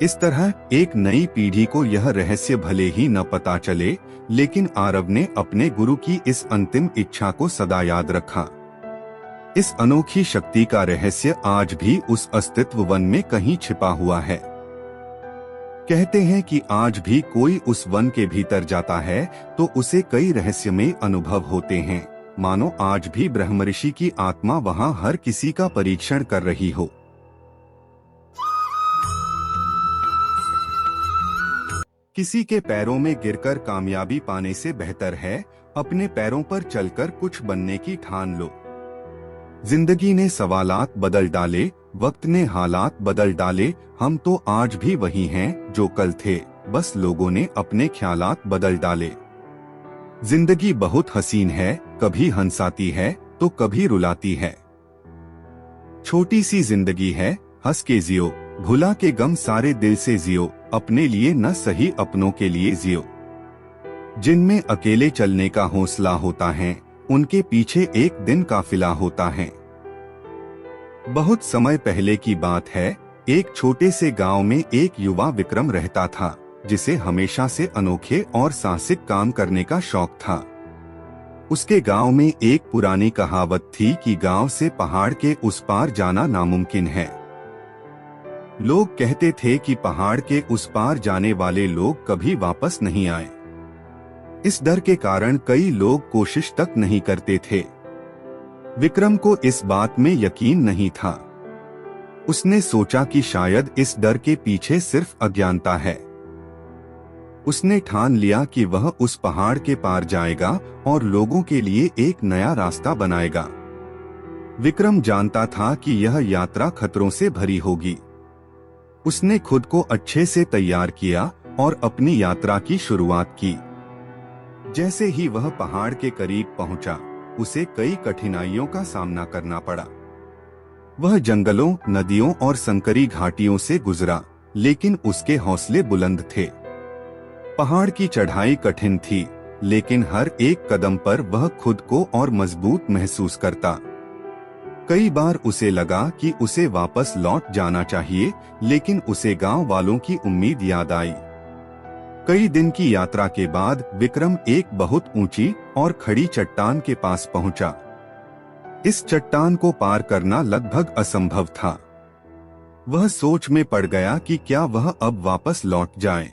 S1: इस तरह एक नई पीढ़ी को यह रहस्य भले ही न पता चले, लेकिन आरव ने अपने गुरु की इस अंतिम इच्छा को सदा याद रखा। इस अनोखी शक्ति का रहस्य आज भी उस अस्तित्व वन में कहीं छिपा हुआ है। कहते हैं कि आज भी कोई उस वन के भीतर जाता है तो उसे कई रहस्यमय अनुभव होते हैं, मानो आज भी ब्रह्मऋषि की आत्मा वहां हर किसी का परीक्षण कर रही हो। किसी के पैरों में गिरकर कामयाबी पाने से बेहतर है अपने पैरों पर चलकर कुछ बनने की ठान लो। जिंदगी ने सवालात बदल डाले, वक्त ने हालात बदल डाले, हम तो आज भी वही हैं जो कल थे, बस लोगों ने अपने ख्यालात बदल डाले। जिंदगी बहुत हसीन है, कभी हंसाती है तो कभी रुलाती है। छोटी सी जिंदगी है, हंस के जियो, भुला के गम सारे दिल से जियो, अपने लिए न सही अपनों के लिए जियो। जिनमें अकेले चलने का हौसला होता है, उनके पीछे एक दिन काफिला होता है। बहुत समय पहले की बात है, एक छोटे से गांव में एक युवा विक्रम रहता था, जिसे हमेशा से अनोखे और साहसिक काम करने का शौक था। उसके गांव में एक पुरानी कहावत थी कि गांव से पहाड़ के उस पार जाना नामुमकिन है। लोग कहते थे कि पहाड़ के उस पार जाने वाले लोग कभी वापस नहीं आए। इस डर के कारण कई लोग कोशिश तक नहीं करते थे। विक्रम को इस बात में यकीन नहीं था। उसने सोचा कि शायद इस डर के पीछे सिर्फ अज्ञानता है। उसने ठान लिया कि वह उस पहाड़ के पार जाएगा और लोगों के लिए एक नया रास्ता बनाएगा। विक्रम जानता था कि यह यात्रा खतरों से भरी होगी। उसने खुद को अच्छे से तैयार किया और अपनी यात्रा की शुरुआत की। जैसे ही वह पहाड़ के करीब पहुंचा, उसे कई कठिनाइयों का सामना करना पड़ा। वह जंगलों, नदियों और संकरी घाटियों से गुजरा, लेकिन उसके हौसले बुलंद थे। पहाड़ की चढ़ाई कठिन थी, लेकिन हर एक कदम पर वह खुद को और मजबूत महसूस करता। कई बार उसे लगा कि उसे वापस लौट जाना चाहिए, लेकिन उसे गांव वालों की उम्मीद याद आई। कई दिन की यात्रा के बाद विक्रम एक बहुत ऊंची और खड़ी चट्टान के पास पहुंचा। इस चट्टान को पार करना लगभग असंभव था। वह सोच में पड़ गया कि क्या वह अब वापस लौट जाए।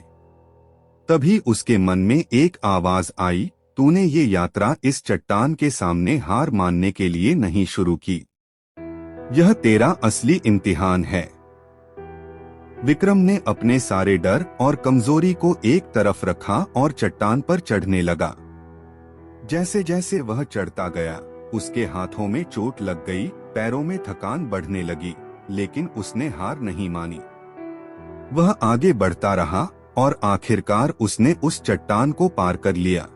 S1: तभी उसके मन में एक आवाज आई, तूने ये यात्रा इस चट्टान के सामने हार मानने के लिए नहीं शुरू की। यह तेरा असली इम्तिहान है। विक्रम ने अपने सारे डर और कमजोरी को एक तरफ रखा और चट्टान पर चढ़ने लगा। जैसे जैसे वह चढ़ता गया, उसके हाथों में चोट लग गई, पैरों में थकान बढ़ने लगी, लेकिन उसने हार नहीं मानी। वह आगे बढ़ता रहा और आखिरकार उसने उस चट्टान को पार कर लिया।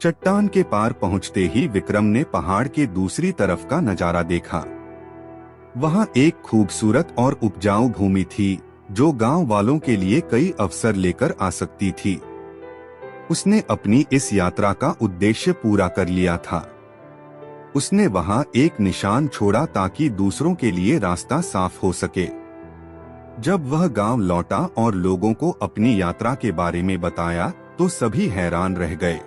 S1: चट्टान के पार पहुंचते ही विक्रम ने पहाड़ के दूसरी तरफ का नजारा देखा। वहां एक खूबसूरत और उपजाऊ भूमि थी, जो गांव वालों के लिए कई अवसर लेकर आ सकती थी। उसने अपनी इस यात्रा का उद्देश्य पूरा कर लिया था। उसने वहां एक निशान छोड़ा ताकि दूसरों के लिए रास्ता साफ हो सके। जब वह गांव लौटा और लोगों को अपनी यात्रा के बारे में बताया, तो सभी हैरान रह गए।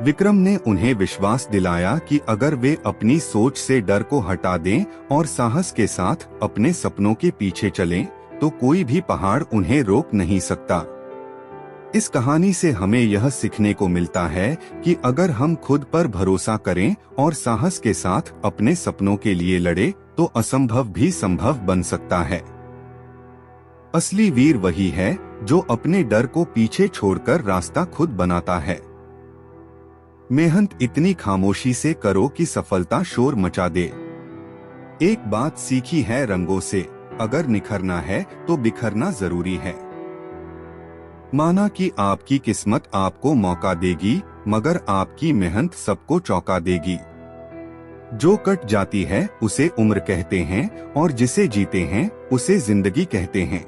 S1: विक्रम ने उन्हें विश्वास दिलाया कि अगर वे अपनी सोच से डर को हटा दें और साहस के साथ अपने सपनों के पीछे चलें, तो कोई भी पहाड़ उन्हें रोक नहीं सकता। इस कहानी से हमें यह सीखने को मिलता है कि अगर हम खुद पर भरोसा करें और साहस के साथ अपने सपनों के लिए लड़े तो असंभव भी संभव बन सकता है। असली वीर वही है जो अपने डर को पीछे छोड़कर रास्ता खुद बनाता है। मेहनत इतनी खामोशी से करो कि सफलता शोर मचा दे। एक बात सीखी है रंगों से, अगर निखरना है तो बिखरना जरूरी है। माना कि आपकी किस्मत आपको मौका देगी, मगर आपकी मेहनत सबको चौंका देगी। जो कट जाती है उसे उम्र कहते हैं और जिसे जीते हैं उसे जिंदगी कहते हैं।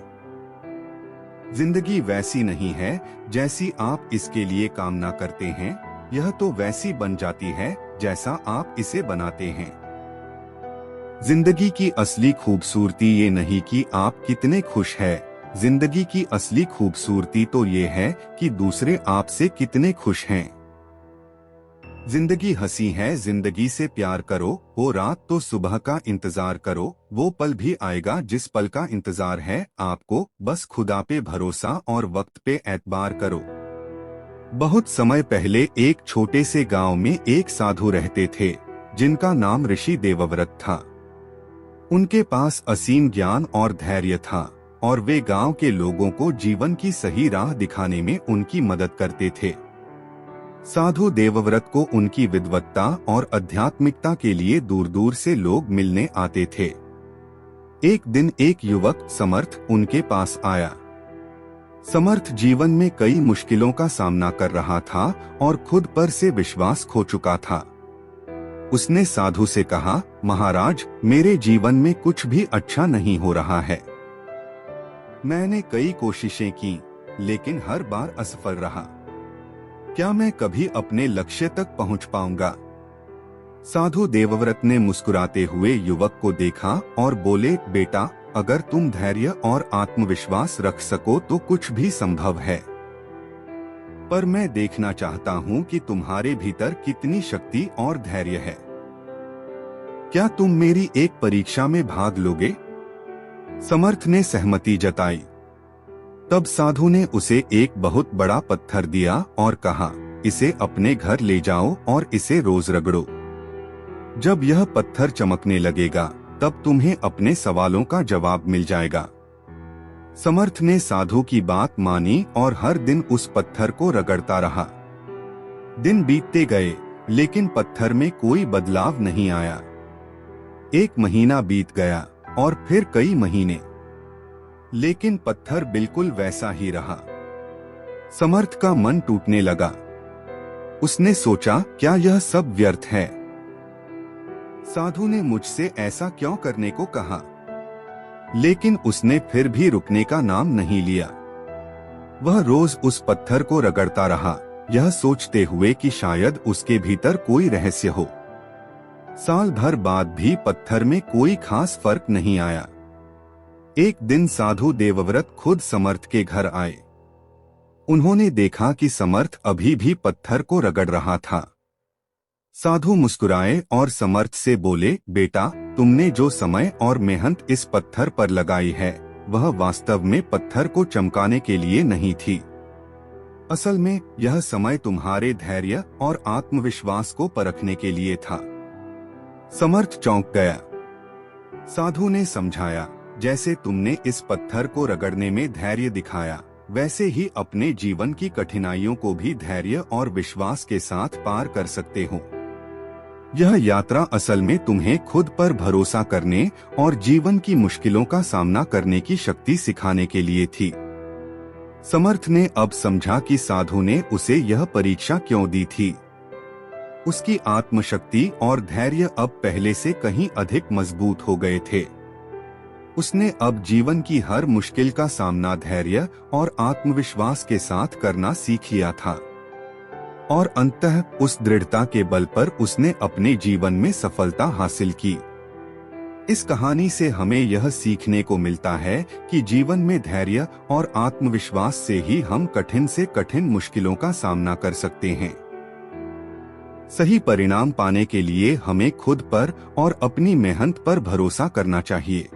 S1: जिंदगी वैसी नहीं है जैसी आप इसके लिए कामना करते हैं, यह तो वैसी बन जाती है जैसा आप इसे बनाते हैं। जिंदगी की असली खूबसूरती ये नहीं कि आप कितने खुश हैं, जिंदगी की असली खूबसूरती तो ये है कि दूसरे आपसे कितने खुश हैं। जिंदगी हंसी है, जिंदगी से प्यार करो, हो रात तो सुबह का इंतजार करो, वो पल भी आएगा जिस पल का इंतजार है आपको, बस खुदा पे भरोसा और वक्त पे एतबार करो। बहुत समय पहले एक छोटे से गांव में एक साधु रहते थे जिनका नाम ऋषि देवव्रत था। उनके पास असीम ज्ञान और धैर्य था और वे गांव के लोगों को जीवन की सही राह दिखाने में उनकी मदद करते थे। साधु देवव्रत को उनकी विद्वत्ता और आध्यात्मिकता के लिए दूर दूर से लोग मिलने आते थे। एक दिन एक युवक समर्थ उनके पास आया। समर्थ जीवन में कई मुश्किलों का सामना कर रहा था और खुद पर से विश्वास खो चुका था। उसने साधु से कहा, महाराज, मेरे जीवन में कुछ भी अच्छा नहीं हो रहा है। मैंने कई कोशिशें की लेकिन हर बार असफल रहा। क्या मैं कभी अपने लक्ष्य तक पहुंच पाऊंगा? साधु देवव्रत ने मुस्कुराते हुए युवक को देखा और बोले, बेटा, अगर तुम धैर्य और आत्मविश्वास रख सको तो कुछ भी संभव है। पर मैं देखना चाहता हूँ कि तुम्हारे भीतर कितनी शक्ति और धैर्य है। क्या तुम मेरी एक परीक्षा में भाग लोगे? समर्थ ने सहमति जताई। तब साधु ने उसे एक बहुत बड़ा पत्थर दिया और कहा, इसे अपने घर ले जाओ और इसे रोज रगड़ो। जब यह पत्थर चमकने लगेगा तब तुम्हें अपने सवालों का जवाब मिल जाएगा। समर्थ ने साधु की बात मानी और हर दिन उस पत्थर को रगड़ता रहा। दिन बीतते गए लेकिन पत्थर में कोई बदलाव नहीं आया। एक महीना बीत गया और फिर कई महीने, लेकिन पत्थर बिल्कुल वैसा ही रहा। समर्थ का मन टूटने लगा। उसने सोचा, क्या यह सब व्यर्थ है? साधु ने मुझसे ऐसा क्यों करने को कहा? लेकिन उसने फिर भी रुकने का नाम नहीं लिया। वह रोज उस पत्थर को रगड़ता रहा, यह सोचते हुए कि शायद उसके भीतर कोई रहस्य हो। साल भर बाद भी पत्थर में कोई खास फर्क नहीं आया। एक दिन साधु देवव्रत खुद समर्थ के घर आए। उन्होंने देखा कि समर्थ अभी भी पत्थर को रगड़ रहा था। साधु मुस्कुराए और समर्थ से बोले, बेटा, तुमने जो समय और मेहनत इस पत्थर पर लगाई है वह वास्तव में पत्थर को चमकाने के लिए नहीं थी। असल में यह समय तुम्हारे धैर्य और आत्मविश्वास को परखने के लिए था। समर्थ चौंक गया। साधु ने समझाया, जैसे तुमने इस पत्थर को रगड़ने में धैर्य दिखाया, वैसे ही अपने जीवन की कठिनाइयों को भी धैर्य और विश्वास के साथ पार कर सकते हो। यह यात्रा असल में तुम्हें खुद पर भरोसा करने और जीवन की मुश्किलों का सामना करने की शक्ति सिखाने के लिए थी। समर्थ ने अब समझा कि साधु ने उसे यह परीक्षा क्यों दी थी। उसकी आत्मशक्ति और धैर्य अब पहले से कहीं अधिक मजबूत हो गए थे। उसने अब जीवन की हर मुश्किल का सामना धैर्य और आत्मविश्वास के साथ करना सीख लिया था और अंततः उस दृढ़ता के बल पर उसने अपने जीवन में सफलता हासिल की। इस कहानी से हमें यह सीखने को मिलता है कि जीवन में धैर्य और आत्मविश्वास से ही हम कठिन से कठिन मुश्किलों का सामना कर सकते हैं। सही परिणाम पाने के लिए हमें खुद पर और अपनी मेहनत पर भरोसा करना चाहिए।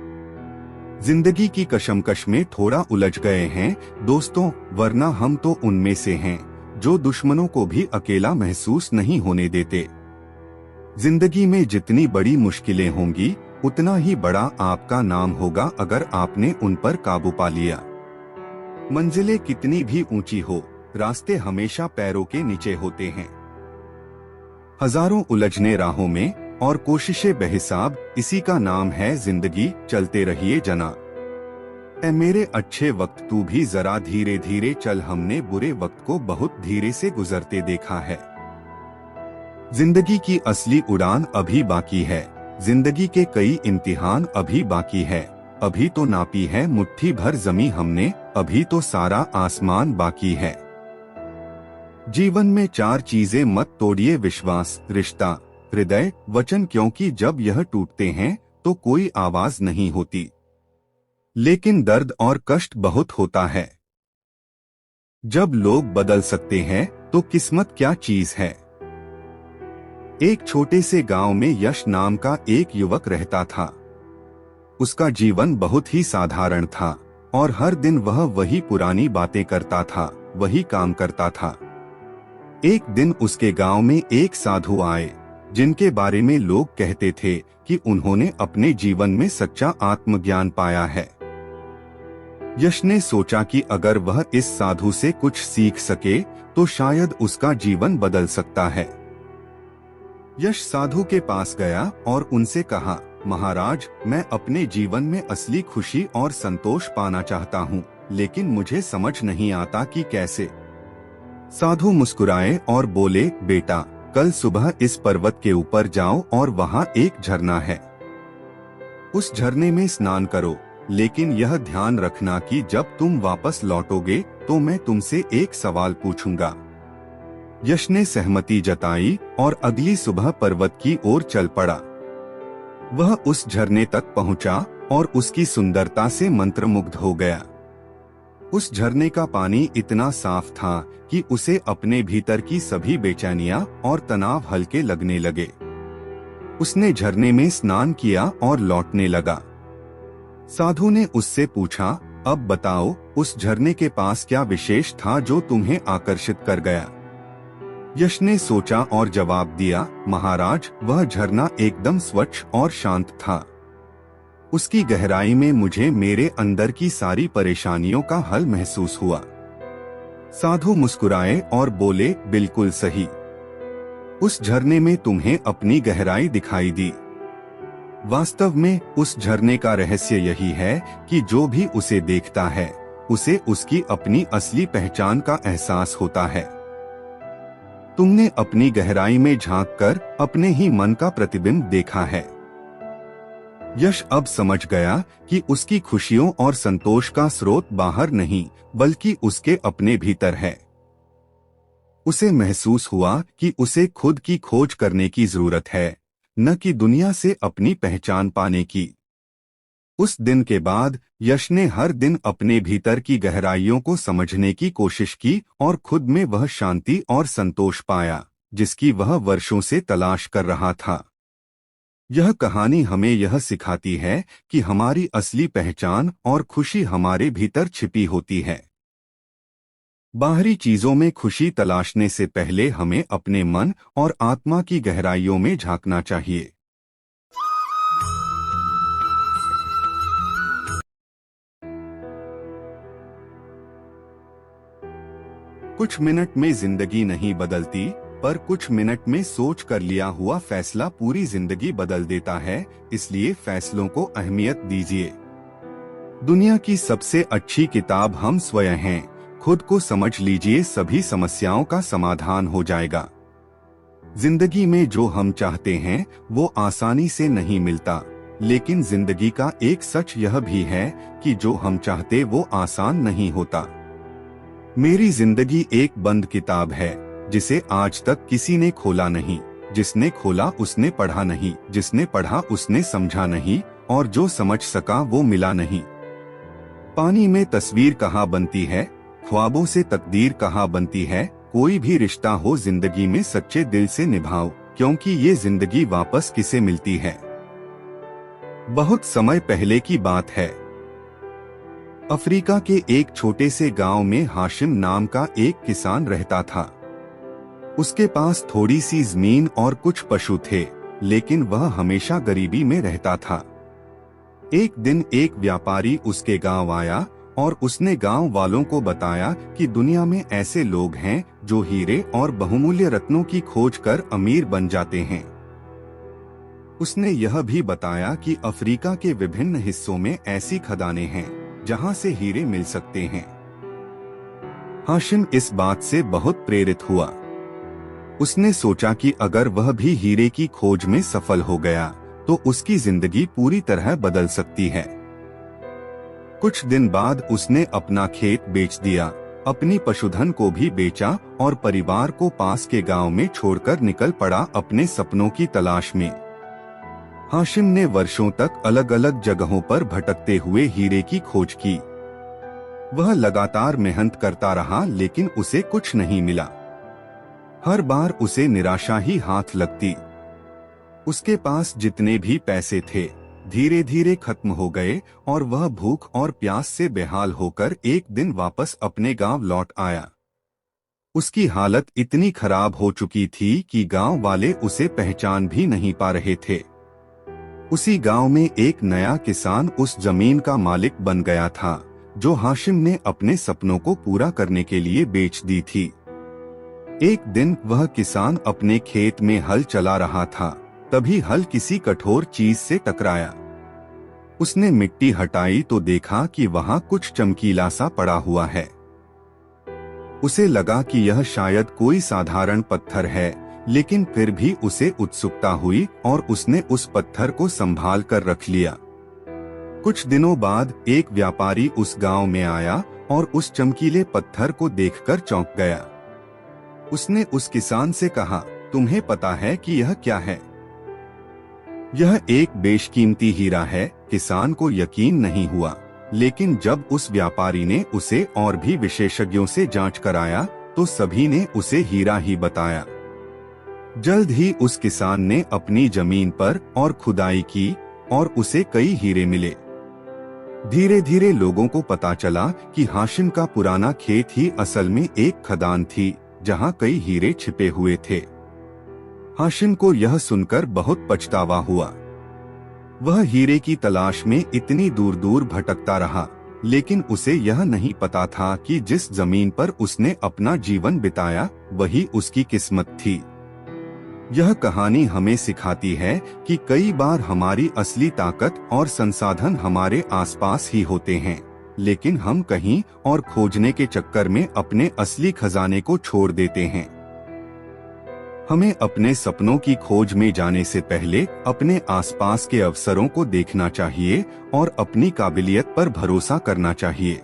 S1: जिंदगी की कशमकश में थोड़ा उलझ गए हैं दोस्तों, वरना हम तो उनमें से हैं जो दुश्मनों को भी अकेला महसूस नहीं होने देते। जिंदगी में जितनी बड़ी मुश्किलें होंगी उतना ही बड़ा आपका नाम होगा अगर आपने उन पर काबू पा लिया। मंजिलें कितनी भी ऊंची हो, रास्ते हमेशा पैरों के नीचे होते हैं। हजारों उलझने राहों में और कोशिशें बेहिसाब, इसी का नाम है जिंदगी। चलते रहिए जना। ऐ मेरे अच्छे वक्त तू भी जरा धीरे धीरे चल, हमने बुरे वक्त को बहुत धीरे से गुजरते देखा है। जिंदगी की असली उड़ान अभी बाकी है, जिंदगी के कई इम्तिहान अभी बाकी है। अभी तो नापी है मुट्ठी भर जमी हमने, अभी तो सारा आसमान बाकी है। जीवन में 4 चीजें मत तोड़िए, विश्वास, रिश्ता, हृदय, वचन, क्योंकि जब यह टूटते हैं तो कोई आवाज नहीं होती, लेकिन दर्द और कष्ट बहुत होता है। जब लोग बदल सकते हैं तो किस्मत क्या चीज है। एक छोटे से गांव में यश नाम का एक युवक रहता था। उसका जीवन बहुत ही साधारण था और हर दिन वह वही पुरानी बातें करता था, वही काम करता था। एक दिन उसके गांव में एक साधु आए जिनके बारे में लोग कहते थे कि उन्होंने अपने जीवन में सच्चा आत्मज्ञान पाया है। यश ने सोचा कि अगर वह इस साधु से कुछ सीख सके तो शायद उसका जीवन बदल सकता है। यश साधु के पास गया और उनसे कहा, महाराज, मैं अपने जीवन में असली खुशी और संतोष पाना चाहता हूँ, लेकिन मुझे समझ नहीं आता कि कैसे। साधु मुस्कुराए और बोले, बेटा, कल सुबह इस पर्वत के ऊपर जाओ और वहाँ एक झरना है। उस झरने में स्नान करो, लेकिन यह ध्यान रखना कि जब तुम वापस लौटोगे तो मैं तुमसे एक सवाल पूछूंगा। यश ने सहमति जताई और अगली सुबह पर्वत की ओर चल पड़ा। वह उस झरने तक पहुंचा और उसकी सुंदरता से मंत्रमुग्ध हो गया। उस झरने का पानी इतना साफ था कि उसे अपने भीतर की सभी बेचैनियां और तनाव हल्के लगने लगे। उसने झरने में स्नान किया और लौटने लगा। साधु ने उससे पूछा, अब बताओ, उस झरने के पास क्या विशेष था जो तुम्हें आकर्षित कर गया। यश ने सोचा और जवाब दिया, महाराज, वह झरना एकदम स्वच्छ और शांत था। उसकी गहराई में मुझे मेरे अंदर की सारी परेशानियों का हल महसूस हुआ। साधु मुस्कुराए और बोले, बिल्कुल सही। उस झरने में तुम्हें अपनी गहराई दिखाई दी। वास्तव में उस झरने का रहस्य यही है कि जो भी उसे देखता है उसे उसकी अपनी असली पहचान का एहसास होता है। तुमने अपनी गहराई में झांककर अपने ही मन का प्रतिबिंब देखा है। यश अब समझ गया कि उसकी खुशियों और संतोष का स्रोत बाहर नहीं बल्कि उसके अपने भीतर है। उसे महसूस हुआ कि उसे खुद की खोज करने की जरूरत है, न कि दुनिया से अपनी पहचान पाने की। उस दिन के बाद यश ने हर दिन अपने भीतर की गहराइयों को समझने की कोशिश की और खुद में वह शांति और संतोष पाया जिसकी वह वर्षों से तलाश कर रहा था। यह कहानी हमें यह सिखाती है कि हमारी असली पहचान और खुशी हमारे भीतर छिपी होती है। बाहरी चीजों में खुशी तलाशने से पहले हमें अपने मन और आत्मा की गहराइयों में झांकना चाहिए। कुछ मिनट में जिंदगी नहीं बदलती, पर कुछ मिनट में सोच कर लिया हुआ फैसला पूरी जिंदगी बदल देता है। इसलिए फैसलों को अहमियत दीजिए। दुनिया की सबसे अच्छी किताब हम स्वयं हैं। खुद को समझ लीजिए, सभी समस्याओं का समाधान हो जाएगा। जिंदगी में जो हम चाहते हैं वो आसानी से नहीं मिलता, लेकिन जिंदगी का एक सच यह भी है कि जो हम चाहते वो आसान नहीं होता। मेरी जिंदगी एक बंद किताब है जिसे आज तक किसी ने खोला नहीं। जिसने खोला उसने पढ़ा नहीं, जिसने पढ़ा उसने समझा नहीं, और जो समझ सका वो मिला नहीं। पानी में तस्वीर कहाँ बनती है, ख्वाबों से तकदीर कहाँ बनती है। कोई भी रिश्ता हो जिंदगी में सच्चे दिल से निभाओ, क्योंकि ये जिंदगी वापस किसे मिलती है। बहुत समय पहले की बात है, अफ्रीका के एक छोटे से गांव में हाशिम नाम का एक किसान रहता था। उसके पास थोड़ी सी जमीन और कुछ पशु थे, लेकिन वह हमेशा गरीबी में रहता था। एक दिन एक व्यापारी उसके गांव आया और उसने गांव वालों को बताया कि दुनिया में ऐसे लोग हैं जो हीरे और बहुमूल्य रत्नों की खोज कर अमीर बन जाते हैं। उसने यह भी बताया कि अफ्रीका के विभिन्न हिस्सों में ऐसी खदानें हैं जहां से हीरे मिल सकते हैं। हाशिम इस बात से बहुत प्रेरित हुआ। उसने सोचा कि अगर वह भी हीरे की खोज में सफल हो गया तो उसकी जिंदगी पूरी तरह बदल सकती है। कुछ दिन बाद उसने अपना खेत बेच दिया, अपनी पशुधन को भी बेचा और परिवार को पास के गांव में छोड़कर निकल पड़ा अपने सपनों की तलाश में। हाशिम ने वर्षों तक अलग अलग जगहों पर भटकते हुए हीरे की खोज की। वह लगातार मेहनत करता रहा, लेकिन उसे कुछ नहीं मिला। हर बार उसे निराशा ही हाथ लगती। उसके पास जितने भी पैसे थे धीरे धीरे खत्म हो गए और वह भूख और प्यास से बेहाल होकर एक दिन वापस अपने गांव लौट आया। उसकी हालत इतनी खराब हो चुकी थी कि गांव वाले उसे पहचान भी नहीं पा रहे थे। उसी गांव में एक नया किसान उस जमीन का मालिक बन गया था जो हाशिम ने अपने सपनों को पूरा करने के लिए बेच दी थी। एक दिन वह किसान अपने खेत में हल चला रहा था, तभी हल किसी कठोर चीज से टकराया। उसने मिट्टी हटाई तो देखा कि वहां कुछ चमकीला सा पड़ा हुआ है। उसे लगा कि यह शायद कोई साधारण पत्थर है, लेकिन फिर भी उसे उत्सुकता हुई और उसने उस पत्थर को संभाल कर रख लिया। कुछ दिनों बाद एक व्यापारी उस गांव में आया और उस चमकीले पत्थर को देखकर चौंक गया। उसने उस किसान से कहा, तुम्हें पता है कि यह क्या है? यह एक बेशकीमती हीरा है। किसान को यकीन नहीं हुआ, लेकिन जब उस व्यापारी ने उसे और भी विशेषज्ञों से जांच कराया तो सभी ने उसे हीरा ही बताया। जल्द ही उस किसान ने अपनी जमीन पर और खुदाई की और उसे कई हीरे मिले। धीरे धीरे लोगों को पता चला कि हाशिम का पुराना खेत ही असल में एक खदान थी जहां कई हीरे छिपे हुए थे। हाशिम को यह सुनकर बहुत पछतावा हुआ। वह हीरे की तलाश में इतनी दूर दूर भटकता रहा, लेकिन उसे यह नहीं पता था कि जिस जमीन पर उसने अपना जीवन बिताया वही उसकी किस्मत थी। यह कहानी हमें सिखाती है कि कई बार हमारी असली ताकत और संसाधन हमारे आसपास ही होते हैं, लेकिन हम कहीं और खोजने के चक्कर में अपने असली खजाने को छोड़ देते हैं। हमें अपने सपनों की खोज में जाने से पहले अपने आसपास के अवसरों को देखना चाहिए और अपनी काबिलियत पर भरोसा करना चाहिए।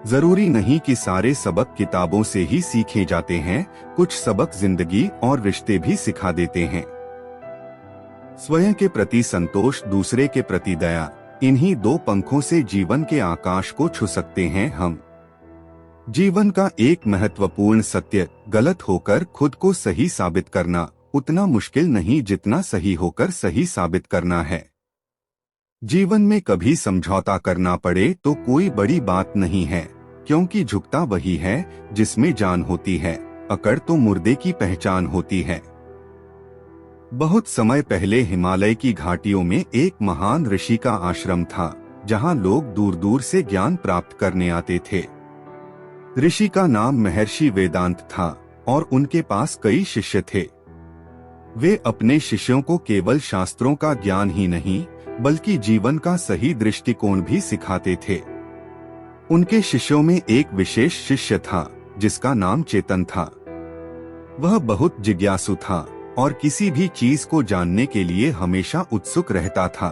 S1: जरूरी नहीं कि सारे सबक किताबों से ही सीखे जाते हैं, कुछ सबक जिंदगी और रिश्ते भी सिखा देते हैं। स्वयं के प्रति संतोष, दूसरे के प्रति दया, इन्हीं दो पंखों से जीवन के आकाश को छू सकते हैं हम। जीवन का एक महत्वपूर्ण सत्य, गलत होकर खुद को सही साबित करना उतना मुश्किल नहीं जितना सही होकर सही साबित करना है। जीवन में कभी समझौता करना पड़े तो कोई बड़ी बात नहीं है, क्योंकि झुकता वही है जिसमें जान होती है, अकड़ तो मुर्दे की पहचान होती है। बहुत समय पहले हिमालय की घाटियों में एक महान ऋषि का आश्रम था, जहां लोग दूर दूर से ज्ञान प्राप्त करने आते थे। ऋषि का नाम महर्षि वेदांत था और उनके पास कई शिष्य थे। वे अपने शिष्यों को केवल शास्त्रों का ज्ञान ही नहीं, बल्कि जीवन का सही दृष्टिकोण भी सिखाते थे। उनके शिष्यों में एक विशेष शिष्य था जिसका नाम चेतन था। वह बहुत जिज्ञासु था और किसी भी चीज को जानने के लिए हमेशा उत्सुक रहता था।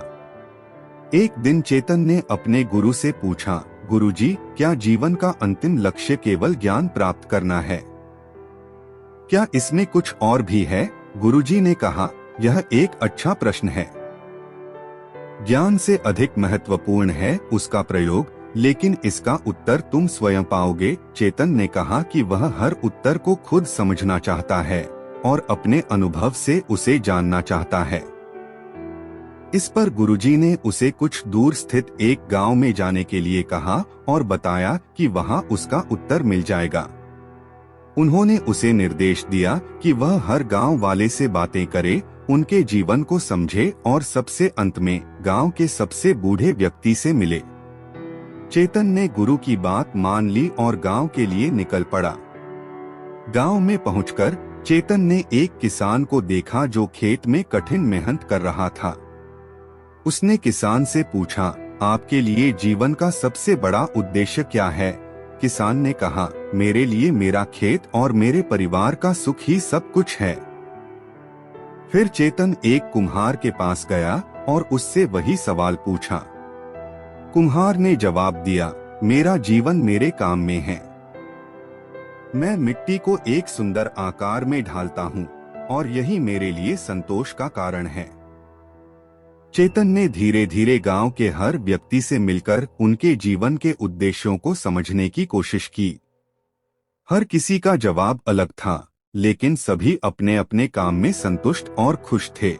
S1: एक दिन चेतन ने अपने गुरु से पूछा, गुरुजी, क्या जीवन का अंतिम लक्ष्य केवल ज्ञान प्राप्त करना है? क्या इसमें कुछ और भी है? गुरुजी ने कहा, यह एक अच्छा प्रश्न है। ज्ञान से अधिक महत्वपूर्ण है उसका प्रयोग, लेकिन इसका उत्तर तुम स्वयं पाओगे। चेतन ने कहा कि वह हर उत्तर को खुद समझना चाहता है और अपने अनुभव से उसे जानना चाहता है। इस पर गुरुजी ने उसे कुछ दूर स्थित एक गांव में जाने के लिए कहा और बताया कि वहां उसका उत्तर मिल जाएगा। उन्होंने उसे निर्देश दिया कि वह हर गांव वाले से बातें करे, उनके जीवन को समझे और सबसे अंत में गांव के सबसे बूढ़े व्यक्ति से मिले। चेतन ने गुरु की बात मान ली और गांव के लिए निकल पड़ा। गांव में पहुंचकर चेतन ने एक किसान को देखा जो खेत में कठिन मेहनत कर रहा था। उसने किसान से पूछा, आपके लिए जीवन का सबसे बड़ा उद्देश्य क्या है? किसान ने कहा, मेरे लिए मेरा खेत और मेरे परिवार का सुख ही सब कुछ है। फिर चेतन एक कुम्हार के पास गया और उससे वही सवाल पूछा। कुम्हार ने जवाब दिया, मेरा जीवन मेरे काम में है। मैं मिट्टी को एक सुंदर आकार में ढालता हूँ और यही मेरे लिए संतोष का कारण है। चेतन ने धीरे धीरे गांव के हर व्यक्ति से मिलकर उनके जीवन के उद्देश्यों को समझने की कोशिश की। हर किसी का जवाब अलग था, लेकिन सभी अपने अपने काम में संतुष्ट और खुश थे।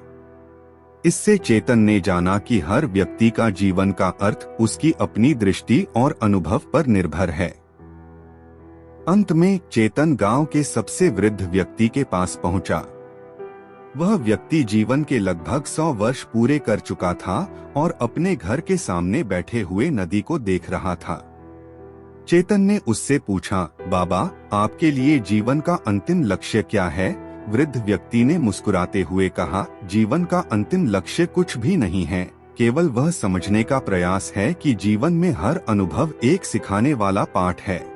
S1: इससे चेतन ने जाना कि हर व्यक्ति का जीवन का अर्थ उसकी अपनी दृष्टि और अनुभव पर निर्भर है। अंत में चेतन गांव के सबसे वृद्ध व्यक्ति के पास पहुंचा। वह व्यक्ति जीवन के लगभग 100 वर्ष पूरे कर चुका था और अपने घर के सामने बैठे हुए नदी को देख रहा था। चेतन ने उससे पूछा, बाबा, आपके लिए जीवन का अंतिम लक्ष्य क्या है? वृद्ध व्यक्ति ने मुस्कुराते हुए कहा, जीवन का अंतिम लक्ष्य कुछ भी नहीं है, केवल वह समझने का प्रयास है कि जीवन में हर अनुभव एक सिखाने वाला पाठ है।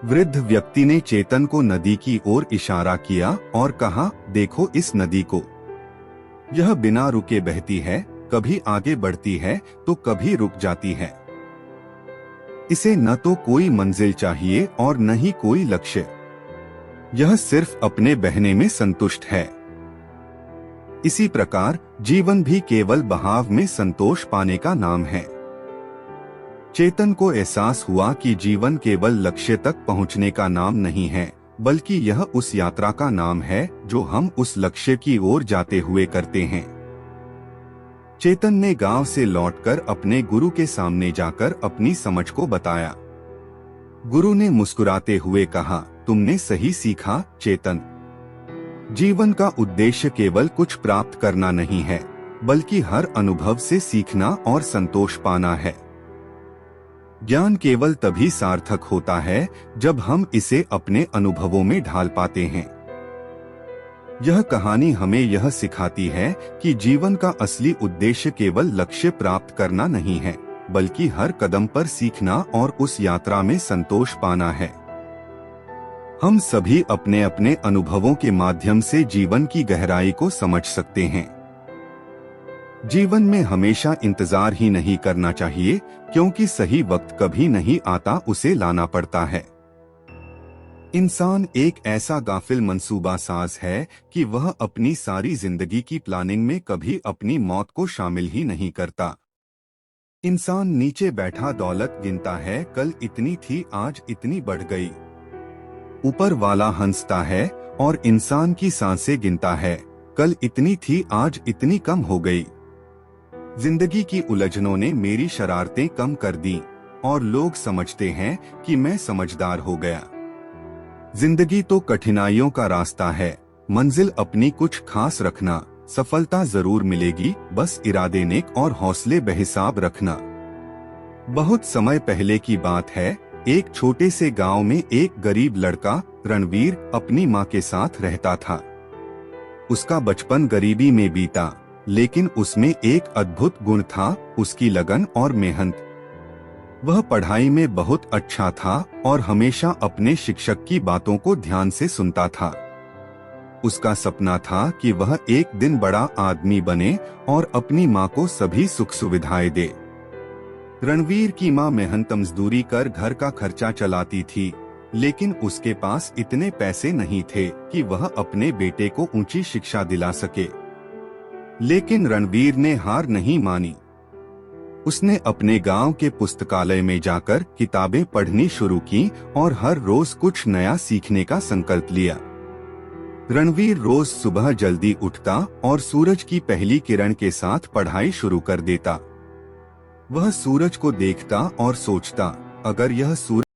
S1: वृद्ध व्यक्ति ने चेतन को नदी की ओर इशारा किया और कहा, देखो इस नदी को। यह बिना रुके बहती है, कभी आगे बढ़ती है तो कभी रुक जाती है। इसे न तो कोई मंजिल चाहिए और न ही कोई लक्ष्य। यह सिर्फ अपने बहने में संतुष्ट है। इसी प्रकार जीवन भी केवल बहाव में संतोष पाने का नाम है। चेतन को एहसास हुआ कि जीवन केवल लक्ष्य तक पहुंचने का नाम नहीं है, बल्कि यह उस यात्रा का नाम है जो हम उस लक्ष्य की ओर जाते हुए करते हैं। चेतन ने गांव से लौटकर अपने गुरु के सामने जाकर अपनी समझ को बताया। गुरु ने मुस्कुराते हुए कहा, तुमने सही सीखा चेतन। जीवन का उद्देश्य केवल कुछ प्राप्त करना नहीं है, बल्कि हर अनुभव से सीखना और संतोष पाना है। ज्ञान केवल तभी सार्थक होता है जब हम इसे अपने अनुभवों में ढाल पाते हैं। यह कहानी हमें यह सिखाती है कि जीवन का असली उद्देश्य केवल लक्ष्य प्राप्त करना नहीं है, बल्कि हर कदम पर सीखना और उस यात्रा में संतोष पाना है। हम सभी अपने अपने अनुभवों के माध्यम से जीवन की गहराई को समझ सकते हैं। जीवन में हमेशा इंतजार ही नहीं करना चाहिए, क्योंकि सही वक्त कभी नहीं आता, उसे लाना पड़ता है। इंसान एक ऐसा गाफिल मंसूबा साज है कि वह अपनी सारी जिंदगी की प्लानिंग में कभी अपनी मौत को शामिल ही नहीं करता। इंसान नीचे बैठा दौलत गिनता है, कल इतनी थी आज इतनी बढ़ गई। ऊपर वाला हंसता है और इंसान की सांसें गिनता है, कल इतनी थी आज इतनी कम हो गई। जिंदगी की उलझनों ने मेरी शरारतें कम कर दी और लोग समझते हैं कि मैं समझदार हो गया। जिंदगी तो कठिनाइयों का रास्ता है, मंजिल अपनी कुछ खास रखना, सफलता जरूर मिलेगी, बस इरादे नेक और हौसले बेहिसाब रखना। बहुत समय पहले की बात है, एक छोटे से गांव में एक गरीब लड़का रणवीर अपनी मां के साथ रहता था। उसका बचपन गरीबी में बीता, लेकिन उसमें एक अद्भुत गुण था, उसकी लगन और मेहनत। वह पढ़ाई में बहुत अच्छा था और हमेशा अपने शिक्षक की बातों को ध्यान से सुनता था। उसका सपना था कि वह एक दिन बड़ा आदमी बने और अपनी मां को सभी सुख सुविधाएं दे। रणवीर की मां मेहनत मजदूरी कर घर का खर्चा चलाती थी, लेकिन उसके पास इतने पैसे नहीं थे कि वह अपने बेटे को ऊंची शिक्षा दिला सके। लेकिन रणवीर ने हार नहीं मानी। उसने अपने गांव के पुस्तकालय में जाकर किताबें पढ़नी शुरू की और हर रोज कुछ नया सीखने का संकल्प लिया। रणवीर रोज सुबह जल्दी उठता और सूरज की पहली किरण के साथ पढ़ाई शुरू कर देता। वह सूरज को देखता और सोचता, अगर यह सूरज